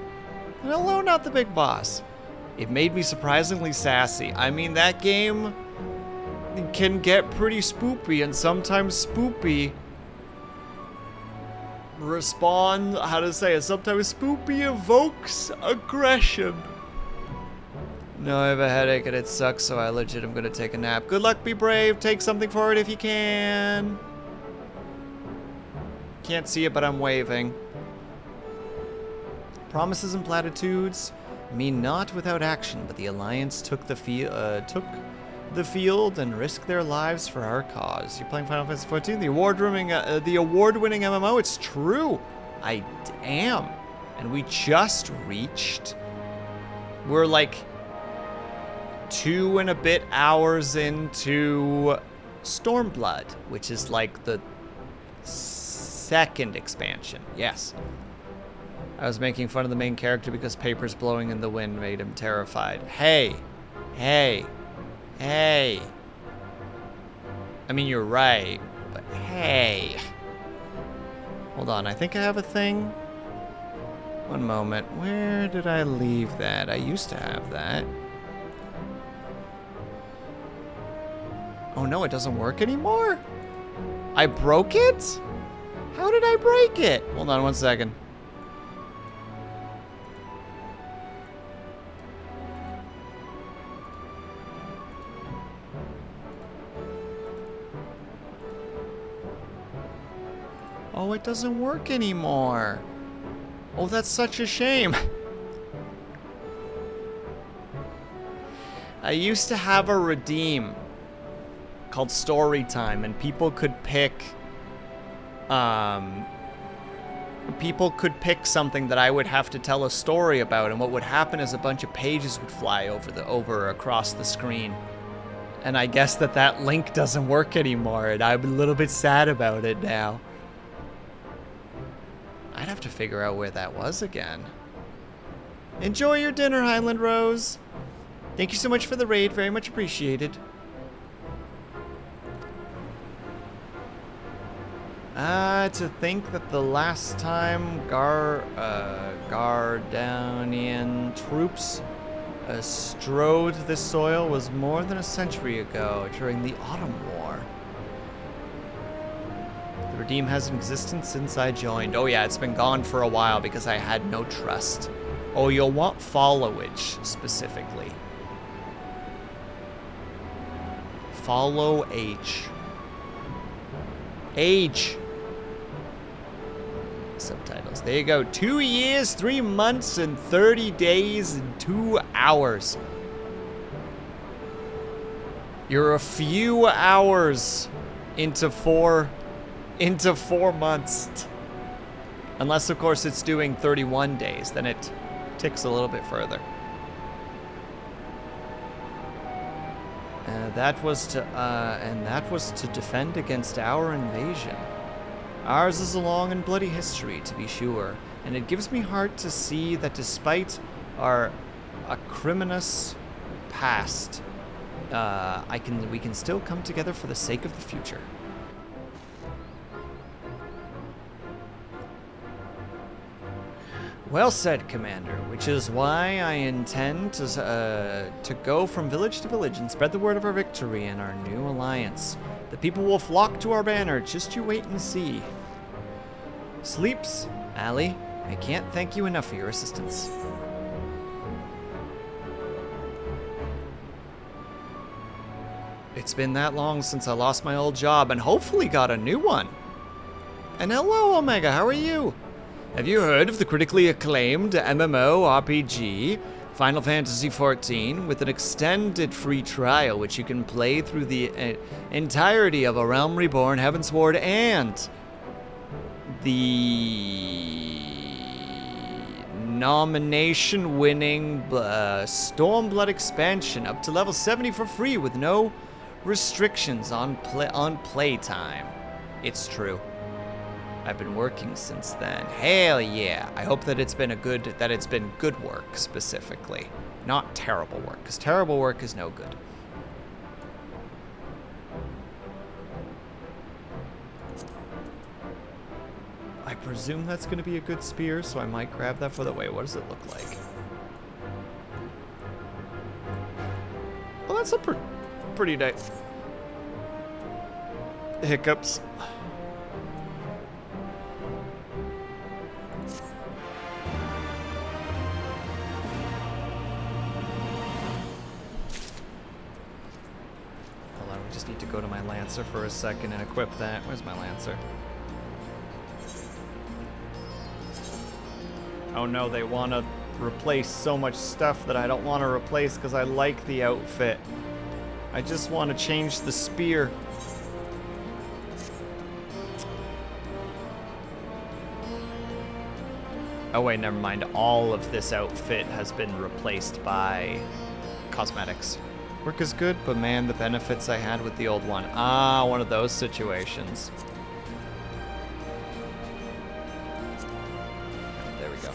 And hello, not the big boss. It made me surprisingly sassy. I mean, that game can get pretty spoopy, and sometimes spoopy sometimes spoopy evokes aggression. No, I have a headache and it sucks, so I legit am gonna take a nap. Good luck, be brave, take something for it if you can. Can't see it, but I'm waving. Promises and platitudes mean naught without action, but the Alliance took the field and risked their lives for our cause. You're playing Final Fantasy XIV, the award-winning MMO. It's true, I am, and we just reached. We're like 2 and a bit hours into Stormblood, which is like the second expansion. Yes. I was making fun of the main character because papers blowing in the wind made him terrified. Hey. Hey. Hey. I mean, you're right, but hey. Hold on, I think I have a thing. One moment. Where did I leave that? I used to have that. Oh no, it doesn't work anymore? I broke it? How did I break it? Hold on one second. Oh, it doesn't work anymore. Oh, that's such a shame. I used to have a redeem called Story Time, and people could pick something that I would have to tell a story about, and what would happen is a bunch of pages would fly over across the screen. And I guess that link doesn't work anymore, and I'm a little bit sad about it now. I'd have to figure out where that was again. Enjoy your dinner, Highland Rose. Thank you so much for the raid, very much appreciated. To think that the last time Gardanian troops strode this soil was more than a century ago, during the Autumn War. The Redeem has an existence since I joined. Oh yeah, it's been gone for a while because I had no trust. Oh, you'll want followage, specifically. Follow H. H. Subtitles. There you go. 2 years, 3 months, and 30 days, and 2 hours. You're a few hours into 4 months. Unless, of course, it's doing 31 days. Then it ticks a little bit further. That was to defend against our invasion. Ours is a long and bloody history, to be sure, and it gives me heart to see that despite our acrimonious past, we can still come together for the sake of the future. Well said, Commander, which is why I intend to go from village to village and spread the word of our victory and our new alliance. The people will flock to our banner, just you wait and see. Sleeps, Allie, I can't thank you enough for your assistance. It's been that long since I lost my old job and hopefully got a new one. And hello, Omega, how are you? Have you heard of the critically acclaimed MMORPG Final Fantasy XIV with an extended free trial which you can play through the entirety of A Realm Reborn, Heavensward, and the nomination-winning Stormblood expansion up to level 70 for free with no restrictions on playtime. It's true. I've been working since then. Hell yeah. I hope that it's been good work specifically, not terrible work, because terrible work is no good. I presume that's going to be a good spear, so I might grab that for the way. What does it look like? Well, that's a pretty nice. Hiccups. Hold on, we just need to go to my Lancer for a second and equip that. Where's my Lancer? Oh no, they want to replace so much stuff that I don't want to replace because I like the outfit. I just want to change the spear. Oh wait, never mind. All of this outfit has been replaced by cosmetics. Work is good, but man, the benefits I had with the old one. Ah, one of those situations. There we go.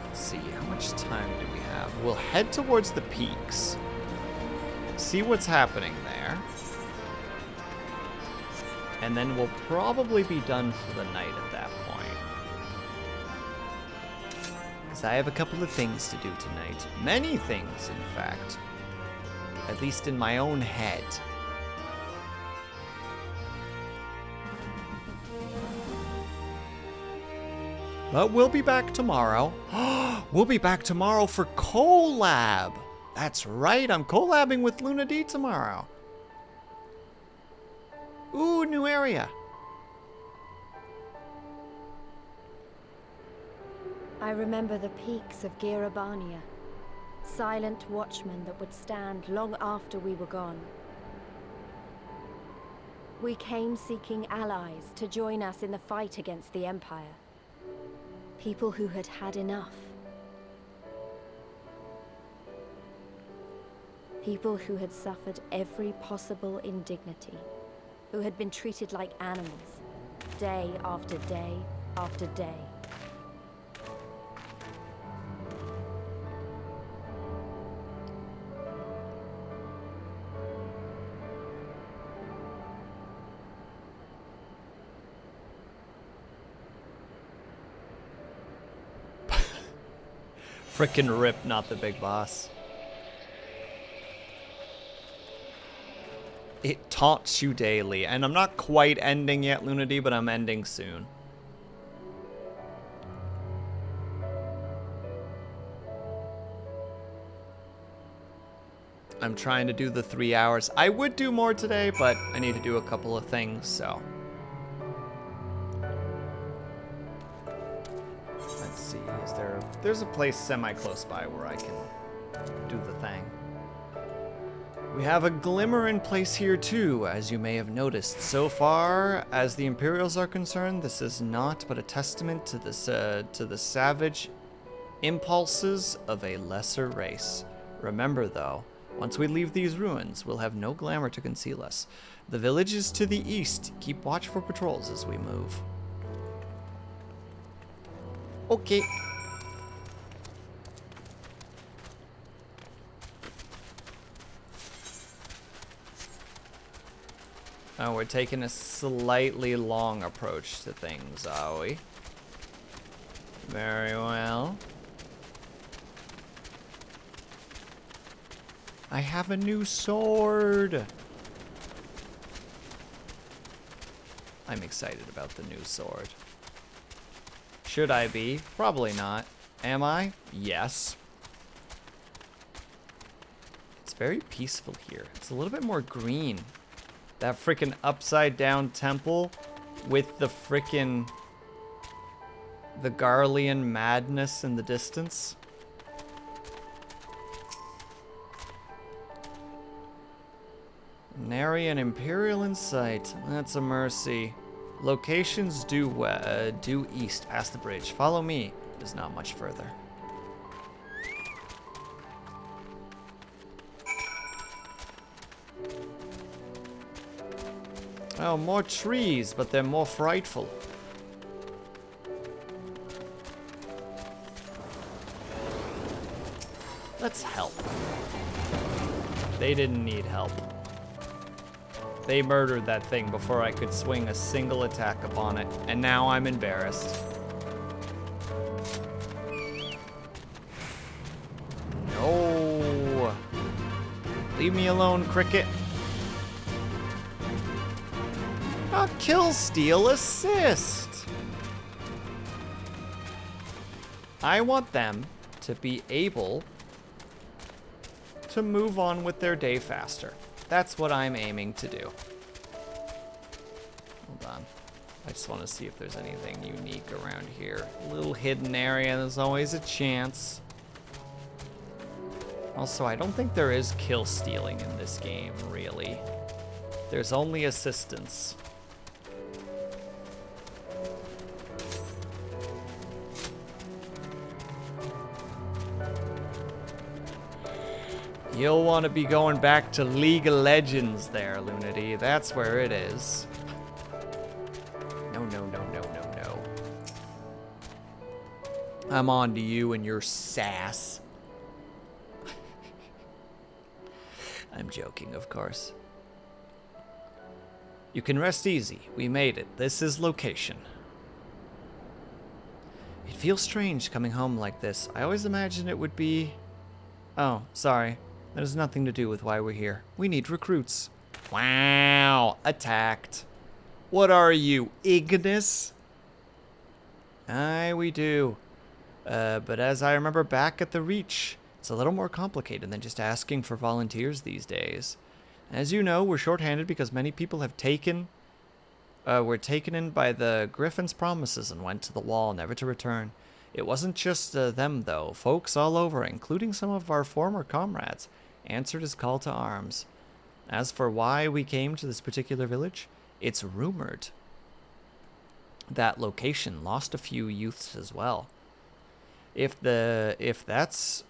Let's see, how much time do we have? We'll head towards the peaks. See what's happening there. And then we'll probably be done for the night at that point. Because I have a couple of things to do tonight. Many things, in fact. At least in my own head. But we'll be back tomorrow. We'll be back tomorrow for collab. That's right, I'm collabing with Luna D tomorrow. Ooh, new area. I remember the peaks of Girabania, silent watchmen that would stand long after we were gone. We came seeking allies to join us in the fight against the Empire. People who had had enough. People who had suffered every possible indignity. Who had been treated like animals, day after day after day. Frickin' rip, not the big boss. It taunts you daily, and I'm not quite ending yet, Luna D, but I'm ending soon. I'm trying to do the 3 hours. I would do more today, but I need to do a couple of things, so. Let's see, there's a place semi-close by where I can do the thing. We have a glimmer in place here too, as you may have noticed. So far as the Imperials are concerned, this is not but a testament to the savage impulses of a lesser race. Remember though, once we leave these ruins, we'll have no glamour to conceal us. The village is to the east. Keep watch for patrols as we move. Okay. Oh, we're taking a slightly long approach to things, are we? Very well. I have a new sword. I'm excited about the new sword. Should I be? Probably not. Am I? Yes. It's very peaceful here. It's a little bit more green. That frickin' upside down temple with the frickin' the Garlean madness in the distance. Nary an Imperial in sight. That's a mercy. Locations due east, past the bridge. Follow me. It is not much further. Oh, more trees, but they're more frightful. Let's help. They didn't need help. They murdered that thing before I could swing a single attack upon it, and now I'm embarrassed. No. Leave me alone, Cricket. A kill steal assist. I want them to be able to move on with their day faster. That's what I'm aiming to do. Hold on. I just want to see if there's anything unique around here. A little hidden area, there's always a chance. Also, I don't think there is kill stealing in this game, really. There's only assistance. You'll want to be going back to League of Legends there, Lunity. That's where it is. No, no, no, no, no, no. I'm on to you and your sass. I'm joking, of course. You can rest easy. We made it. This is location. It feels strange coming home like this. I always imagined it would be... Oh, sorry. That has nothing to do with why we're here. We need recruits. Wow, attacked. What are you, Ignis? Aye, we do. But as I remember back at the Reach, it's a little more complicated than just asking for volunteers these days. As you know, we're shorthanded because many people have were taken in by the Griffin's promises and went to the wall, never to return. It wasn't just them, though. Folks all over, including some of our former comrades, answered his call to arms. As for why we came to this particular village, it's rumored that location lost a few youths as well. If there's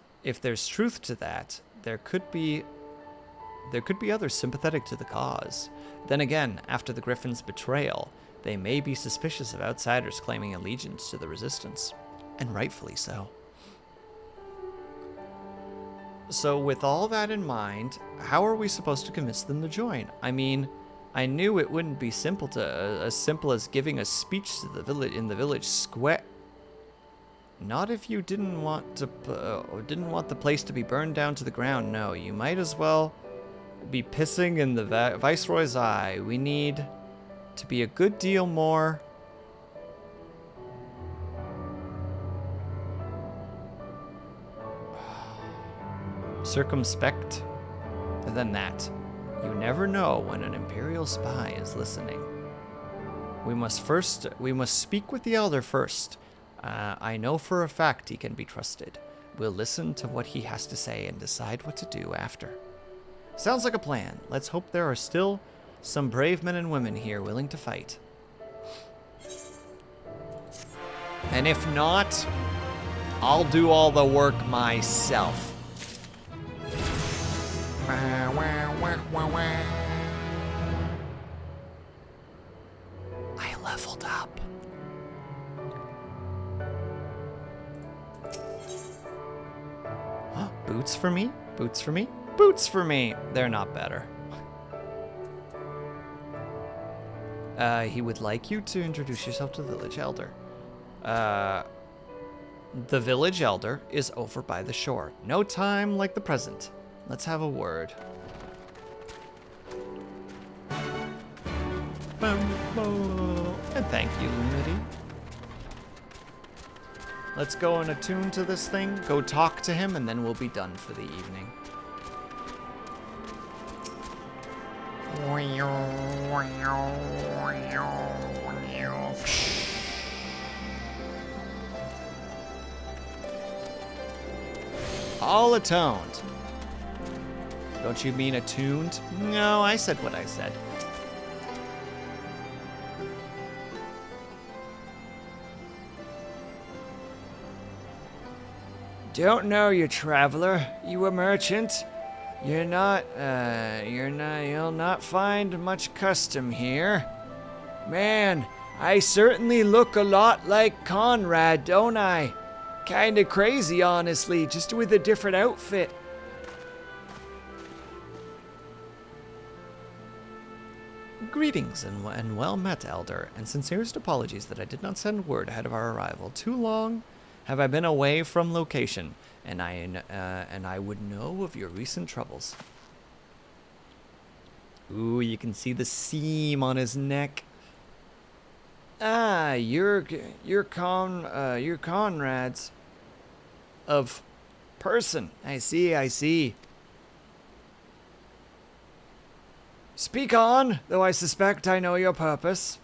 truth to that, there could be others sympathetic to the cause. Then again, after the Griffin's betrayal, they may be suspicious of outsiders claiming allegiance to the Resistance. And rightfully so. So with all that in mind, how are we supposed to convince them to join? I mean, I knew it wouldn't be simple as simple as giving a speech to the village in the village square. Not if you didn't want the place to be burned down to the ground. No, you might as well be pissing in the Viceroy's eye. We need to be a good deal more circumspect than that. You never know when an Imperial spy is listening. We must speak with the Elder first. I know for a fact he can be trusted. We'll listen to what he has to say and decide what to do after. Sounds like a plan. Let's hope there are still some brave men and women here willing to fight. And if not, I'll do all the work myself. I leveled up. Boots for me? Boots for me? Boots for me! They're not better. He would like you to introduce yourself to the village elder. The village elder is over by the shore. No time like the present. Let's have a word. And thank you, Lunity. Let's go and attune to this thing, go talk to him, and then we'll be done for the evening. All atoned. Don't you mean attuned? No, I said what I said. Don't know you, traveler. You a merchant? You'll not find much custom here. Man, I certainly look a lot like Conrad, don't I? Kinda crazy, honestly, just with a different outfit. Greetings and well met, Elder, and sincerest apologies that I did not send word ahead of our arrival. Too long have I been away from location, and I would know of your recent troubles. Ooh, you can see the seam on his neck. Ah, you're Conrad's of person. I see. Speak on, though I suspect I know your purpose.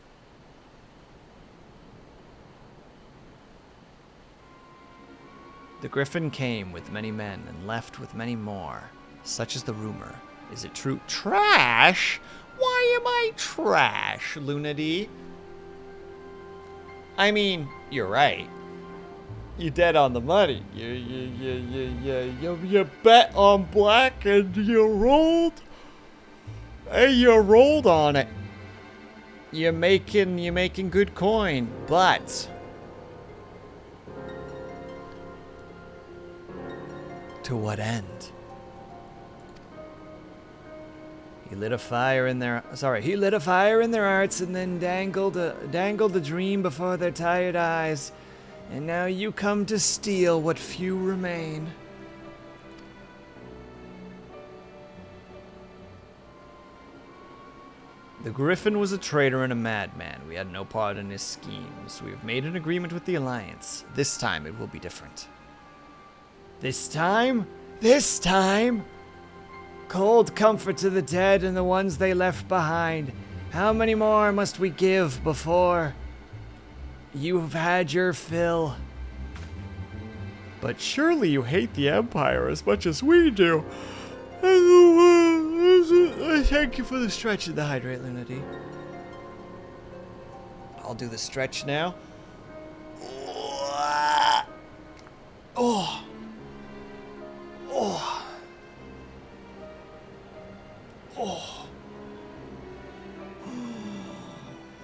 The Griffin came with many men and left with many more. Such is the rumor. Is it true? Trash? Why am I trash, Lunady? I mean, you're right. You dead on the money. You bet on black and you rolled. Hey, you rolled on it. You're making good coin, but to what end? He lit a fire in their hearts and then dangled a dream before their tired eyes. And now you come to steal what few remain. The Griffin was a traitor and a madman. We had no part in his schemes. We have made an agreement with the Alliance. This time it will be different. This time? Cold comfort to the dead and the ones they left behind. How many more must we give before you've had your fill? But surely you hate the Empire as much as we do. Thank you for the stretch and the hydrate, Lunady. I'll do the stretch now. Oh.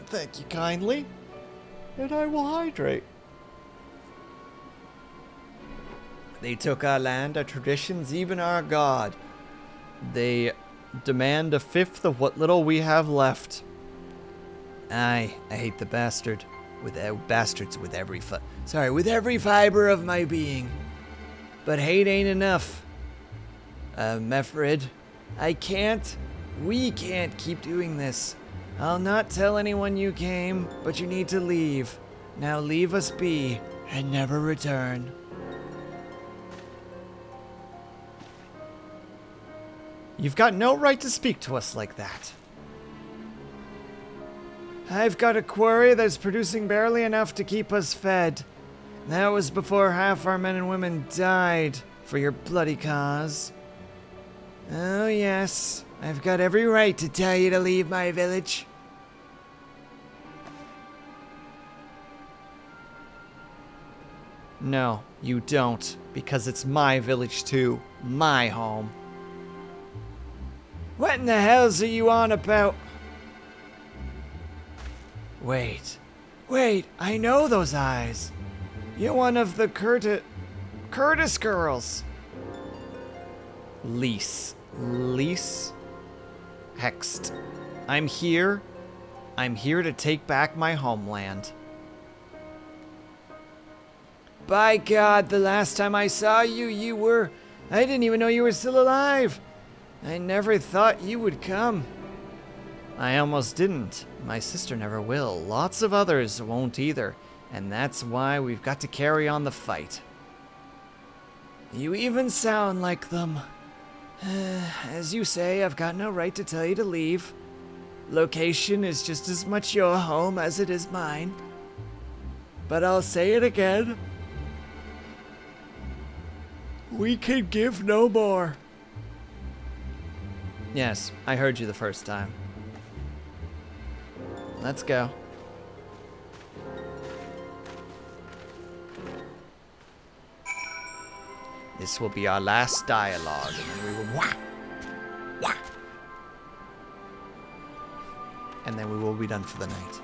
Thank you kindly. And I will hydrate. They took our land, our traditions, even our god. They demand a fifth of what little we have left. I hate the bastards with every fiber of my being. But hate ain't enough. Mefrid, we can't keep doing this. I'll not tell anyone you came, but you need to leave. Now leave us be and never return. You've got no right to speak to us like that. I've got a quarry that's producing barely enough to keep us fed. That was before half our men and women died for your bloody cause. Oh yes, I've got every right to tell you to leave my village. No, you don't, because it's my village too, my home. What in the hell's are you on about? Wait, I know those eyes. You're one of the Curtis girls. Lise Hext. I'm here to take back my homeland. By God, the last time I saw you I didn't even know you were still alive. I never thought you would come. I almost didn't. My sister never will. Lots of others won't either. And that's why we've got to carry on the fight. You even sound like them. As you say, I've got no right to tell you to leave. Location is just as much your home as it is mine. But I'll say it again. We can give no more. Yes, I heard you the first time. Let's go. This will be our last dialogue, and then we will... And then we will be done for the night.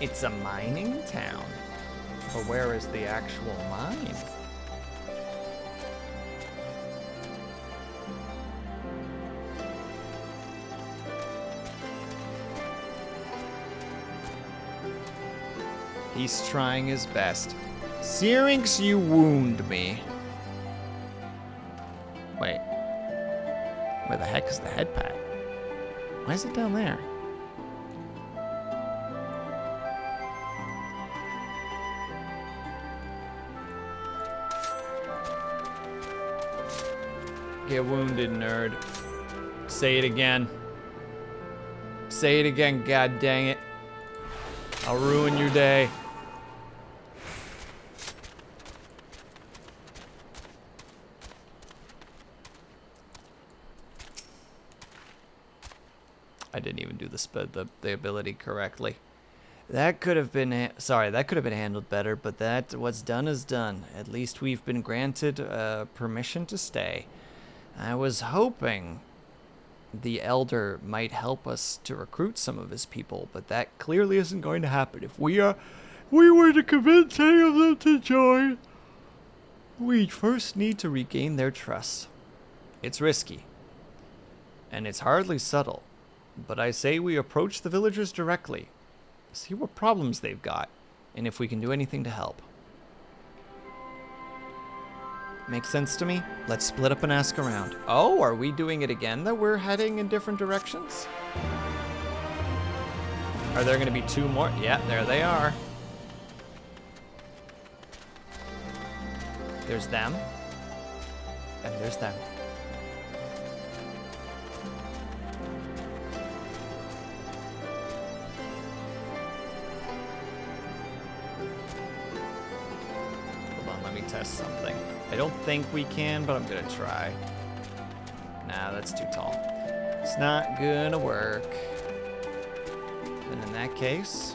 It's a mining town. But where is the actual mine? He's trying his best. Syrinx, you wound me. Wait. Where the heck is the head pad? Why is it down there? Get wounded, nerd. Say it again. Say it again, god dang it. I'll ruin your day. I didn't even do the ability correctly. That could have been sorry, that could have been handled better, but what's done is done. At least we've been granted permission to stay. I was hoping the Elder might help us to recruit some of his people, but that clearly isn't going to happen. If we were to convince any of them to join, we first need to regain their trust. It's risky, and it's hardly subtle, but I say we approach the villagers directly, see what problems they've got, and if we can do anything to help. Makes sense to me? Let's split up and ask around. Oh, are we doing it again that we're heading in different directions? Are there going to be two more? Yeah, there they are. There's them. And there's them. Hold on, let me test something. I don't think we can, but I'm gonna try. Nah, that's too tall. It's not gonna work. And in that case...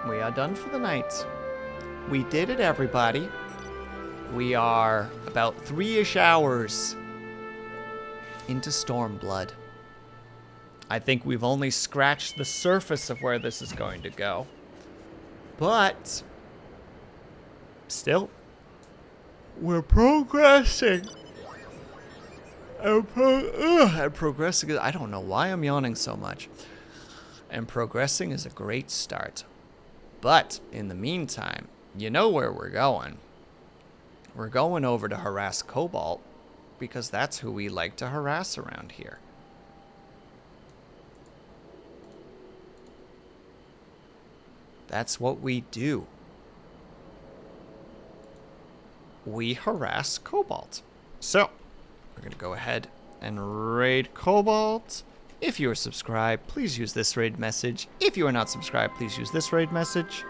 we are done for the night. We did it, everybody. We are about 3-ish hours into Stormblood. I think we've only scratched the surface of where this is going to go. But still, we're progressing. And progressing, I don't know why I'm yawning so much. And progressing is a great start. But in the meantime, you know where we're going. We're going over to harass Cobalt, because that's who we like to harass around here. That's what we do. We harass Cobalt. So, we're going to go ahead and raid Cobalt. If you are subscribed, please use this raid message. If you are not subscribed, please use this raid message.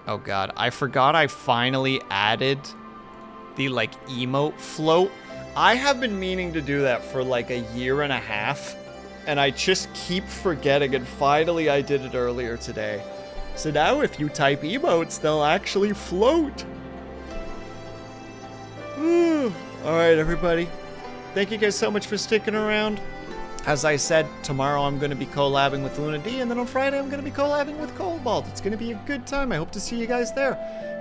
Oh god, I forgot I finally added the, emote float. I have been meaning to do that for, a year and a half. And I just keep forgetting, and finally I did it earlier today. So now if you type emotes, they'll actually float. Alright, everybody. Thank you guys so much for sticking around. As I said, tomorrow I'm going to be collabing with Luna D, and then on Friday I'm going to be collabing with Cobalt. It's going to be a good time. I hope to see you guys there.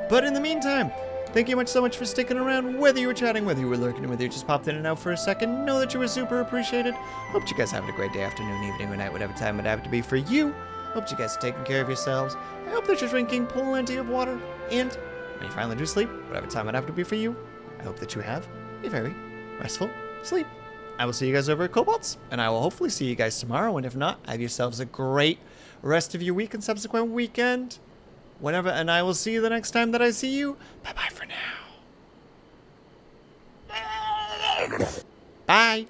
But in the meantime, thank you so much for sticking around, whether you were chatting, whether you were lurking, whether you just popped in and out for a second. Know that you were super appreciated. Hope you guys having a great day, afternoon, evening, or night, whatever time it happened to be for you. Hope you guys are taking care of yourselves. I hope that you're drinking plenty of water. And when you finally do sleep, whatever time it happened to be for you, I hope that you have a very restful sleep. I will see you guys over at Cobalt's, and I will hopefully see you guys tomorrow. And if not, have yourselves a great rest of your week and subsequent weekend. Whenever, and I will see you the next time that I see you. Bye-bye for now. Bye.